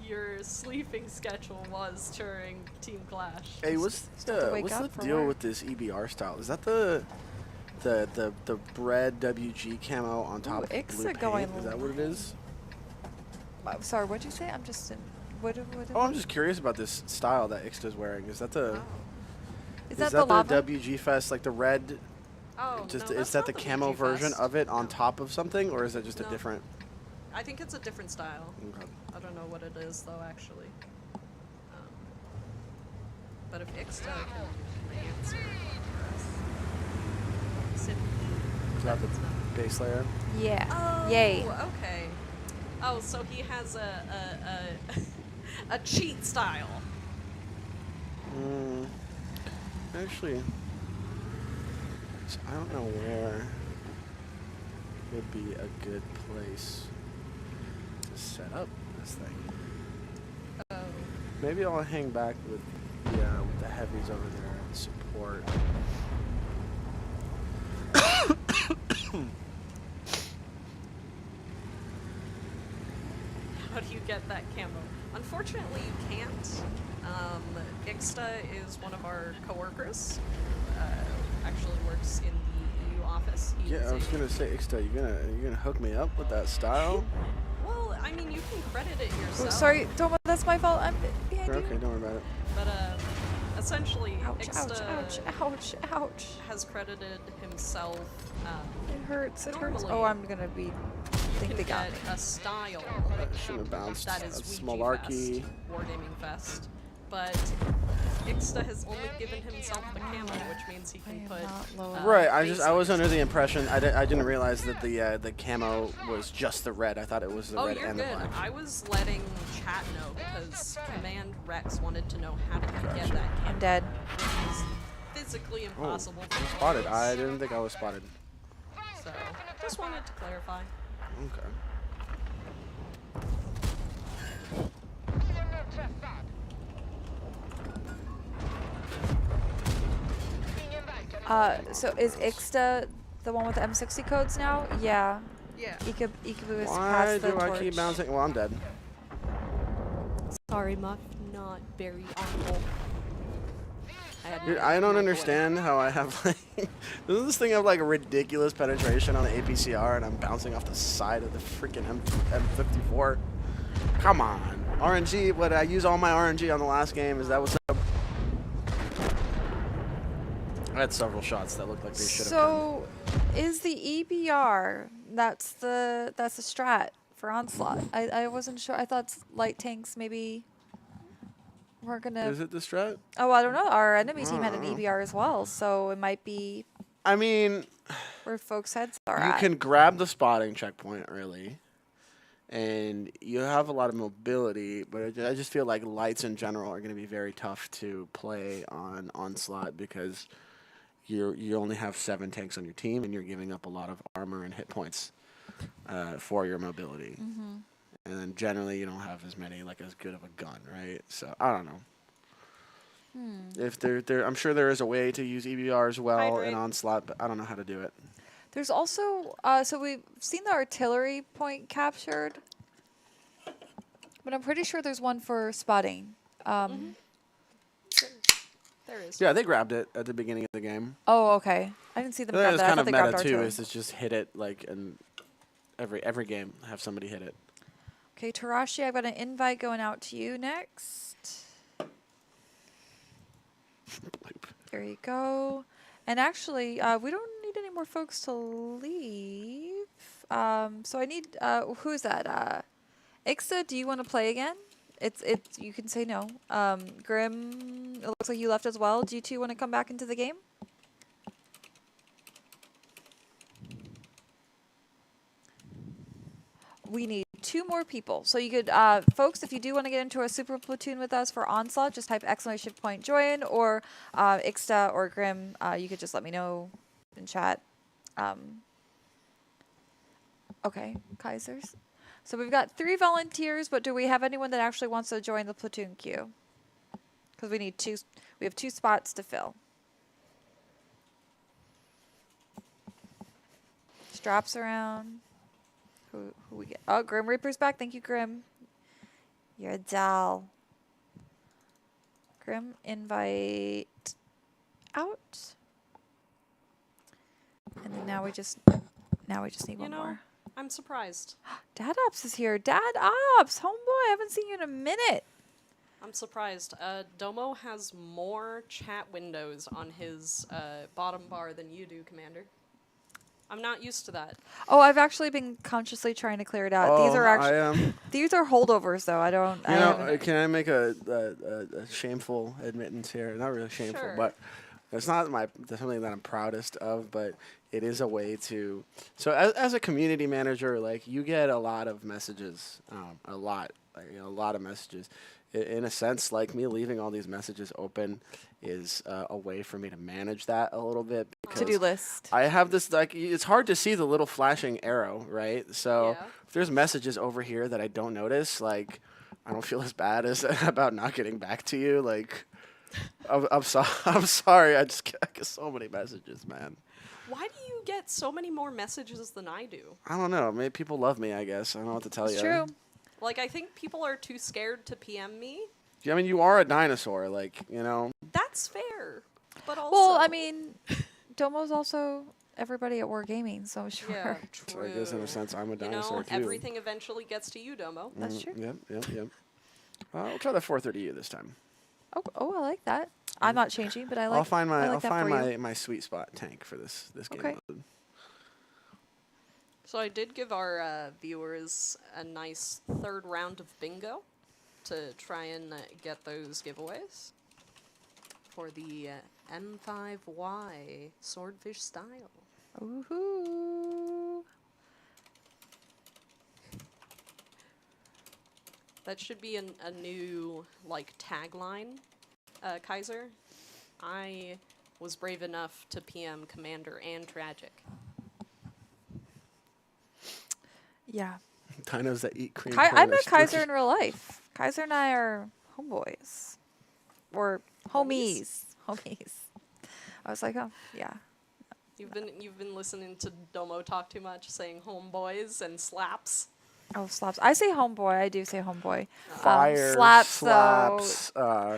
[SPEAKER 3] your sleeping schedule was during Team Clash.
[SPEAKER 2] Hey, what's
[SPEAKER 1] to
[SPEAKER 2] the
[SPEAKER 1] wake
[SPEAKER 2] what's
[SPEAKER 1] up
[SPEAKER 2] the
[SPEAKER 1] for
[SPEAKER 2] deal
[SPEAKER 1] work.
[SPEAKER 2] with this EBR style? Is that the bread WG camo on top of the
[SPEAKER 1] Ixa
[SPEAKER 2] blue
[SPEAKER 1] going
[SPEAKER 2] paint? Is that what it is?
[SPEAKER 1] Sorry, what'd you say? I'm just in. What?
[SPEAKER 2] Oh, I'm just curious about this style that Ixta's wearing. Is that the
[SPEAKER 1] Is that the lava?
[SPEAKER 2] WG Fest, like the red?
[SPEAKER 3] Oh,
[SPEAKER 2] Just
[SPEAKER 3] no,
[SPEAKER 2] is
[SPEAKER 3] that's
[SPEAKER 2] that
[SPEAKER 3] not
[SPEAKER 2] the camo
[SPEAKER 3] VG
[SPEAKER 2] version
[SPEAKER 3] Fest.
[SPEAKER 2] of it on
[SPEAKER 3] No.
[SPEAKER 2] top of something, or is it just
[SPEAKER 3] No.
[SPEAKER 2] a different?
[SPEAKER 3] I think it's a different style.
[SPEAKER 2] Okay.
[SPEAKER 3] I don't know what it is, though, actually. But if Ixta can answer for us.
[SPEAKER 2] Is that the base layer?
[SPEAKER 1] Yeah.
[SPEAKER 3] Oh,
[SPEAKER 1] Yay.
[SPEAKER 3] okay. Oh, so he has a cheat style.
[SPEAKER 2] Actually, I don't know where would be a good place to set up this thing.
[SPEAKER 3] Oh.
[SPEAKER 2] Maybe I'll hang back with the heavies over there and support.
[SPEAKER 3] How do you get that camo? Unfortunately, you can't. Ixta is one of our coworkers. Actually works in the EU office. He
[SPEAKER 2] Yeah,
[SPEAKER 3] is
[SPEAKER 2] I was gonna say, Ixta, you gonna hook me up with that style?
[SPEAKER 3] Well, I mean, you can credit it
[SPEAKER 1] Oh,
[SPEAKER 3] yourself.
[SPEAKER 1] sorry, Toma, that's my fault. I'm behind
[SPEAKER 2] Okay,
[SPEAKER 1] you.
[SPEAKER 2] don't worry about it.
[SPEAKER 3] But essentially,
[SPEAKER 1] Ouch,
[SPEAKER 3] Ixta
[SPEAKER 1] ouch, ouch, ouch, ouch.
[SPEAKER 3] has credited himself.
[SPEAKER 1] It hurts, it hurts.
[SPEAKER 3] Normally,
[SPEAKER 1] Oh, I'm gonna be.
[SPEAKER 3] You
[SPEAKER 1] Think
[SPEAKER 3] can
[SPEAKER 1] they got
[SPEAKER 3] get
[SPEAKER 1] me.
[SPEAKER 3] a style
[SPEAKER 2] Shouldn't have bounced.
[SPEAKER 3] that is
[SPEAKER 2] That's
[SPEAKER 3] Ouija
[SPEAKER 2] Smolarchy.
[SPEAKER 3] Fest, Wargaming Fest, but Ixta has only given himself the camo, which means he
[SPEAKER 1] I
[SPEAKER 3] can
[SPEAKER 1] am
[SPEAKER 3] put.
[SPEAKER 1] not low.
[SPEAKER 2] Right, I
[SPEAKER 3] base
[SPEAKER 2] was
[SPEAKER 3] layers.
[SPEAKER 2] under the impression I didn't realize that the camo was just the red. I thought it was the
[SPEAKER 3] Oh,
[SPEAKER 2] red
[SPEAKER 3] you're
[SPEAKER 2] and
[SPEAKER 3] good.
[SPEAKER 2] the black.
[SPEAKER 3] I was letting chat know because Command Rex wanted to know how to get that
[SPEAKER 1] I'm
[SPEAKER 3] camo.
[SPEAKER 1] dead.
[SPEAKER 3] Which is physically impossible.
[SPEAKER 2] I'm
[SPEAKER 3] for
[SPEAKER 2] spotted.
[SPEAKER 3] us.
[SPEAKER 2] I didn't think I was spotted.
[SPEAKER 3] So, just wanted to clarify.
[SPEAKER 2] Okay.
[SPEAKER 1] So is Ixta the one with the M60 codes now? Yeah.
[SPEAKER 3] Yeah.
[SPEAKER 1] Ikabu is
[SPEAKER 2] Why
[SPEAKER 1] past the
[SPEAKER 2] do I
[SPEAKER 1] torch.
[SPEAKER 2] keep bouncing? Well, I'm dead.
[SPEAKER 3] Sorry, Muff. Not very honorable.
[SPEAKER 2] Dude, I don't understand how I have like doesn't this thing have like a ridiculous penetration on the APCR and I'm bouncing off the side of the freaking M54? Come on, RNG. What I use all my RNG on the last game? Is that what's up? I had several shots that looked like they should have.
[SPEAKER 1] So, is the EBR that's the strat for Onslaught? I wasn't sure. I thought light tanks maybe weren't gonna.
[SPEAKER 2] Is it the strat?
[SPEAKER 1] Oh, I don't know. Our enemy team had an
[SPEAKER 2] Oh.
[SPEAKER 1] EBR as well, so it might be
[SPEAKER 2] I mean,
[SPEAKER 1] where folks' heads are
[SPEAKER 2] you
[SPEAKER 1] at.
[SPEAKER 2] can grab the spotting checkpoint early, and you have a lot of mobility, but I just feel like lights in general are going to be very tough to play on Onslaught because you only have 7 tanks on your team, and you're giving up a lot of armor and hit points for your mobility.
[SPEAKER 1] Mm-hmm.
[SPEAKER 2] And then generally you don't have as good of a gun, right? So I don't know. If I'm sure there is a way to use EBR as well in
[SPEAKER 3] Hydrate.
[SPEAKER 2] Onslaught, but I don't know how to do it.
[SPEAKER 1] There's also so we've seen the artillery point captured, but I'm pretty sure there's one for spotting.
[SPEAKER 3] There is.
[SPEAKER 2] Yeah, they grabbed it at the beginning of the game.
[SPEAKER 1] Oh, okay. I didn't see them
[SPEAKER 2] That
[SPEAKER 1] grab
[SPEAKER 2] is
[SPEAKER 1] that. I
[SPEAKER 2] kind
[SPEAKER 1] thought
[SPEAKER 2] of
[SPEAKER 1] they
[SPEAKER 2] meta
[SPEAKER 1] grabbed
[SPEAKER 2] too.
[SPEAKER 1] artillery.
[SPEAKER 2] Is to just hit it like in every game, have somebody hit it.
[SPEAKER 1] Okay, Tarashi, I've got an invite going out to you next. There you go. And actually, we don't need any more folks to leave. So I need, who is that? Ixa, do you want to play again? You can say no. Grim, it looks like you left as well. Do you two want to come back into the game? we need 2 more people. So you could, folks, if you do want to get into a super platoon with us for Onslaught, just type !point join, or Ixta or Grim. You could just let me know in chat. Okay, Kaisers. So we've got 3 volunteers, but do we have anyone that actually wants to join the platoon queue? Because we need 2. We have 2 spots to fill. Straps around. Who we get? Oh, Grim Reaper's back. Thank you, Grim. You're a doll. Grim, invite out. And then now we just need one more.
[SPEAKER 3] I'm surprised.
[SPEAKER 1] Dad Ops is here. Dad Ops, homeboy, I haven't seen you in a minute.
[SPEAKER 3] I'm surprised. Domo has more chat windows on his bottom bar than you do, Commander. I'm not used to that.
[SPEAKER 1] Oh, I've actually been consciously trying to clear it out.
[SPEAKER 2] Oh,
[SPEAKER 1] These are actually
[SPEAKER 2] I am.
[SPEAKER 1] these are holdovers, though. I don't.
[SPEAKER 2] You know, can I make a shameful admittance here? Not really shameful,
[SPEAKER 3] Sure.
[SPEAKER 2] but it's not something that I'm proudest of, but it is a way to. So as a community manager, like, you get a lot of messages, a lot of messages. In a sense, like, me leaving all these messages open is a way for me to manage that a little bit.
[SPEAKER 1] To-do list.
[SPEAKER 2] I have this, like, it's hard to see the little flashing arrow, right? So
[SPEAKER 3] Yeah.
[SPEAKER 2] if there's messages over here that I don't notice, like, I don't feel as bad as about not getting back to you. Like, I'm sorry. I get so many messages, man.
[SPEAKER 3] Why do you get so many more messages than I do?
[SPEAKER 2] I don't know. Maybe people love me, I guess. I don't know what to tell
[SPEAKER 1] It's
[SPEAKER 2] you.
[SPEAKER 1] true.
[SPEAKER 3] Like, I think people are too scared to PM me.
[SPEAKER 2] I mean, you are a dinosaur, like, you know.
[SPEAKER 3] That's fair. But also...
[SPEAKER 1] Well, I mean, Domo's also everybody at Wargaming, so sure.
[SPEAKER 3] Yeah,
[SPEAKER 2] So
[SPEAKER 3] true.
[SPEAKER 2] I guess in a sense, I'm a dinosaur, too.
[SPEAKER 3] Everything eventually gets to you, Domo.
[SPEAKER 1] That's true.
[SPEAKER 2] Yep. We'll try the 430U this time.
[SPEAKER 1] Oh, I like that. I'm not changing, but I like.
[SPEAKER 2] I'll find
[SPEAKER 1] I like that for you.
[SPEAKER 2] my sweet spot tank for this game
[SPEAKER 1] Okay.
[SPEAKER 2] mode.
[SPEAKER 3] So I did give our viewers a nice 3rd round of bingo to try and get those giveaways for the M5Y Swordfish style.
[SPEAKER 1] Ooh.
[SPEAKER 3] That should be a new, like, tagline, Kaiser. I was brave enough to PM Commander and Tragic.
[SPEAKER 1] Yeah.
[SPEAKER 2] Dinos that eat cream.
[SPEAKER 1] I
[SPEAKER 2] corn are
[SPEAKER 1] met Kaiser
[SPEAKER 2] spooky.
[SPEAKER 1] in real life. Kaiser and I are homeboys. Or homies. Homies. I was like, oh, yeah.
[SPEAKER 3] You've been listening to Domo talk too much, saying homeboys and slaps.
[SPEAKER 1] Oh, slaps. I say homeboy. I do say homeboy.
[SPEAKER 2] Fire,
[SPEAKER 1] slaps, though.
[SPEAKER 2] slaps.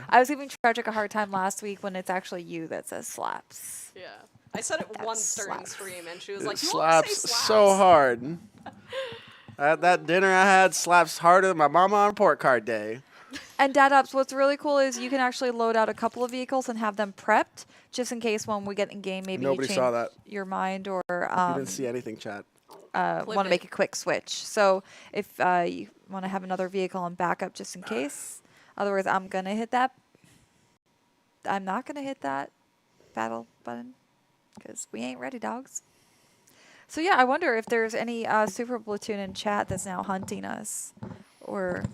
[SPEAKER 1] I was giving Tragic a hard time last week when it's actually you that says slaps.
[SPEAKER 3] Yeah. I said it
[SPEAKER 1] That
[SPEAKER 3] once during
[SPEAKER 1] slaps.
[SPEAKER 3] stream, and she was
[SPEAKER 2] It
[SPEAKER 3] like, "You want to say
[SPEAKER 2] slaps
[SPEAKER 3] slaps?"
[SPEAKER 2] so hard. That dinner I had slaps harder than my mama on report card day.
[SPEAKER 1] And Dad Ups, what's really cool is you can actually load out a couple of vehicles and have them prepped just in case when we get in game, maybe
[SPEAKER 2] Nobody
[SPEAKER 1] you change
[SPEAKER 2] saw that.
[SPEAKER 1] your mind or
[SPEAKER 2] You didn't see anything, chat.
[SPEAKER 1] want to make a quick switch. So if you want to have another vehicle on backup just in case, otherwise I'm going to hit that. I'm not going to hit that battle button because we ain't ready, dogs. So yeah, I wonder if there's any super platoon in chat that's now hunting us, or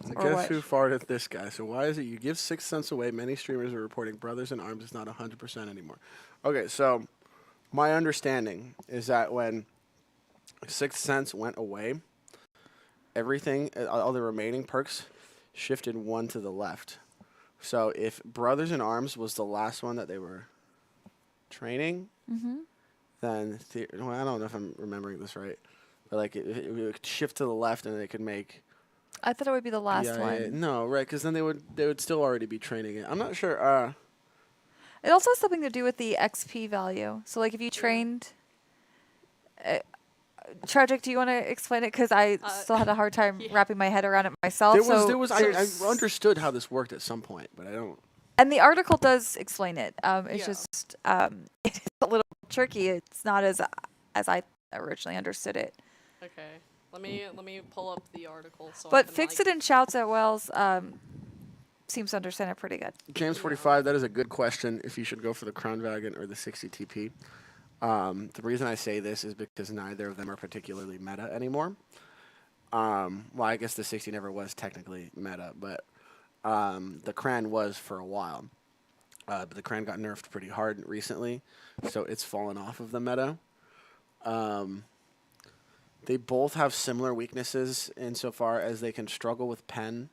[SPEAKER 2] So
[SPEAKER 1] or
[SPEAKER 2] guess
[SPEAKER 1] what?
[SPEAKER 2] who farted this guy? So why is it you give 6 cents away? Many streamers are reporting Brothers in Arms is not 100% anymore. Okay, so my understanding is that when 6 cents went away, everything, all the remaining perks shifted 1 to the left. So if Brothers in Arms was the last one that they were training, then well, I don't know if I'm remembering this right, but like it would shift to the left and it could make.
[SPEAKER 1] I thought it would be the last one.
[SPEAKER 2] No, right, because then they would still already be training it. I'm not sure.
[SPEAKER 1] It also has something to do with the XP value. So like if you trained. Tragic, do you want to explain it? Because I still had a hard time wrapping my head around it myself. I
[SPEAKER 2] understood how this worked at some point, but I don't.
[SPEAKER 1] And the article does explain it. It's
[SPEAKER 3] Yeah.
[SPEAKER 1] just it's a little tricky. It's not as I originally understood it.
[SPEAKER 3] Okay. Let me pull up the article. So
[SPEAKER 1] But Fix It and Shouts at Wells seems to understand it pretty good.
[SPEAKER 2] James 45, that is a good question. If you should go for the Crown Wagon or the 60 TP. The reason I say this is because neither of them are particularly meta anymore. Well, I guess the 60 never was technically meta, but the Cran was for a while. But the Cran got nerfed pretty hard recently, so it's fallen off of the meta. Um, they both have similar weaknesses insofar as they can struggle with pen,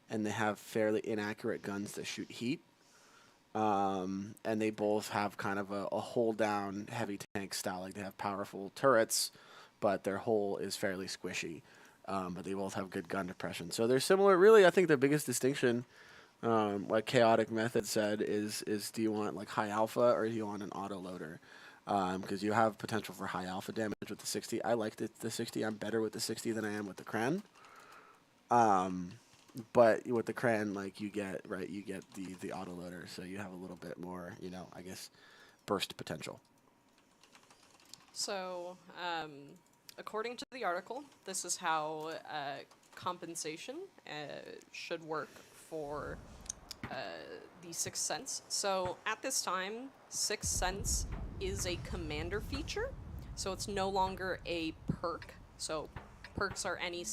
[SPEAKER 2] and they have fairly inaccurate guns that shoot heat. And they both have kind of a hold down heavy tank style. Like they have powerful turrets, but their hull is fairly squishy. But they both have good gun depression. So they're similar. Really, I think the biggest distinction, like Chaotic Method said, is do you want like high alpha or do you want an auto loader? Because you have potential for high alpha damage with the 60. I like the 60. I'm better with the 60 than I am with the Cran. But with the Cran, like you get the auto loader, so you have a little bit more, I guess, burst potential.
[SPEAKER 3] So, according to the article, this is how compensation should work for the Sixth Sense. So, at this time, Sixth Sense is a commander feature, so it's no longer a perk. So, perks are any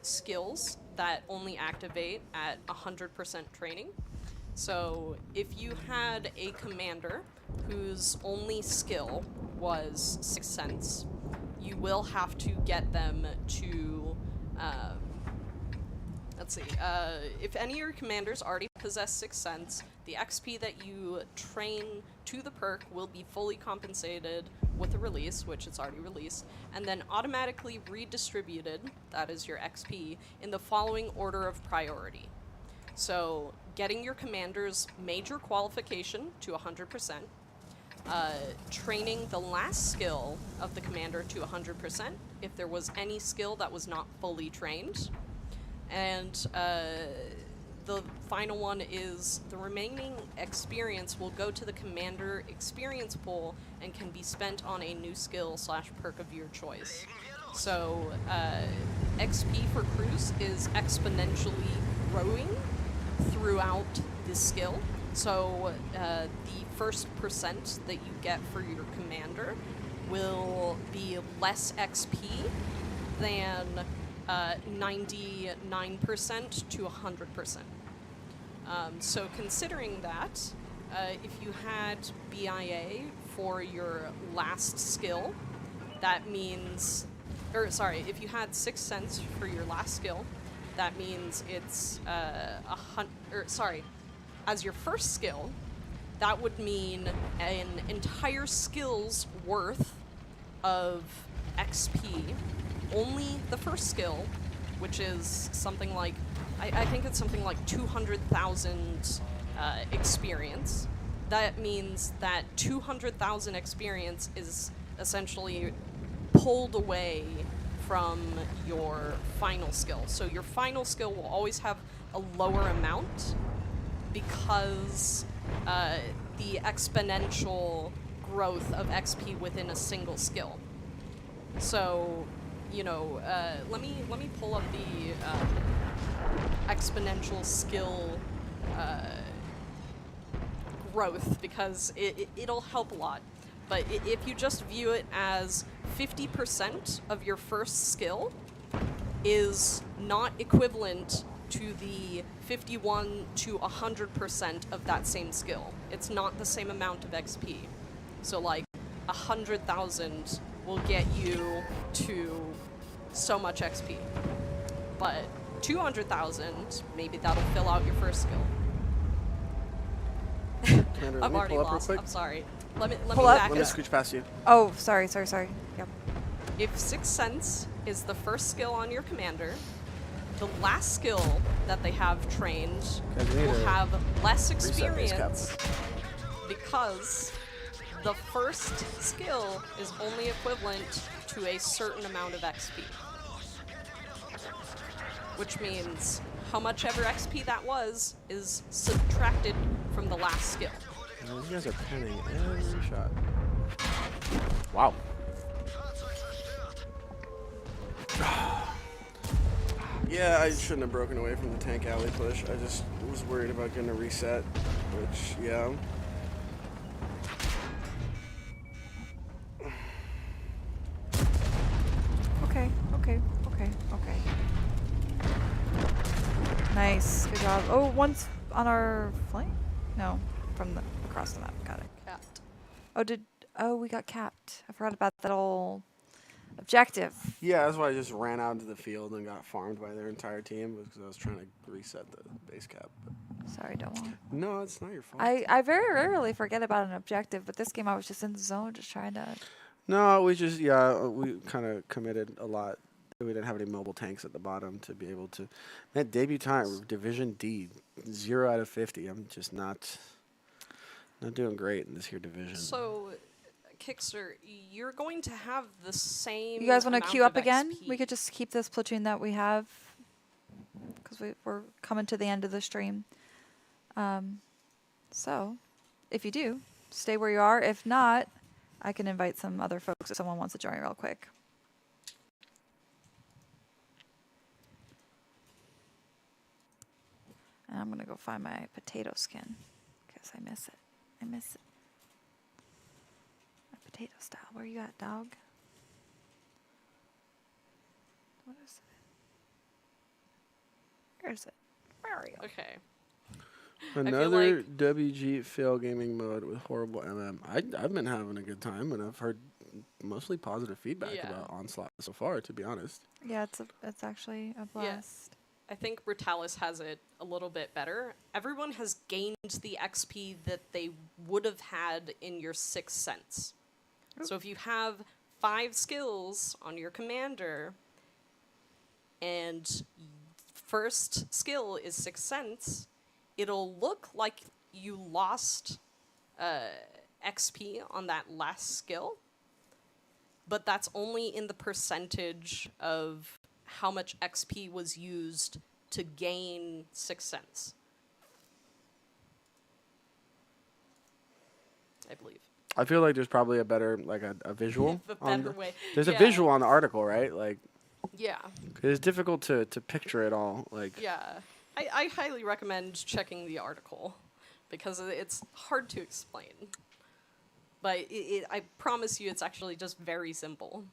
[SPEAKER 3] skills that only activate at 100% training. So if you had a commander whose only skill was Sixth Sense, you will have to get them to, let's see, if any of your commanders already possess Sixth Sense, the XP that you train to the perk will be fully compensated with the release, which it's already released, and then automatically redistributed, that is your XP, in the following order of priority. So, getting your commander's major qualification to 100%, training the last skill of the commander to 100%, if there was any skill that was not fully trained, and the final one is the remaining experience will go to the commander experience pool and can be spent on a new skill / perk of your choice. So XP for crews is exponentially growing throughout this skill. So the first % that you get for your commander will be less XP than 99% to 100%. So considering that, if you had BIA for your last skill, that means, if you had Sixth Sense for your last skill, that means it's as your first skill, that would mean an entire skill's worth of XP. Only the first skill, which is something like, I think it's something like 200,000 experience. That means that 200,000 experience is essentially pulled away from your final skill. So your final skill will always have a lower amount because the exponential growth of XP within a single skill. So, let me pull up the exponential skill growth because it'll help a lot. But if you just view it as 50% of your first skill is not equivalent to the 51 to 100% of that same skill. It's not the same amount of XP. So like 100,000 will get you to so much XP. But 200,000, maybe that'll fill out your first skill.
[SPEAKER 2] Commander,
[SPEAKER 3] I'm
[SPEAKER 2] let me
[SPEAKER 3] already
[SPEAKER 2] pull up real
[SPEAKER 3] lost.
[SPEAKER 2] quick.
[SPEAKER 3] I'm sorry. Let me
[SPEAKER 1] Pull up?
[SPEAKER 3] back
[SPEAKER 2] Let me
[SPEAKER 3] up.
[SPEAKER 2] scooch past you.
[SPEAKER 1] Oh, sorry. Yep.
[SPEAKER 3] If Sixth Sense is the first skill on your commander, the last skill that they have trained
[SPEAKER 2] Okay, we need
[SPEAKER 3] will
[SPEAKER 2] to
[SPEAKER 3] have less
[SPEAKER 2] reset base cap.
[SPEAKER 3] experience because the first skill is only equivalent to a certain amount of XP. Which means how much ever XP that was is subtracted from the last skill.
[SPEAKER 2] Oh, you guys are penning every shot. Wow. Yeah, I shouldn't have broken away from the tank alley push. I just was worried about getting a reset, which, yeah.
[SPEAKER 1] Okay. Nice. Good job. Oh, one's on our flank? No, from the across the map. Got it.
[SPEAKER 3] Capped.
[SPEAKER 1] Oh, we got capped. I forgot about that whole objective.
[SPEAKER 2] Yeah, that's why I just ran out into the field and got farmed by their entire team because I was trying to reset the base cap.
[SPEAKER 1] Sorry, Domo.
[SPEAKER 2] No, it's not your fault.
[SPEAKER 1] I very rarely forget about an objective, but this game I was just in the zone just trying to...
[SPEAKER 2] No, we kind of committed a lot. We didn't have any mobile tanks at the bottom to be able to. Man, debutant Division D, 0 out of 50. I'm just not doing great in this here division.
[SPEAKER 3] So, Kickster, you're going to have the same.
[SPEAKER 1] You guys want to
[SPEAKER 3] amount
[SPEAKER 1] queue up
[SPEAKER 3] of
[SPEAKER 1] again?
[SPEAKER 3] XP.
[SPEAKER 1] We could just keep this platoon that we have because we're coming to the end of the stream. So, if you do, stay where you are. If not, I can invite some other folks if someone wants to join real quick. And I'm going to go find my potato skin because I miss it. I miss it. My potato style. Where you at, dog? What is it? Where is it? Where are you?
[SPEAKER 3] Okay.
[SPEAKER 2] Another
[SPEAKER 3] like-
[SPEAKER 2] WG fail gaming mode with horrible MM. I've been having a good time, and I've heard mostly positive feedback
[SPEAKER 3] Yeah.
[SPEAKER 2] about Onslaught so far, to be honest.
[SPEAKER 1] Yeah, it's actually a blast.
[SPEAKER 3] I think Brutalis has it a little bit better. Everyone has gained the XP that they would have had in your Sixth Sense. So if you have 5 skills on your commander, and first skill is Sixth Sense, it'll look like you lost XP on that last skill, but that's only in the percentage of how much XP was used to gain Sixth Sense. I believe.
[SPEAKER 2] I feel like there's probably a better, like a visual.
[SPEAKER 3] The
[SPEAKER 2] on
[SPEAKER 3] better
[SPEAKER 2] the-
[SPEAKER 3] way.
[SPEAKER 2] There's a
[SPEAKER 3] Yeah.
[SPEAKER 2] visual on the article, right? Like,
[SPEAKER 3] Yeah.
[SPEAKER 2] it's difficult to picture it all. Like,
[SPEAKER 3] Yeah. I highly recommend checking the article because it's hard to explain. But I promise you it's actually just very simple.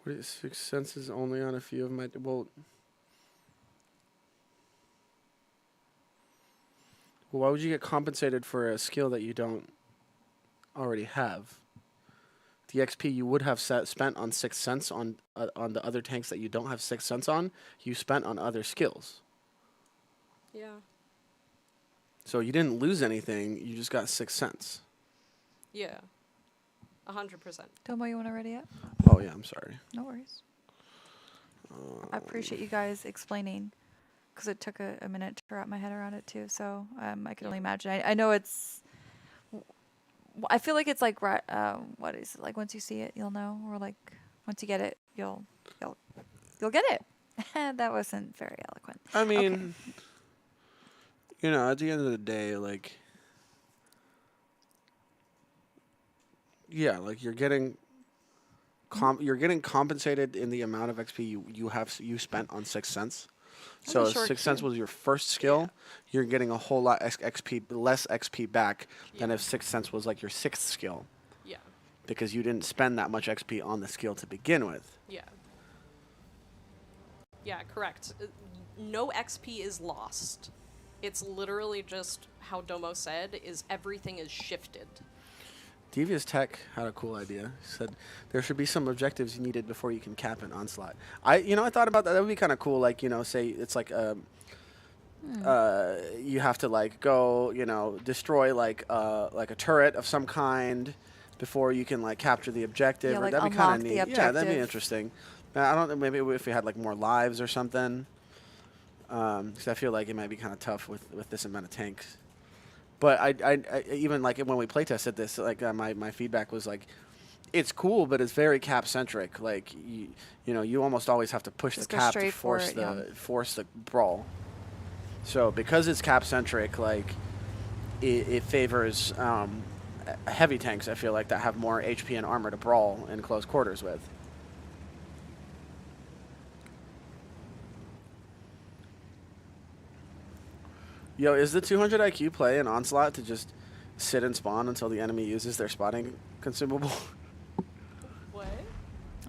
[SPEAKER 2] what is Sixth Sense is only on a few of my why would you get compensated for a skill that you don't already have? The XP you would have spent on Sixth Sense on the other tanks that you don't have Sixth Sense on, you spent on other skills.
[SPEAKER 3] Yeah.
[SPEAKER 2] So you didn't lose anything. You just got Sixth Sense.
[SPEAKER 3] Yeah. 100%.
[SPEAKER 1] Domo, you want to ready up?
[SPEAKER 2] Oh yeah, I'm sorry.
[SPEAKER 1] No worries. I appreciate you guys explaining because it took a minute to wrap my head around it too. So I can only imagine. I know it's. I feel like it's like what is it like? Once you see it, you'll know, or like once you get it, you'll get it. That wasn't very eloquent.
[SPEAKER 2] I mean, you know, at the end of the day, like, yeah, like you're getting compensated in the amount of XP you spent on Sixth Sense. So
[SPEAKER 1] be
[SPEAKER 2] if
[SPEAKER 1] short
[SPEAKER 2] Sixth Sense
[SPEAKER 1] too.
[SPEAKER 2] was your first skill,
[SPEAKER 3] Yeah.
[SPEAKER 2] you're getting a whole lot less XP back than
[SPEAKER 3] Yeah.
[SPEAKER 2] if Sixth Sense was like your 6th skill,
[SPEAKER 3] Yeah.
[SPEAKER 2] because you didn't spend that much XP on the skill to begin with.
[SPEAKER 3] Yeah. Yeah, correct. No XP is lost. It's literally just how Domo said, is everything is shifted.
[SPEAKER 2] Devious Tech had a cool idea. He said there should be some objectives needed before you can cap an onslaught. I thought about that. That would be kind of cool. Like, say it's like you have to like go, destroy like a turret of some kind before you can like capture the objective.
[SPEAKER 1] Yeah,
[SPEAKER 2] Or
[SPEAKER 1] like
[SPEAKER 2] that'd be
[SPEAKER 1] unlock
[SPEAKER 2] kind of
[SPEAKER 1] the
[SPEAKER 2] neat. Yeah, that'd be
[SPEAKER 1] objective.
[SPEAKER 2] interesting. I don't know. Maybe if we had like more lives or something. Because I feel like it might be kind of tough with this amount of tanks. But I even like when we playtested this, like my feedback was like, it's cool, but it's very cap centric. Like you almost always have to push
[SPEAKER 1] Just
[SPEAKER 2] the
[SPEAKER 1] go
[SPEAKER 2] cap to
[SPEAKER 1] straight for
[SPEAKER 2] force
[SPEAKER 1] it, yeah.
[SPEAKER 2] force the brawl. So because it's cap centric, like it favors heavy tanks. I feel like that have more HP and armor to brawl in close quarters with. Yo, is the 200 IQ play an onslaught to just sit and spawn until the enemy uses their spotting consumable?
[SPEAKER 3] What?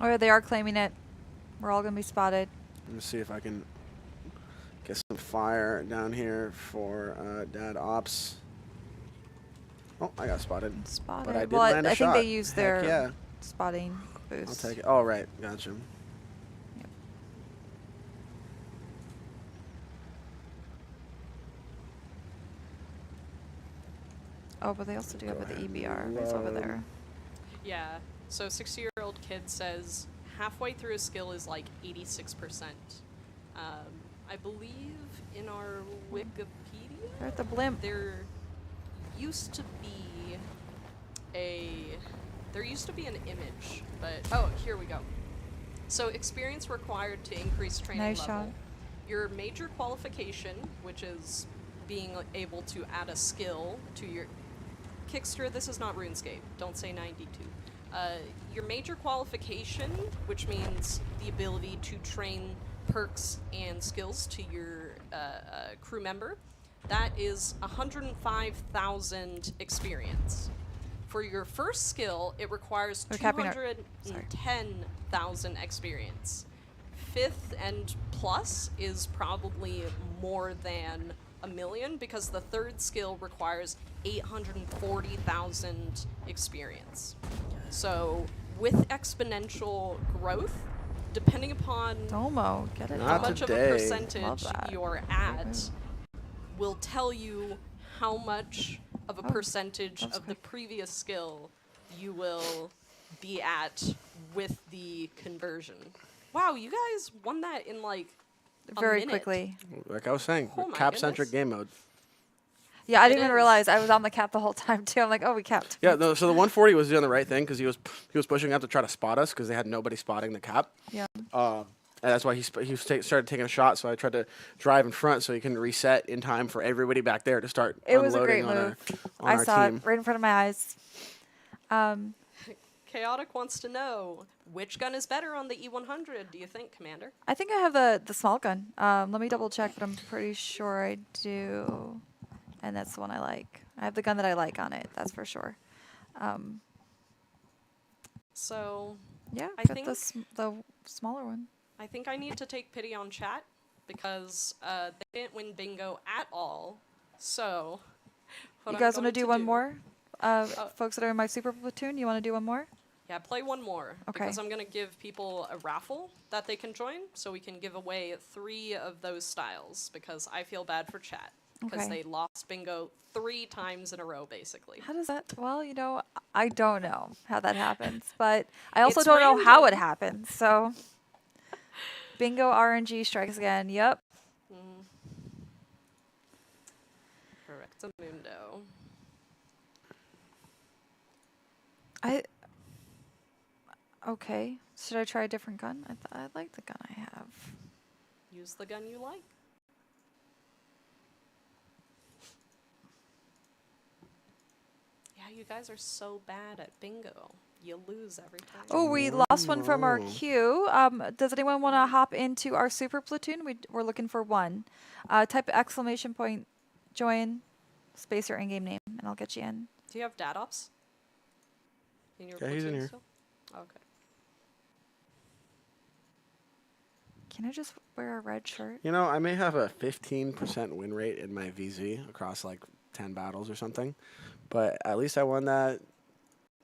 [SPEAKER 1] Oh, yeah, they are claiming it. We're all gonna be spotted.
[SPEAKER 2] Let me see if I can get some fire down here for Dad Ops. Oh, I got spotted.
[SPEAKER 1] Spotted.
[SPEAKER 2] But I did
[SPEAKER 1] well,
[SPEAKER 2] land a
[SPEAKER 1] I
[SPEAKER 2] shot.
[SPEAKER 1] think they use
[SPEAKER 2] Heck
[SPEAKER 1] their
[SPEAKER 2] yeah.
[SPEAKER 1] spotting
[SPEAKER 2] I'll
[SPEAKER 1] boost.
[SPEAKER 2] take it. Oh, right. Gotcha.
[SPEAKER 1] Yep. Oh, but they also do have
[SPEAKER 2] Go
[SPEAKER 1] the
[SPEAKER 2] ahead and
[SPEAKER 1] EBR. It's over
[SPEAKER 2] load.
[SPEAKER 1] there.
[SPEAKER 3] Yeah. So 60-year-old kid says halfway through a skill is like 86%. I believe in our Wikipedia
[SPEAKER 1] They're at the blimp.
[SPEAKER 3] there used to be an image, but oh, here we go. So experience required to increase training
[SPEAKER 1] Nice
[SPEAKER 3] level.
[SPEAKER 1] shot.
[SPEAKER 3] Your major qualification, which is being able to add a skill to your Kickster. This is not RuneScape. Don't say 92. Your major qualification, which means the ability to train perks and skills to your crew member, that is 105,000 experience. For your first skill, it requires
[SPEAKER 1] We're capping our-
[SPEAKER 3] 210,000 experience. Fifth and plus is probably more than a million because the third skill requires 840,000 experience. So with exponential growth, depending upon
[SPEAKER 1] Domo, get it.
[SPEAKER 2] Not
[SPEAKER 3] how
[SPEAKER 1] Domo.
[SPEAKER 3] much
[SPEAKER 2] today.
[SPEAKER 3] of a
[SPEAKER 1] Love
[SPEAKER 3] percentage
[SPEAKER 1] that.
[SPEAKER 3] you're at, will tell you how much of a
[SPEAKER 1] Oh,
[SPEAKER 3] percentage
[SPEAKER 1] that was
[SPEAKER 3] of the
[SPEAKER 1] quick.
[SPEAKER 3] previous skill you will be at with the conversion. Wow, you guys won that in like a
[SPEAKER 1] Very
[SPEAKER 3] minute.
[SPEAKER 1] quickly.
[SPEAKER 2] Like I was saying,
[SPEAKER 3] Oh my
[SPEAKER 2] cap-centric
[SPEAKER 3] goodness.
[SPEAKER 2] game mode.
[SPEAKER 1] Yeah, I
[SPEAKER 3] It
[SPEAKER 1] didn't even
[SPEAKER 3] is.
[SPEAKER 1] realize I was on the cap the whole time too. I'm like, oh, we capped.
[SPEAKER 2] Yeah, no, so the 140 was doing the right thing because he was pushing out to try to spot us because they had nobody spotting the cap.
[SPEAKER 1] Yeah.
[SPEAKER 2] And that's why he started taking a shot. So I tried to drive in front so he can reset in time for everybody back there to start
[SPEAKER 1] It was a
[SPEAKER 2] unloading
[SPEAKER 1] great
[SPEAKER 2] on
[SPEAKER 1] move.
[SPEAKER 2] our,
[SPEAKER 1] I
[SPEAKER 2] on our
[SPEAKER 1] saw
[SPEAKER 2] team.
[SPEAKER 1] it right in front of my eyes.
[SPEAKER 3] Chaotic wants to know which gun is better on the E100, do you think, Commander?
[SPEAKER 1] I think I have the small gun. Let me double check, but I'm pretty sure I do. And that's the one I like. I have the gun that I like on it. That's for sure.
[SPEAKER 3] So
[SPEAKER 1] Yeah,
[SPEAKER 3] I
[SPEAKER 1] get
[SPEAKER 3] think-
[SPEAKER 1] the smaller one.
[SPEAKER 3] I think I need to take pity on chat because they didn't win bingo at all. So what
[SPEAKER 1] You
[SPEAKER 3] I'm
[SPEAKER 1] guys want to
[SPEAKER 3] going
[SPEAKER 1] do one more? Folks that are in my super platoon, you want to do one more?
[SPEAKER 3] Yeah, play one more.
[SPEAKER 1] Okay.
[SPEAKER 3] Because I'm going to give people a raffle that they can join, so we can give away 3 of those styles, because I feel bad for chat. Because
[SPEAKER 1] Okay.
[SPEAKER 3] they lost bingo 3 times in a row, basically.
[SPEAKER 1] How does that? Well, I don't know how that happens, but I also
[SPEAKER 3] It's
[SPEAKER 1] don't know how it
[SPEAKER 3] random.
[SPEAKER 1] happens. So, bingo RNG strikes again. Yep.
[SPEAKER 3] Correctamundo.
[SPEAKER 1] Okay. Should I try a different gun? I like the gun I have.
[SPEAKER 3] Use the gun you like. Yeah, you guys are so bad at bingo. You lose every time.
[SPEAKER 1] Oh, we lost one from our
[SPEAKER 2] no.
[SPEAKER 1] queue. Does anyone want to hop into our super platoon? We're looking for one. Type exclamation point, join, space your in-game name, and I'll get you in.
[SPEAKER 3] Do you have dad ops? In your
[SPEAKER 2] Yeah, he's in
[SPEAKER 3] platoon
[SPEAKER 2] here.
[SPEAKER 3] still? Okay.
[SPEAKER 1] Can I just wear a red shirt?
[SPEAKER 2] You know, I may have a 15% win rate in my VZ across like 10 battles or something, but at least I won that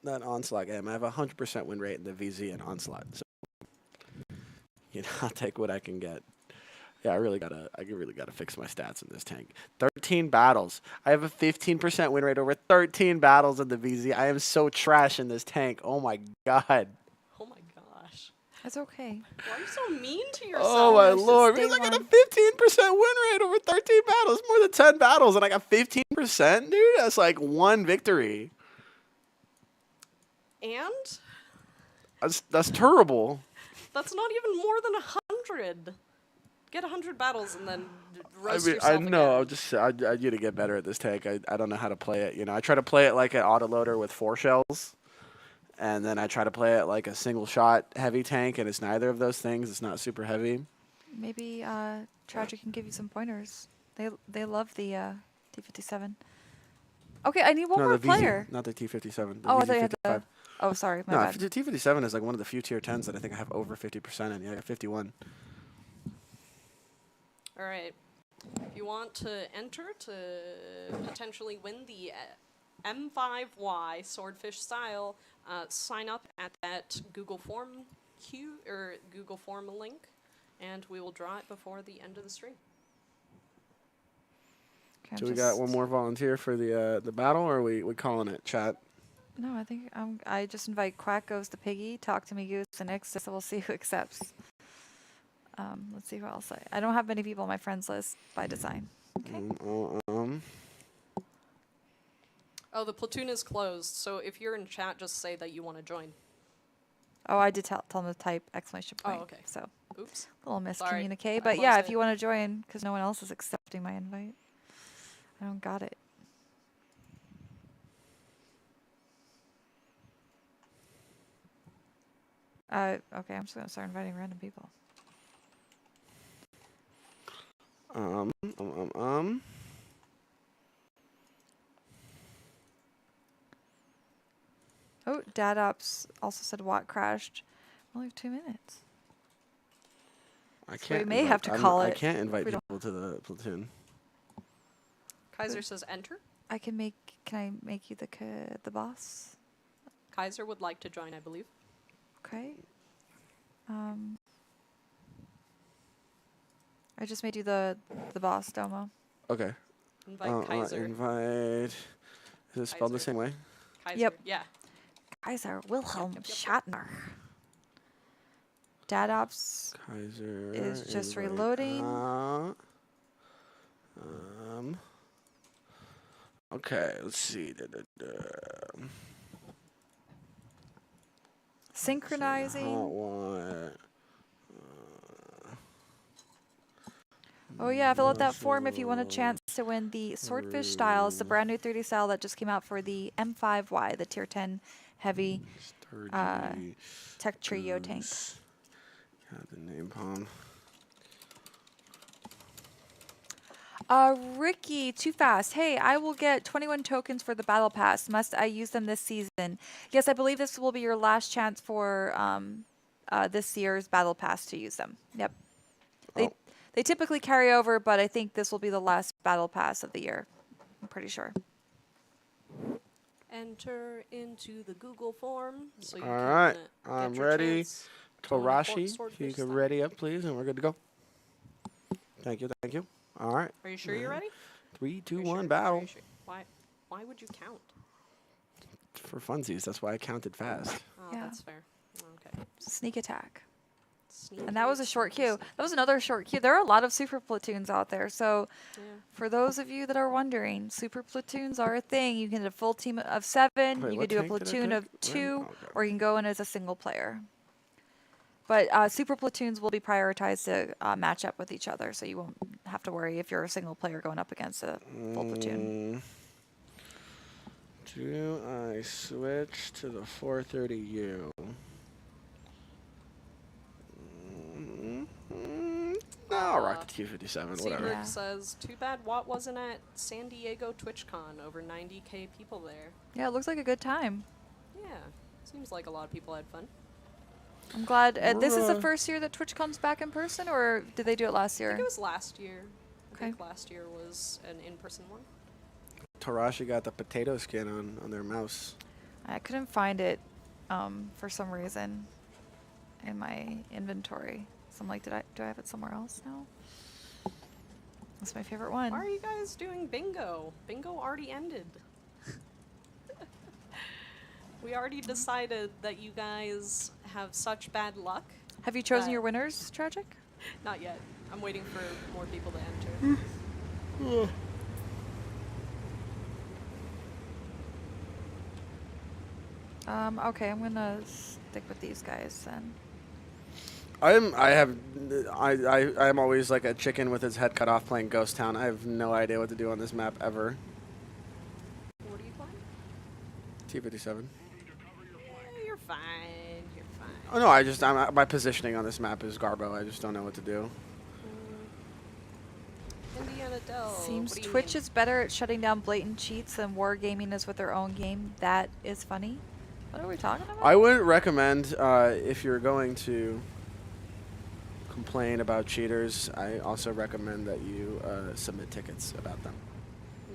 [SPEAKER 2] onslaught game. I have a 100% win rate in the VZ and onslaught. So, I'll take what I can get. Yeah, I really gotta fix my stats in this tank. 13 battles. I have a 15% win rate over 13 battles in the VZ. I am so trash in this tank. Oh my god.
[SPEAKER 3] Oh my gosh.
[SPEAKER 1] It's okay.
[SPEAKER 3] Why are you so mean to yourself?
[SPEAKER 2] Oh my
[SPEAKER 1] It's just
[SPEAKER 2] lord.
[SPEAKER 1] day
[SPEAKER 2] Because I got a
[SPEAKER 1] one.
[SPEAKER 2] 15% win rate over 13 battles. More than 10 battles, and I got 15%, dude. That's like one victory.
[SPEAKER 3] And
[SPEAKER 2] That's terrible.
[SPEAKER 3] that's not even more than 100. Get 100 battles and then
[SPEAKER 2] I
[SPEAKER 3] roast
[SPEAKER 2] mean,
[SPEAKER 3] yourself
[SPEAKER 2] I know.
[SPEAKER 3] again.
[SPEAKER 2] I need to get better at this tank. I don't know how to play it. I try to play it like an autoloader with 4 shells, and then I try to play it like a single shot heavy tank, and it's neither of those things. It's not super heavy.
[SPEAKER 1] Maybe Tragic can give you some pointers. They love the T57. Okay, I need one
[SPEAKER 2] no,
[SPEAKER 1] more
[SPEAKER 2] the
[SPEAKER 1] player.
[SPEAKER 2] VZ, not the T57. The
[SPEAKER 1] Oh, I
[SPEAKER 2] VZ
[SPEAKER 1] thought you had
[SPEAKER 2] 55.
[SPEAKER 1] the. Oh, sorry, my
[SPEAKER 2] No,
[SPEAKER 1] bad.
[SPEAKER 2] the T57 is like one of the few tier 10s that I think I have over 50% in. Yeah, I got 51.
[SPEAKER 3] All right. If you want to enter to potentially win the M5Y Swordfish style, sign up at that Google Form queue or Google Form link, and we will draw it before the end of the stream.
[SPEAKER 1] Okay,
[SPEAKER 2] So we got one more volunteer for the battle, or are we calling it, chat?
[SPEAKER 1] No, I think I just invite Quack Goes the Piggy, Talk to Me Goose, and Ixta, so we'll see who accepts. Let's see who else. I don't have many people on my friends list by design. Okay.
[SPEAKER 3] Oh, the platoon is closed, so if you're in chat, just say that you want to join.
[SPEAKER 1] Oh, I did tell them to type exclamation point.
[SPEAKER 3] Oh, okay.
[SPEAKER 1] So,
[SPEAKER 3] Oops.
[SPEAKER 1] a little
[SPEAKER 3] Sorry.
[SPEAKER 1] miscommunicate.
[SPEAKER 3] I
[SPEAKER 1] But yeah,
[SPEAKER 3] closed
[SPEAKER 1] if
[SPEAKER 3] it.
[SPEAKER 1] you want to join, because no one else is accepting my invite. I don't got it. Okay, I'm just going to start inviting random people. Oh, DadOps also said Watt crashed. We only have 2 minutes.
[SPEAKER 2] I
[SPEAKER 1] So
[SPEAKER 2] can't.
[SPEAKER 1] we may have to call
[SPEAKER 2] I
[SPEAKER 1] it
[SPEAKER 2] can't invite
[SPEAKER 1] we don't-
[SPEAKER 2] people to the platoon.
[SPEAKER 3] Kaiser says enter.
[SPEAKER 1] Can I make you the boss?
[SPEAKER 3] Kaiser would like to join, I believe.
[SPEAKER 1] Okay. I just made you the boss, Domo.
[SPEAKER 2] Okay.
[SPEAKER 3] Invite Kaiser.
[SPEAKER 2] Invite. Is it spelled the
[SPEAKER 3] Kaiser.
[SPEAKER 2] same way?
[SPEAKER 3] Kaiser.
[SPEAKER 1] Yep.
[SPEAKER 3] Yeah.
[SPEAKER 1] Kaiser Wilhelm
[SPEAKER 3] Yep.
[SPEAKER 1] Shatner. DadOps
[SPEAKER 2] Kaiser
[SPEAKER 1] is just
[SPEAKER 2] invite.
[SPEAKER 1] reloading.
[SPEAKER 2] Okay, let's see.
[SPEAKER 1] Synchronizing.
[SPEAKER 2] Hot one.
[SPEAKER 1] Oh yeah, fill out that form if you want a chance to win the Swordfish style. It's the brand new 3D style that just came out for the M5Y, the Tier 10 heavy
[SPEAKER 2] Sturgy
[SPEAKER 1] tech trio tank.
[SPEAKER 2] Goose. Got the name palm.
[SPEAKER 1] Ricky, too fast. Hey, I will get 21 tokens for the battle pass. Must I use them this season? Yes, I believe this will be your last chance for this year's battle pass to use them. Yep. They typically carry over, but I think this will be the last battle pass of the year. I'm pretty sure.
[SPEAKER 3] Enter into the Google form. So you
[SPEAKER 2] All
[SPEAKER 3] can
[SPEAKER 2] right,
[SPEAKER 3] get
[SPEAKER 2] I'm
[SPEAKER 3] your
[SPEAKER 2] ready.
[SPEAKER 3] chance to win a
[SPEAKER 2] Torashi,
[SPEAKER 3] Swordfish
[SPEAKER 2] you can
[SPEAKER 3] style.
[SPEAKER 2] ready up, please, and we're good to go. Thank you, thank you. All right.
[SPEAKER 3] Are you sure you're ready?
[SPEAKER 2] 3, 2,
[SPEAKER 3] Are you
[SPEAKER 2] 1,
[SPEAKER 3] sure? Are
[SPEAKER 2] battle.
[SPEAKER 3] you sure? Why would you count?
[SPEAKER 2] For funsies, that's why I counted fast.
[SPEAKER 3] Oh,
[SPEAKER 1] Yeah.
[SPEAKER 3] that's fair. Okay.
[SPEAKER 1] Sneak attack.
[SPEAKER 3] Sneaky,
[SPEAKER 1] And that was a short
[SPEAKER 3] sneaky,
[SPEAKER 1] queue. That was another short queue. There are a lot of super platoons out there. So
[SPEAKER 3] Yeah.
[SPEAKER 1] for those of you that are wondering, super platoons are a thing. You can do a full team of 7.
[SPEAKER 2] Wait,
[SPEAKER 1] You
[SPEAKER 2] what
[SPEAKER 1] could do a
[SPEAKER 2] tank did I
[SPEAKER 1] platoon
[SPEAKER 2] pick?
[SPEAKER 1] of
[SPEAKER 2] Where?
[SPEAKER 1] 2,
[SPEAKER 2] Okay.
[SPEAKER 1] or you can go in as a single player. But super platoons will be prioritized to match up with each other, so you won't have to worry if you're a single player going up against a full platoon.
[SPEAKER 2] Do I switch to the 430U? No, I'll rock the T57, whatever.
[SPEAKER 1] Yeah.
[SPEAKER 3] Seabrook says, too bad Watt wasn't at San Diego TwitchCon. Over 90K people there.
[SPEAKER 1] Yeah, it looks like a good time.
[SPEAKER 3] Yeah. Seems like a lot of people had fun.
[SPEAKER 1] I'm glad. This is the
[SPEAKER 2] We're,
[SPEAKER 1] first year that Twitch comes back in person, or did they do it last
[SPEAKER 3] I
[SPEAKER 1] year?
[SPEAKER 3] think it was last year. I
[SPEAKER 1] Okay.
[SPEAKER 3] think last year was an in-person one.
[SPEAKER 2] Tarashi got the potato skin on their mouse.
[SPEAKER 1] I couldn't find it for some reason in my inventory. So I'm like, do I have it somewhere else now? That's my favorite one.
[SPEAKER 3] Why are you guys doing bingo? Bingo already ended. We already decided that you guys have such bad luck.
[SPEAKER 1] Have you chosen
[SPEAKER 3] that-
[SPEAKER 1] your winners, Tragic?
[SPEAKER 3] Not yet. I'm waiting for more people to enter.
[SPEAKER 1] Okay, I'm gonna stick with these guys then.
[SPEAKER 2] I'm always like a chicken with his head cut off playing Ghost Town. I have no idea what to do on this map ever.
[SPEAKER 3] What are you playing?
[SPEAKER 2] T57.
[SPEAKER 3] You're fine. You're fine.
[SPEAKER 2] Oh no, my positioning on this map is garbo. I just don't know what to do.
[SPEAKER 3] Indiana Dell.
[SPEAKER 1] Seems
[SPEAKER 3] what do you
[SPEAKER 1] Twitch
[SPEAKER 3] mean?
[SPEAKER 1] is better at shutting down blatant cheats than wargaming is with their own game. That is funny. What are we talking about?
[SPEAKER 2] I wouldn't recommend if you're going to complain about cheaters, I also recommend that you submit tickets about them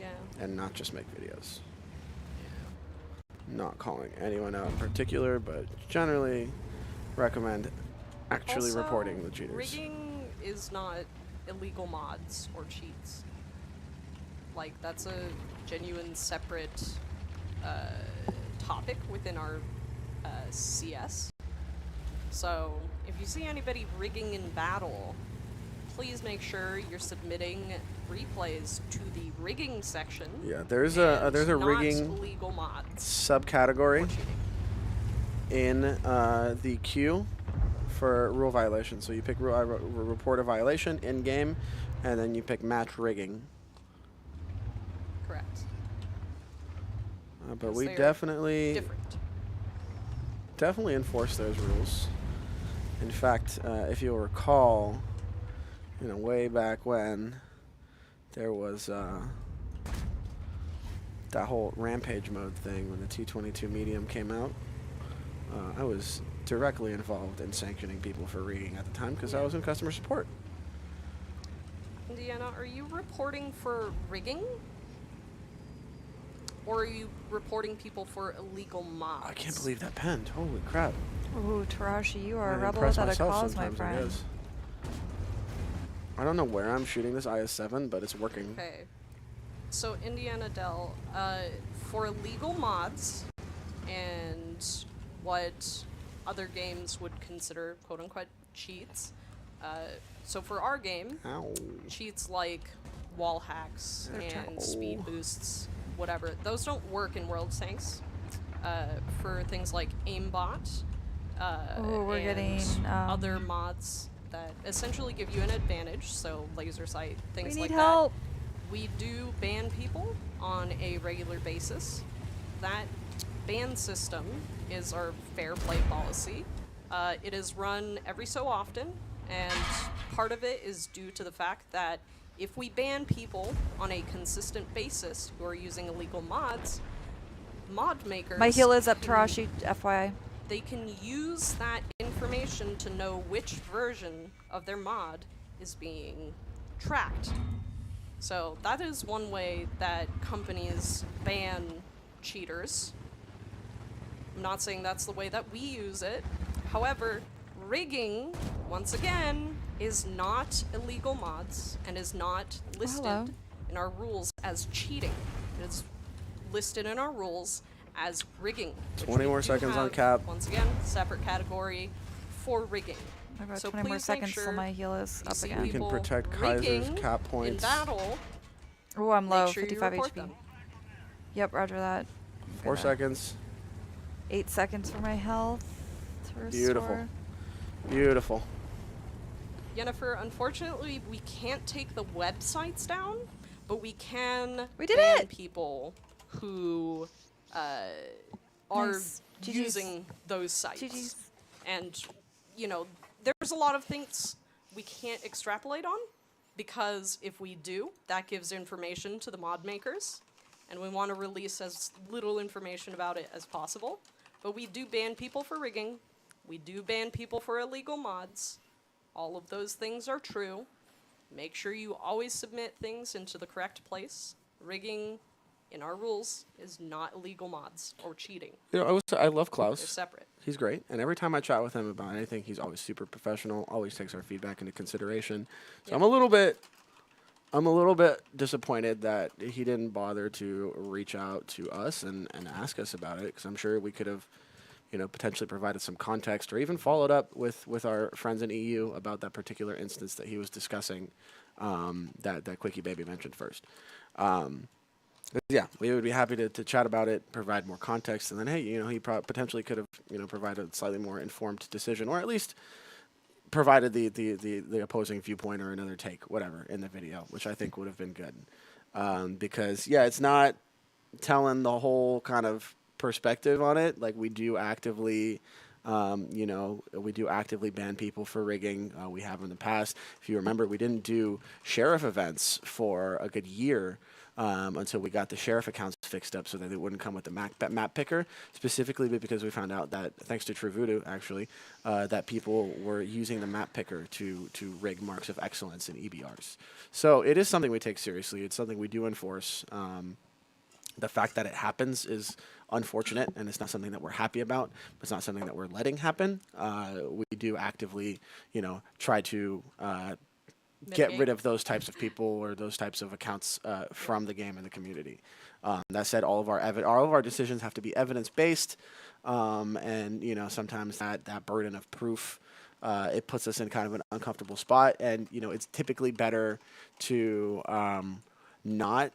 [SPEAKER 3] Yeah.
[SPEAKER 2] and not just make videos. Not calling anyone out in particular, but generally recommend actually
[SPEAKER 3] Also,
[SPEAKER 2] reporting the cheaters.
[SPEAKER 3] rigging is not illegal mods or cheats. Like, that's a genuine separate topic within our CS. So, if you see anybody rigging in battle, please make sure you're submitting replays to the rigging section.
[SPEAKER 2] Yeah, there's a
[SPEAKER 3] not
[SPEAKER 2] rigging
[SPEAKER 3] illegal mods
[SPEAKER 2] subcategory
[SPEAKER 3] or cheating.
[SPEAKER 2] in the queue for rule violation. So you pick report a violation in game, and then you pick match rigging.
[SPEAKER 3] Correct.
[SPEAKER 2] But
[SPEAKER 3] Because
[SPEAKER 2] we
[SPEAKER 3] they are
[SPEAKER 2] definitely
[SPEAKER 3] different.
[SPEAKER 2] enforce those rules. In fact, if you'll recall, way back when there was that whole rampage mode thing when the T22 medium came out, I was directly involved in sanctioning people for rigging at the time because I was in customer support.
[SPEAKER 3] Indiana, are you reporting for rigging? Or are you reporting people for illegal mods?
[SPEAKER 2] I can't believe that penned. Holy crap.
[SPEAKER 1] Ooh, Tarashi, you are
[SPEAKER 2] I
[SPEAKER 1] a rebel
[SPEAKER 2] impress
[SPEAKER 1] without a
[SPEAKER 2] myself
[SPEAKER 1] cause, my
[SPEAKER 2] sometimes, I
[SPEAKER 1] friend.
[SPEAKER 2] guess. I don't know where I'm shooting this IS-7, but it's working.
[SPEAKER 3] Okay. So, Indiana Dell, for illegal mods and what other games would consider quote-unquote cheats, so for our game,
[SPEAKER 2] Ow.
[SPEAKER 3] cheats like wall hacks and
[SPEAKER 2] Ow.
[SPEAKER 3] speed boosts, whatever, those don't work in World Tanks. For things like aimbot,
[SPEAKER 1] Ooh, we're
[SPEAKER 3] and
[SPEAKER 1] getting,
[SPEAKER 3] other mods that essentially give you an advantage, so laser sight,
[SPEAKER 1] We
[SPEAKER 3] things
[SPEAKER 1] need
[SPEAKER 3] like
[SPEAKER 1] help.
[SPEAKER 3] that. We do ban people on a regular basis. That ban system is our fair play policy. It is run every so often, and part of it is due to the fact that if we ban people on a consistent basis who are using illegal mods, mod makers...
[SPEAKER 1] My heal is up,
[SPEAKER 3] can-
[SPEAKER 1] Tarashi, FYI.
[SPEAKER 3] They can use that information to know which version of their mod is being tracked. So that is one way that companies ban cheaters. I'm not saying that's the way that we use it. However, rigging, once again, is not illegal mods and is not listed
[SPEAKER 1] hello.
[SPEAKER 3] in our rules as cheating. It is listed in our rules as rigging. which
[SPEAKER 2] 20
[SPEAKER 3] we
[SPEAKER 2] more
[SPEAKER 3] do
[SPEAKER 2] seconds on
[SPEAKER 3] have,
[SPEAKER 2] cap.
[SPEAKER 3] Once again, separate category for rigging.
[SPEAKER 1] I've got
[SPEAKER 3] So
[SPEAKER 1] 20 more
[SPEAKER 3] please make
[SPEAKER 1] seconds till
[SPEAKER 3] sure
[SPEAKER 1] my heal is
[SPEAKER 3] you
[SPEAKER 1] up
[SPEAKER 3] see
[SPEAKER 1] again.
[SPEAKER 2] We can
[SPEAKER 3] people
[SPEAKER 2] protect Kaiser's
[SPEAKER 3] rigging
[SPEAKER 2] cap
[SPEAKER 3] in
[SPEAKER 2] points.
[SPEAKER 3] battle.
[SPEAKER 1] Oh, I'm low,
[SPEAKER 3] Make sure you
[SPEAKER 1] 55
[SPEAKER 3] report
[SPEAKER 1] HP.
[SPEAKER 3] them.
[SPEAKER 1] Yep, roger that.
[SPEAKER 2] 4
[SPEAKER 1] Gonna-
[SPEAKER 2] seconds.
[SPEAKER 1] 8 seconds for my health to restore.
[SPEAKER 2] Beautiful. Beautiful.
[SPEAKER 3] Jennifer, unfortunately, we can't take the websites down, but we can
[SPEAKER 1] We did
[SPEAKER 3] ban
[SPEAKER 1] it!
[SPEAKER 3] people who are
[SPEAKER 1] Nice. GGs.
[SPEAKER 3] using those sites.
[SPEAKER 1] GGs.
[SPEAKER 3] And, there's a lot of things we can't extrapolate on, because if we do, that gives information to the mod makers, and we want to release as little information about it as possible. But we do ban people for rigging. We do ban people for illegal mods. All of those things are true. Make sure you always submit things into the correct place. Rigging, in our rules, is not illegal mods or cheating.
[SPEAKER 2] I love
[SPEAKER 3] They're
[SPEAKER 2] Klaus.
[SPEAKER 3] separate.
[SPEAKER 2] He's great, and every time I chat with him about anything, he's always super professional. Always takes our feedback into consideration. So
[SPEAKER 3] Yeah.
[SPEAKER 2] I'm a little bit disappointed that he didn't bother to reach out to us and ask us about it, because I'm sure we could have, potentially provided some context or even followed up with our friends in EU about that particular instance that he was discussing, that Quickie Baby mentioned first. But yeah, we would be happy to chat about it, provide more context, and then hey, he potentially could have provided a slightly more informed decision, or at least provided the opposing viewpoint or another take, whatever, in the video, which I think would have been good. Because yeah, it's not telling the whole kind of perspective on it. Like, we do actively ban people for rigging. We have in the past. If you remember, we didn't do sheriff events for a good year until we got the sheriff accounts fixed up so that it wouldn't come with the map picker, specifically because we found out that, thanks to True Voodoo, actually, that people were using the map picker to rig marks of excellence in EBRs. So it is something we take seriously. It's something we do enforce. The fact that it happens is unfortunate, and it's not something that we're happy about. But it's not something that we're letting happen. We do actively, try to get rid of those types of people or those types of accounts from the game and the community. That said, all of our decisions have to be evidence-based, and sometimes that burden of proof it puts us in kind of an uncomfortable spot. And it's typically better to not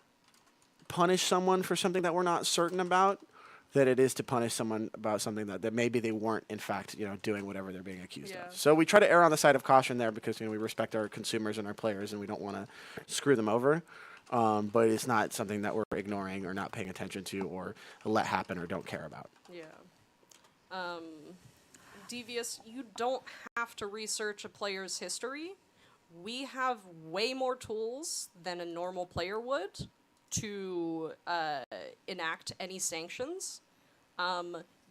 [SPEAKER 2] punish someone for something that we're not certain about than it is to punish someone about something that maybe they weren't, in fact, doing whatever they're being accused of. So we try to err on the side of caution there because we respect our consumers and our players, and we don't want to screw them over. But it's not something that we're ignoring or not paying attention to or let happen or don't care about.
[SPEAKER 3] Yeah. Devious, you don't have to research a player's history. We have way more tools than a normal player would to enact any sanctions.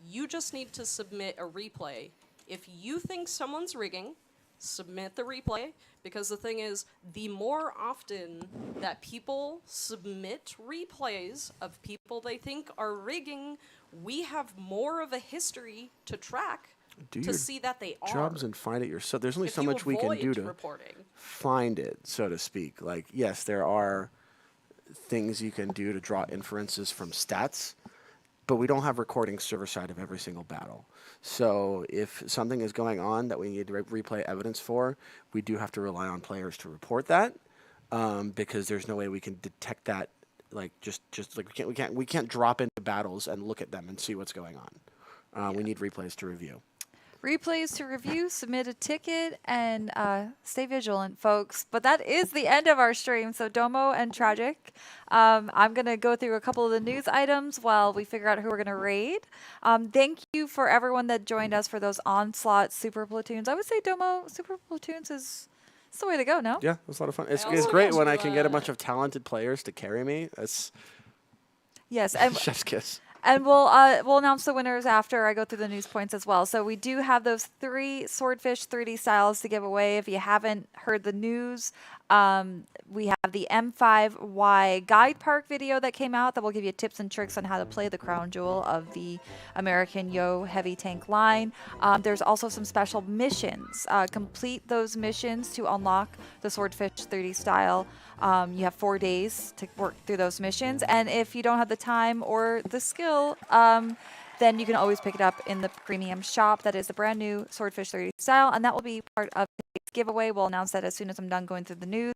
[SPEAKER 3] You just need to submit a replay. If you think someone's rigging, submit the replay, because the thing is, the more often that people submit replays of people they think are rigging, we have more of a history to track to see that they are.
[SPEAKER 2] Jobs and find it yourself. There's only so much we can do to find it, so to speak. Like, yes, there are things you can do to draw inferences from stats, but we don't have recording server side of every single battle. So if something is going on that we need to replay evidence for, we do have to rely on players to report that, because there's no way we can detect that. Like just like we can't drop into battles and look at them and see what's going on. We need replays to review.
[SPEAKER 1] Replays to review, submit a ticket, and stay vigilant, folks. But that is the end of our stream. So Domo and Tragic, I'm going to go through a couple of the news items while we figure out who we're going to raid. Thank you for everyone that joined us for those Onslaught Super Platoons. I would say Domo Super Platoons is the way to go, no?
[SPEAKER 2] Yeah, it was a lot of fun. It's great when I can get a bunch of talented players to carry me. That's chef's kiss.
[SPEAKER 1] And we'll announce the winners after I go through the news points as well. So we do have those 3 Swordfish 3D styles to give away. If you haven't heard the news, we have the M5Y Guide Park video that came out that will give you tips and tricks on how to play the crown jewel of the American Yo heavy tank line. There's also some special missions. Complete those missions to unlock the Swordfish 3D style. You have 4 days to work through those missions. And if you don't have the time or the skill, then you can always pick it up in the premium shop. That is the brand new Swordfish 3D style, and that will be part of today's giveaway. We'll announce that as soon as I'm done going through the news.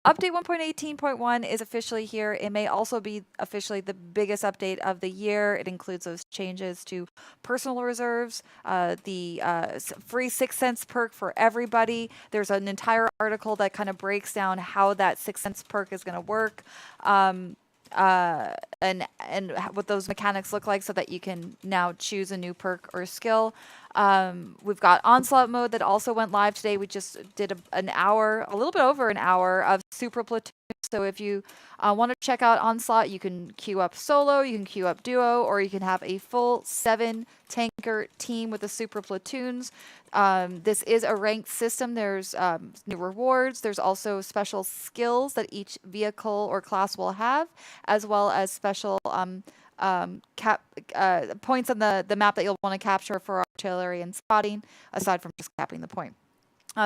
[SPEAKER 1] Update 1.18.1 is officially here. It may also be officially the biggest update of the year. It includes those changes to personal reserves, the free 6 cents perk for everybody. There's an entire article that kind of breaks down how that 6 cents perk is going to work. And what those mechanics look like so that you can now choose a new perk or skill. We've got Onslaught mode that also went live today. We just did a little bit over an hour of Super Platoon. So if you want to check out Onslaught, you can queue up solo, you can queue up duo, or you can have a full 7 tanker team with the Super Platoons. This is a ranked system. There's new rewards. There's also special skills that each vehicle or class will have, as well as special points on the map that you'll want to capture for artillery and spotting, aside from just capping the point.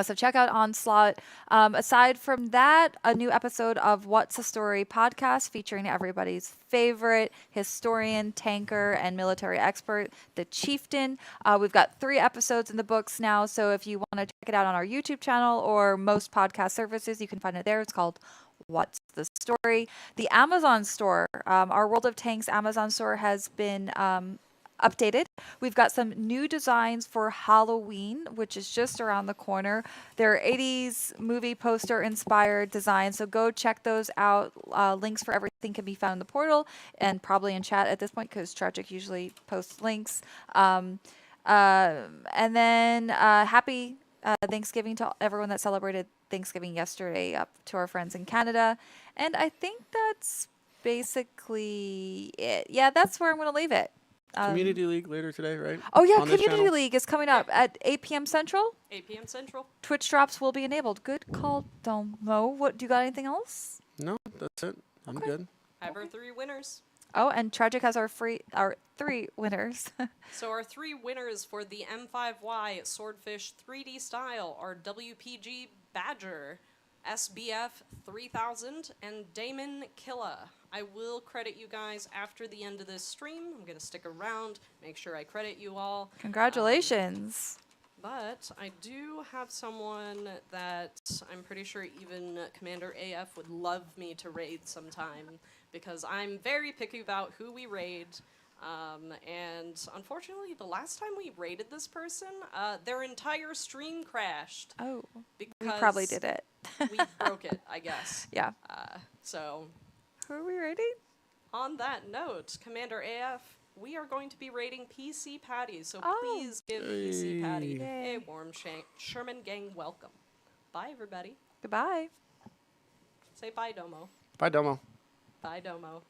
[SPEAKER 1] So check out Onslaught. Aside from that, a new episode of What's the Story podcast featuring everybody's favorite historian, tanker, and military expert, the Chieftain. We've got 3 episodes in the books now, so if you want to check it out on our YouTube channel or most podcast services, you can find it there. It's called What's the Story? The Amazon store, our World of Tanks Amazon store has been updated. We've got some new designs for Halloween, which is just around the corner. They're 80s movie poster inspired designs, so go check those out. Links for everything can be found in the portal and probably in chat at this point because Tragic usually posts links. And then happy Thanksgiving to everyone that celebrated Thanksgiving yesterday, up to our friends in Canada. And I think that's basically it. Yeah, that's where I'm going to leave it.
[SPEAKER 2] Community League later today, right?
[SPEAKER 1] Oh yeah,
[SPEAKER 2] On this
[SPEAKER 1] Community
[SPEAKER 2] channel?
[SPEAKER 1] League is coming up at 8 p.m. Central.
[SPEAKER 3] 8 p.m. Central.
[SPEAKER 1] Twitch drops will be enabled. Good call, Domo. What do you got? Anything else?
[SPEAKER 2] No, that's it. I'm
[SPEAKER 1] Okay.
[SPEAKER 2] good.
[SPEAKER 3] I have our 3 winners.
[SPEAKER 1] Oh, and Tragic has our 3 winners.
[SPEAKER 3] So our 3 winners for the M5Y Swordfish 3D style are WPG Badger, SBF 3000, and Damon Killa. I will credit you guys after the end of this stream. I'm going to stick around, make sure I credit you all.
[SPEAKER 1] Congratulations.
[SPEAKER 3] But I do have someone that I'm pretty sure even Commander AF would love me to raid sometime, because I'm very picky about who we raid. And unfortunately, the last time we raided this person, their entire stream crashed.
[SPEAKER 1] Oh,
[SPEAKER 3] Because
[SPEAKER 1] we probably did it.
[SPEAKER 3] we broke it, I guess.
[SPEAKER 1] Yeah.
[SPEAKER 3] So,
[SPEAKER 1] Who are we rating?
[SPEAKER 3] on that note, Commander AF, we are going to be raiding PC Patty, so
[SPEAKER 1] Oh.
[SPEAKER 3] please give PC Patty
[SPEAKER 1] Yay.
[SPEAKER 3] a warm Sherman Gang welcome. Bye, everybody.
[SPEAKER 1] Goodbye.
[SPEAKER 3] Say bye, Domo.
[SPEAKER 2] Bye, Domo.
[SPEAKER 3] Bye, Domo.